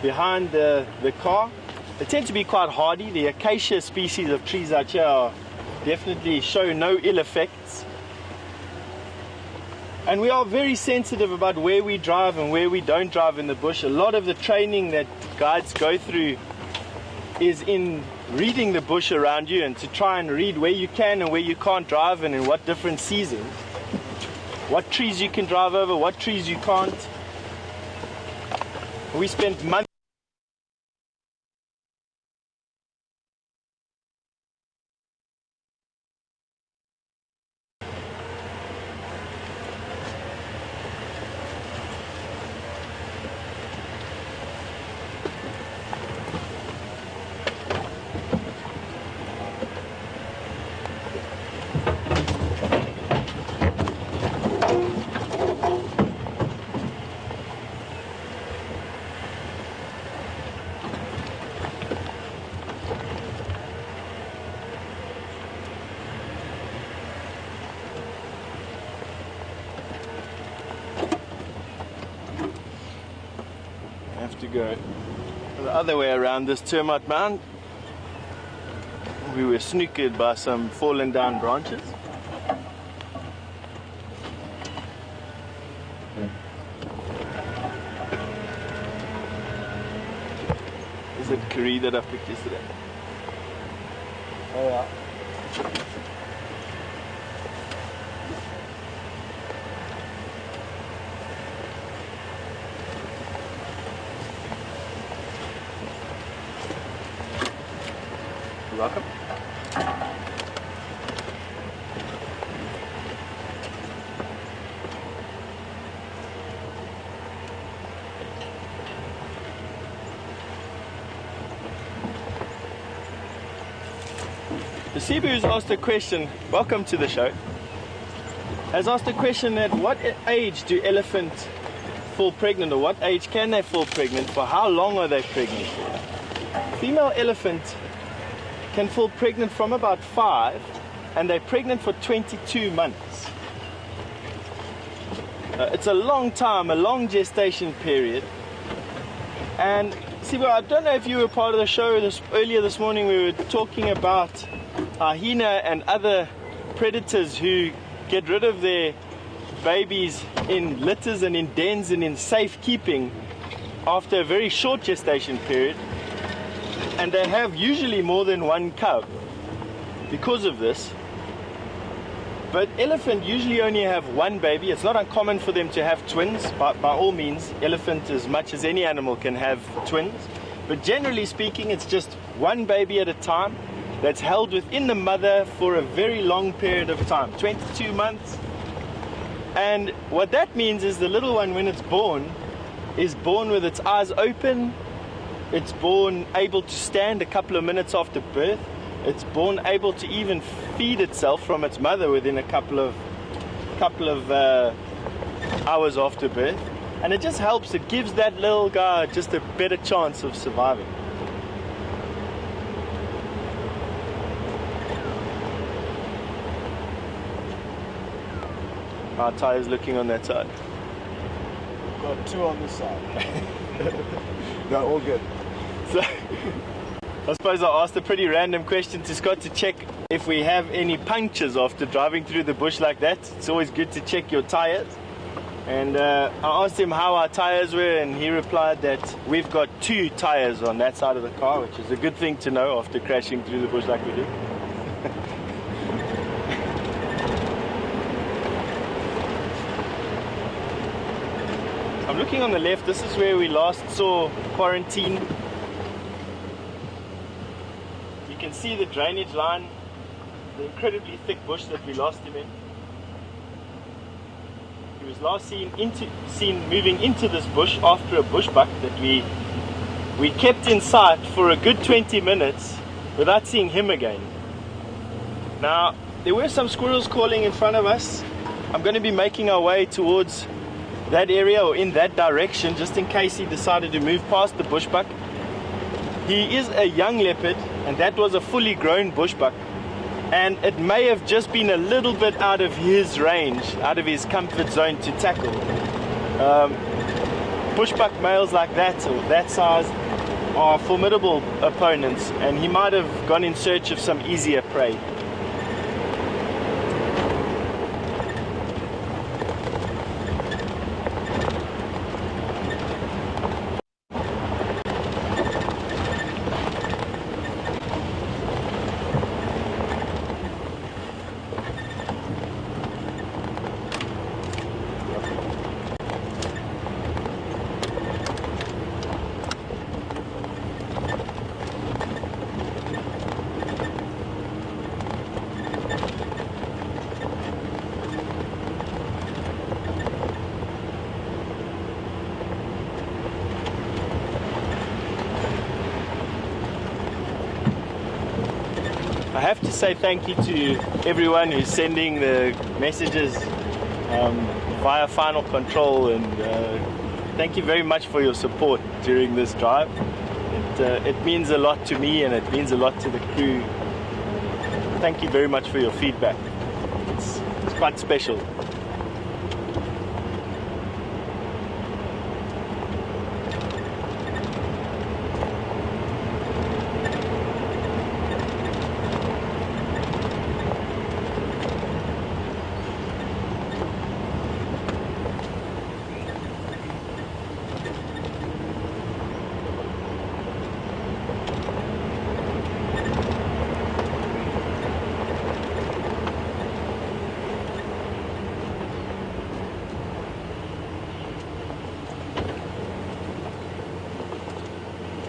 behind the car. They tend to be quite hardy. The acacia species of trees out here definitely show no ill effects. And we are very sensitive about where we drive and where we don't drive in the bush. A lot of the training that guides go through is in reading the bush around you, and to try and read where you can and where you can't drive, and in what different seasons, what trees you can drive over, what trees you can't. We spent months to go the other way around this termite mound. We were snookered by some fallen down branches. Is it curry that I picked yesterday? Oh yeah. You're welcome. The Cebu's asked a question, welcome to the show, has asked a question: at what age do elephants fall pregnant, or what age can they fall pregnant? For how long are they pregnant? Female elephant can fall pregnant from about 5, and they're pregnant for 22 months. It's a long time, a long gestation period. And see, well, I don't know if you were part of the show earlier this morning. We were talking about hyena and other predators who get rid of their babies in litters and in dens and in safekeeping after a very short gestation period. And they have usually more than one cub because of this. But elephant usually only have one baby. It's not uncommon for them to have twins. By all means, elephant, as much as any animal, can have twins. But generally speaking, it's just one baby at a time that's held within the mother for a very long period of time, 22 months. And what that means is the little one, when it's born, is born with its eyes open. It's born able to stand a couple of minutes after birth. It's born able to even feed itself from its mother within a couple of hours after birth. And it just helps. It gives that little guy just a better chance of surviving. Our tire's looking on that side. Got 2 on this side. No, all good. So, I suppose I asked a pretty random question to Scott to check if we have any punctures after driving through the bush like that. It's always good to check your tires. And I asked him how our tires were, and he replied that we've got 2 tires on that side of the car, which is a good thing to know after crashing through the bush like we did. I'm looking on the left. This is where we last saw Quarantine. You can see the drainage line, the incredibly thick bush that we lost him in. He was last seen moving into this bush after a bushbuck that we kept in sight for a good 20 minutes without seeing him again. Now, there were some squirrels calling in front of us. I'm going to be making our way towards that area or in that direction just in case he decided to move past the bushbuck. He is a young leopard and that was a fully grown bushbuck, and it may have just been a little bit out of his range, out of his comfort zone to tackle. Bushbuck males like that or that size are formidable opponents, and he might have gone in search of some easier prey. I have to say thank you to everyone who's sending the messages via Final Control, and thank you very much for your support during this drive. It means a lot to me and it means a lot to the crew. Thank you very much for your feedback. It's quite special.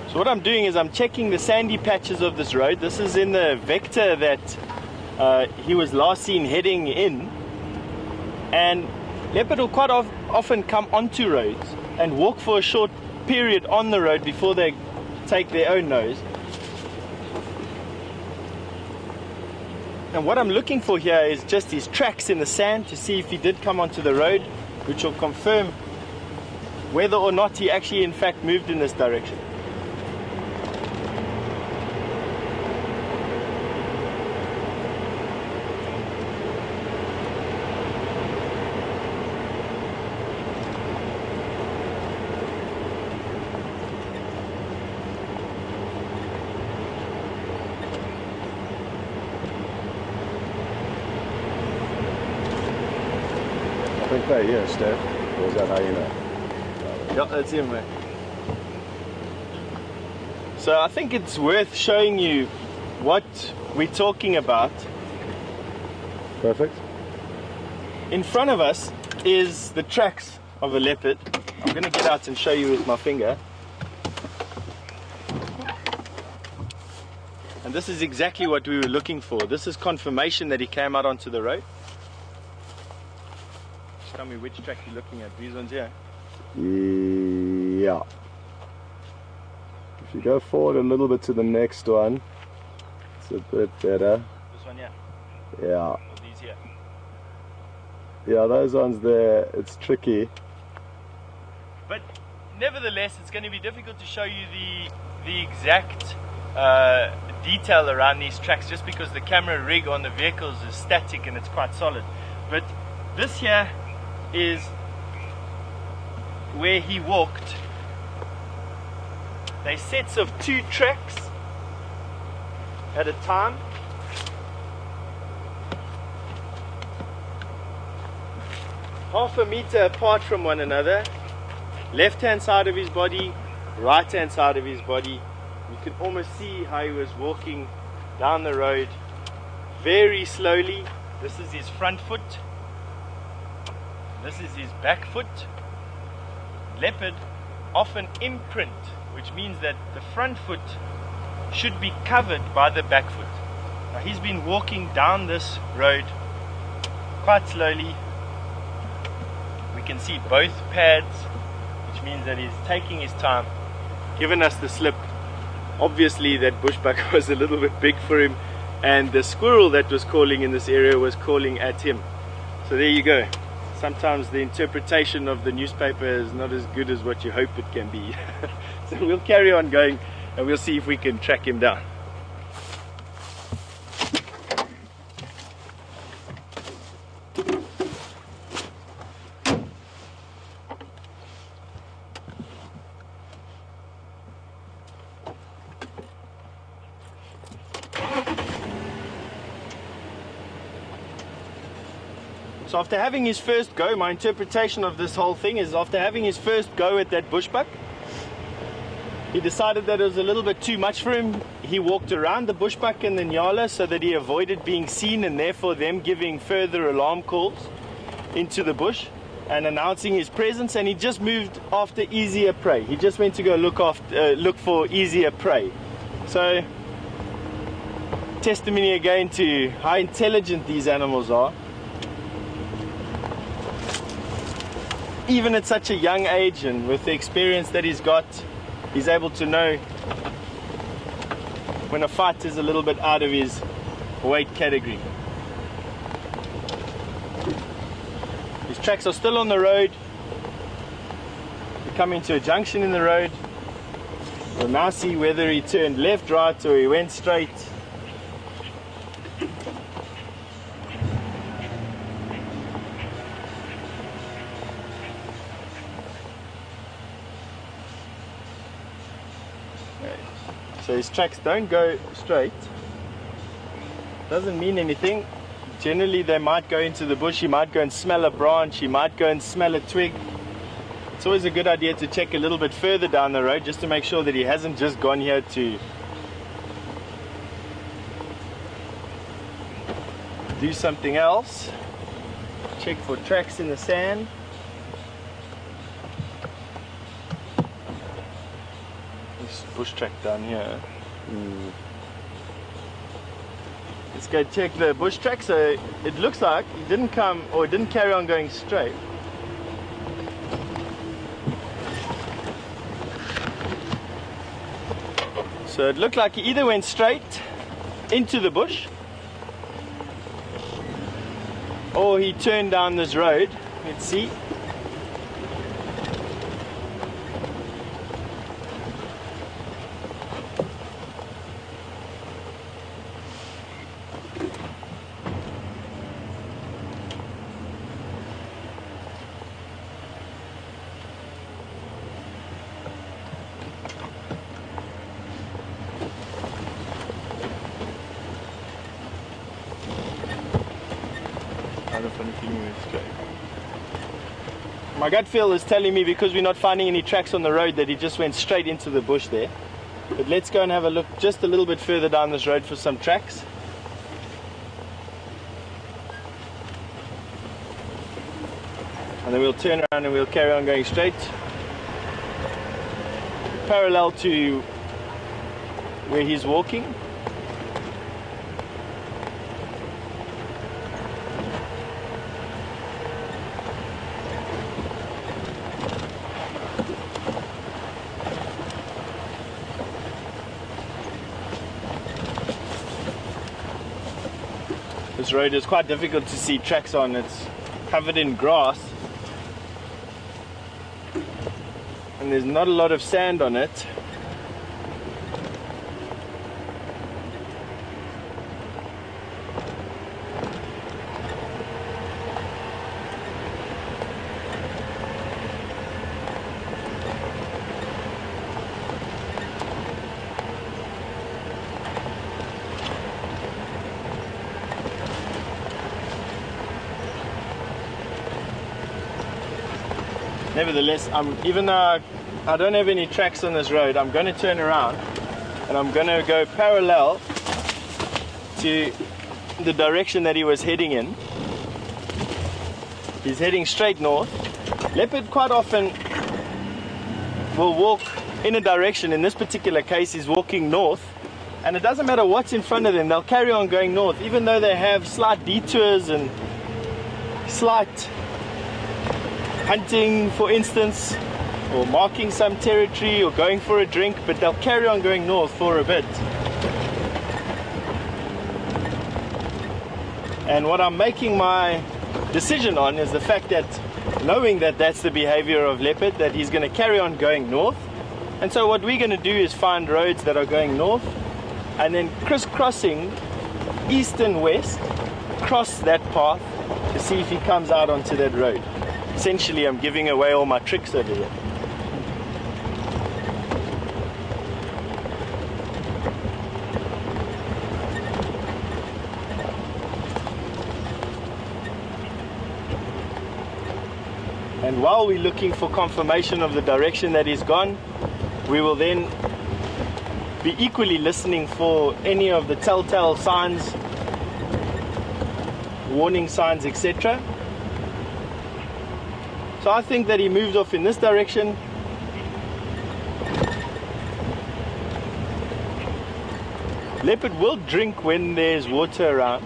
So what I'm doing is I'm checking the sandy patches of this road. This is in the vector that he was last seen heading in, and leopard will quite often come onto roads and walk for a short period on the road before they take their own nose. And what I'm looking for here is just his tracks in the sand to see if he did come onto the road, which will confirm whether or not he actually in fact moved in this direction. I think they're here, Steph. Or is that hyena? Yeah, that's him, mate. So I think it's worth showing you what we're talking about. Perfect. In front of us is the tracks of a leopard. I'm going to get out and show you with my finger. And this is exactly what we were looking for. This is confirmation that he came out onto the road. Tell me which track you're looking at. These ones here? Yeah. If you go forward a little bit to the next one, it's a bit better. This one here? Yeah. Or these here? Yeah, those ones there, it's tricky. But nevertheless, it's going to be difficult to show you the exact detail around these tracks, just because the camera rig on the vehicles is static and it's quite solid. But this here is where he walked. They're sets of 2 tracks at a time. Half a meter apart from one another. Left hand side of his body, right hand side of his body. You can almost see how he was walking down the road very slowly. This is his front foot. This is his back foot. Leopard often imprint, which means that the front foot should be covered by the back foot. Now he's been walking down this road quite slowly. can see both pads, which means that he's taking his time, giving us the slip. Obviously that bushbuck was a little bit big for him, and the squirrel that was calling in this area was calling at him. So there you go. Sometimes the interpretation of the newspaper is not as good as what you hope it can be. So we'll carry on going and we'll see if we can track him down. So after having his first go, my interpretation of this whole thing is after having his first go at that bushbuck, he decided that it was a little bit too much for him. He walked around the bushbuck and the nyala so that he avoided being seen, and therefore them giving further alarm calls into the bush and announcing his presence, and he just moved after easier prey. He just went to go look for easier prey. So testimony again to how intelligent these animals are. Even at such a young age, and with the experience that he's got, he's able to know when a fight is a little bit out of his weight category. His tracks are still on the road. We come into a junction in the road. We'll now see whether he turned left, right, or he went straight. So his tracks don't go straight. Doesn't mean anything. Generally they might go into the bush, he might go and smell a branch, he might go and smell a twig. It's always a good idea to check a little bit further down the road just to make sure that he hasn't just gone here to do something else. Check for tracks in the sand. Bush track down here. Let's go check the bush track. So it looks like he didn't come, or didn't carry on going straight. So it looked like he either went straight into the bush or he turned down this road. Let's see. My gut feel is telling me, because we're not finding any tracks on the road, that he just went straight into the bush there. But let's go and have a look just a little bit further down this road for some tracks. And then we'll turn around and we'll carry on going straight, parallel to where he's walking. This road is quite difficult to see tracks on. It's covered in grass and there's not a lot of sand on it. Nevertheless, even though I don't have any tracks on this road, I'm going to turn around and I'm going to go parallel to the direction that he was heading in. He's heading straight north. Leopard quite often will walk in a direction. In this particular case, he's walking north, and it doesn't matter what's in front of them, they'll carry on going north, even though they have slight detours and slight hunting, for instance, or marking some territory or going for a drink, but they'll carry on going north for a bit. And what I'm making my decision on is the fact that, knowing that that's the behavior of leopard, that he's going to carry on going north. And so what we're going to do is find roads that are going north and then crisscrossing east and west, cross that path to see if he comes out onto that road. Essentially, I'm giving away all my tricks over here. And while we're looking for confirmation of the direction that he's gone, we will then be equally listening for any of the telltale signs, warning signs, etc. So I think that he moved off in this direction. Leopard will drink when there's water around.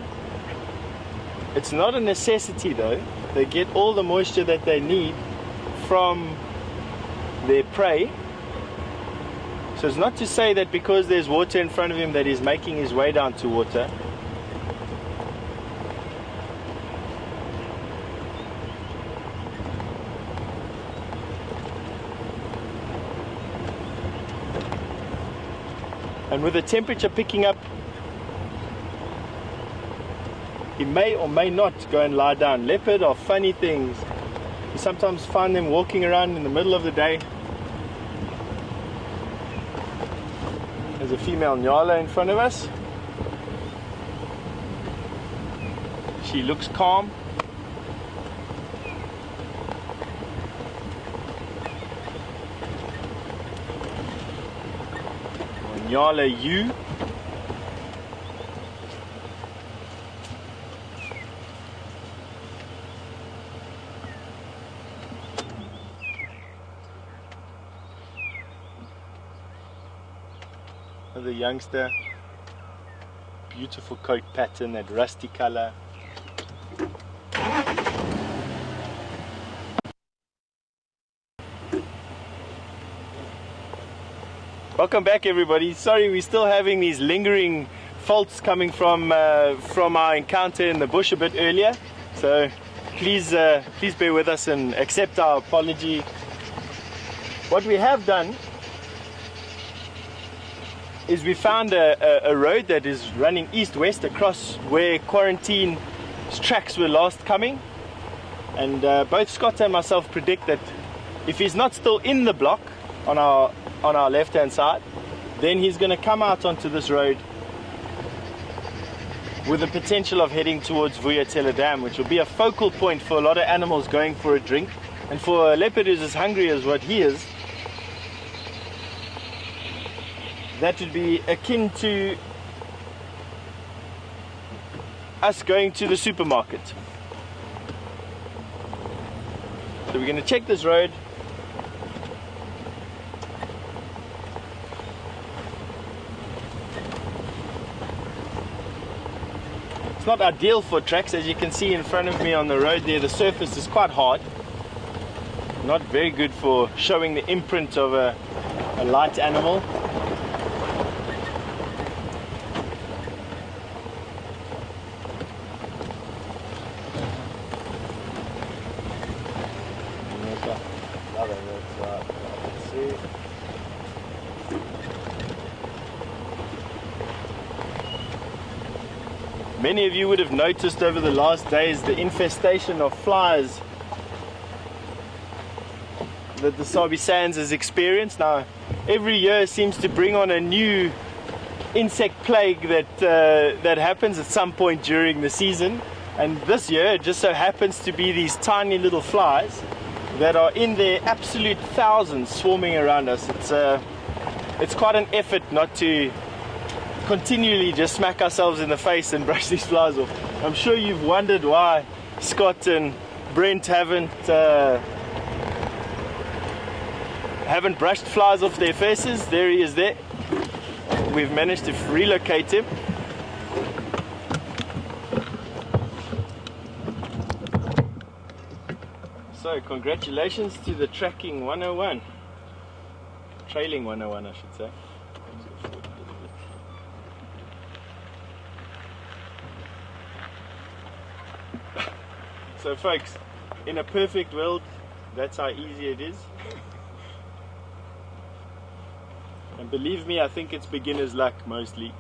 It's not a necessity though. They get all the moisture that they need from their prey. So it's not to say that because there's water in front of him that he's making his way down to water. And with the temperature picking up, he may or may not go and lie down. Leopard are funny things. You sometimes find them walking around in the middle of the day. There's a female nyala in front of us. She looks calm. Nyala you. Another youngster. Beautiful coat pattern, that rusty color. Welcome back everybody. Sorry, we're still having these lingering faults coming from our encounter in the bush a bit earlier. So please bear with us and accept our apology. What we have done is we found a road that is running east-west across where Quarantine's tracks were last coming. And both Scott and myself predict that if he's not still in the block on our left-hand side, then he's going to come out onto this road with the potential of heading towards Vuyatela Dam, which will be a focal point for a lot of animals going for a drink. And for a leopard who's as hungry as what he is, that would be akin to us going to the supermarket. So we're going to check this road. It's not ideal for tracks, as you can see in front of me on the road there. The surface is quite hard. Not very good for showing the imprint of a light animal. Many of you would have noticed over the last days the infestation of flies that the Sabi Sands has experienced. Now, every year seems to bring on a new insect plague that happens at some point during the season. And this year it just so happens to be these tiny little flies that are in their absolute thousands swarming around us. It's quite an effort not to continually just smack ourselves in the face and brush these flies off. I'm sure you've wondered why Scott and Brent haven't brushed flies off their faces. There he is there. We've managed to relocate him. So congratulations to the tracking 101. Trailing 101 I should say. So folks, in a perfect world, that's how easy it is. And believe me, I think it's beginner's luck mostly.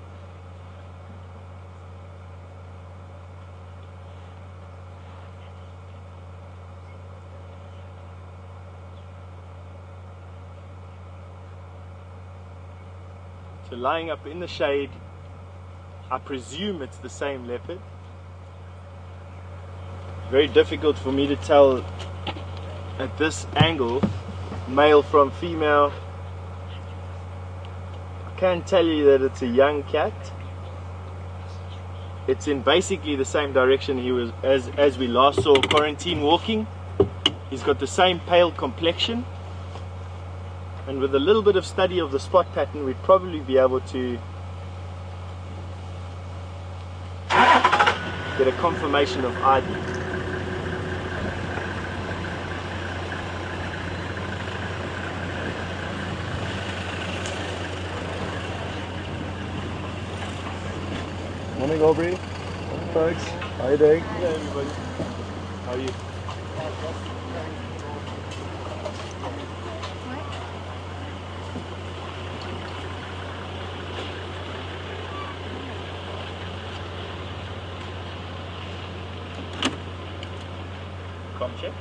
So lying up in the shade, I presume it's the same leopard. Very difficult for me to tell at this angle, male from female. I can tell you that it's a young cat. It's in basically the same direction he was as we last saw quarantine walking. He's got the same pale complexion, and with a little bit of study of the spot pattern, we'd probably be able to get a confirmation of ID. Morning, Aubrey. Morning, folks. How are you doing? Hello, everybody. How are you? Com check.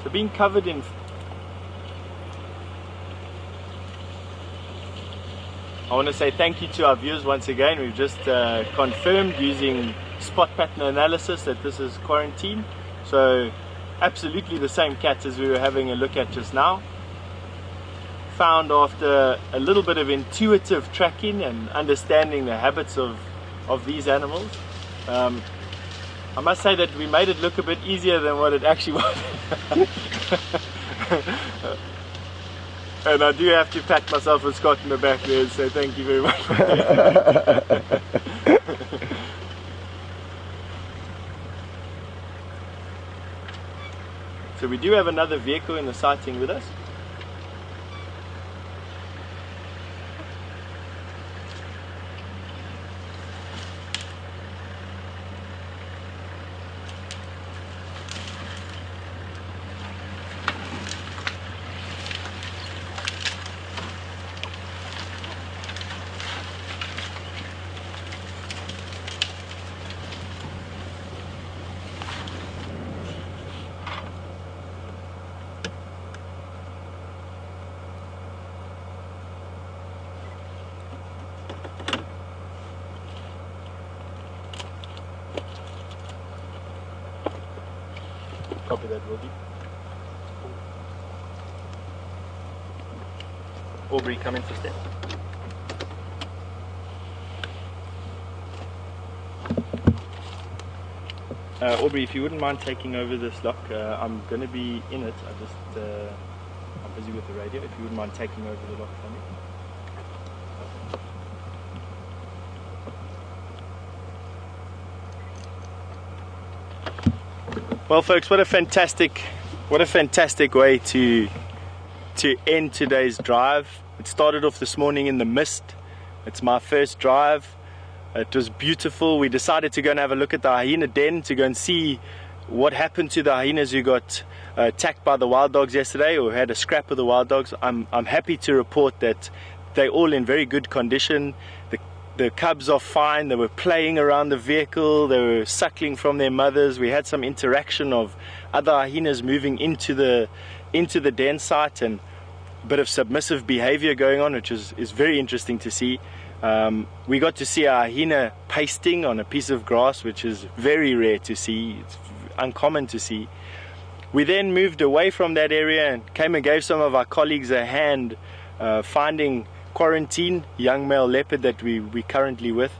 So being covered in, I want to say thank you to our viewers once again. We've just confirmed using spot pattern analysis that this is quarantine. So absolutely the same cats as we were having a look at just now. Found after a little bit of intuitive tracking and understanding the habits of these animals. I must say that we made it look a bit easier than what it actually was. And I do have to pat myself and Scott in the back there and say thank you very much. So we do have another vehicle in the sighting with us. Copy that, Wilkie. Aubrey, come in for step. Aubrey, if you wouldn't mind taking over this lock, I'm going to be in it. I'm busy with the radio. If you wouldn't mind taking over the lock for me. Well, folks, what a fantastic way to end today's drive. It started off this morning in the mist. It's my first drive. It was beautiful. We decided to go and have a look at the hyena den to go and see what happened to the hyenas who got attacked by the wild dogs yesterday, or had a scrap with the wild dogs. I'm happy to report that they're all in very good condition. The cubs are fine. They were playing around the vehicle. They were suckling from their mothers. We had some interaction of other hyenas moving into the den site, and a bit of submissive behavior going on, which is very interesting to see. We got to see a hyena pasting on a piece of grass, which is very rare to see. It's uncommon to see. We then moved away from that area and came and gave some of our colleagues a hand finding Quarantine, young male leopard that we currently with.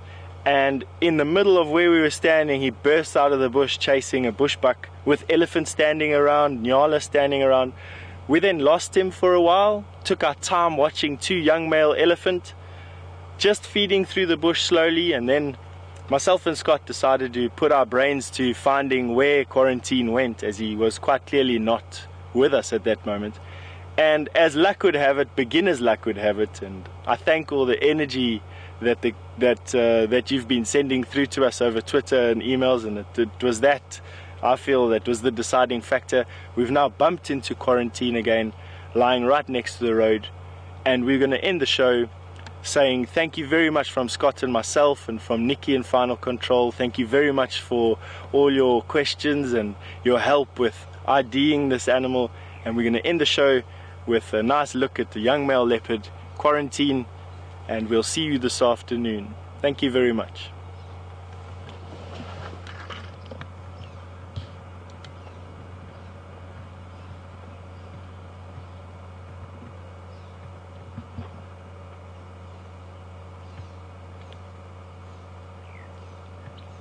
And in the middle of where we were standing, he burst out of the bush chasing a bushbuck with elephants standing around, nyala standing around. We then lost him for a while, took our time watching two young male elephant just feeding through the bush slowly, and then myself and Scott decided to put our brains to finding where Quarantine went, as he was quite clearly not with us at that moment. And as luck would have it, beginner's luck would have it, and I thank all the energy that you've been sending through to us over Twitter and emails, and it was that, I feel, that was the deciding factor. We've now bumped into Quarantine again, lying right next to the road, and we're going to end the show saying thank you very much from Scott and myself, and from Nikki and Final Control. Thank you very much for all your questions and your help with IDing this animal, and we're going to end the show with a nice look at the young male leopard, Quarantine, and we'll see you this afternoon. Thank you very much.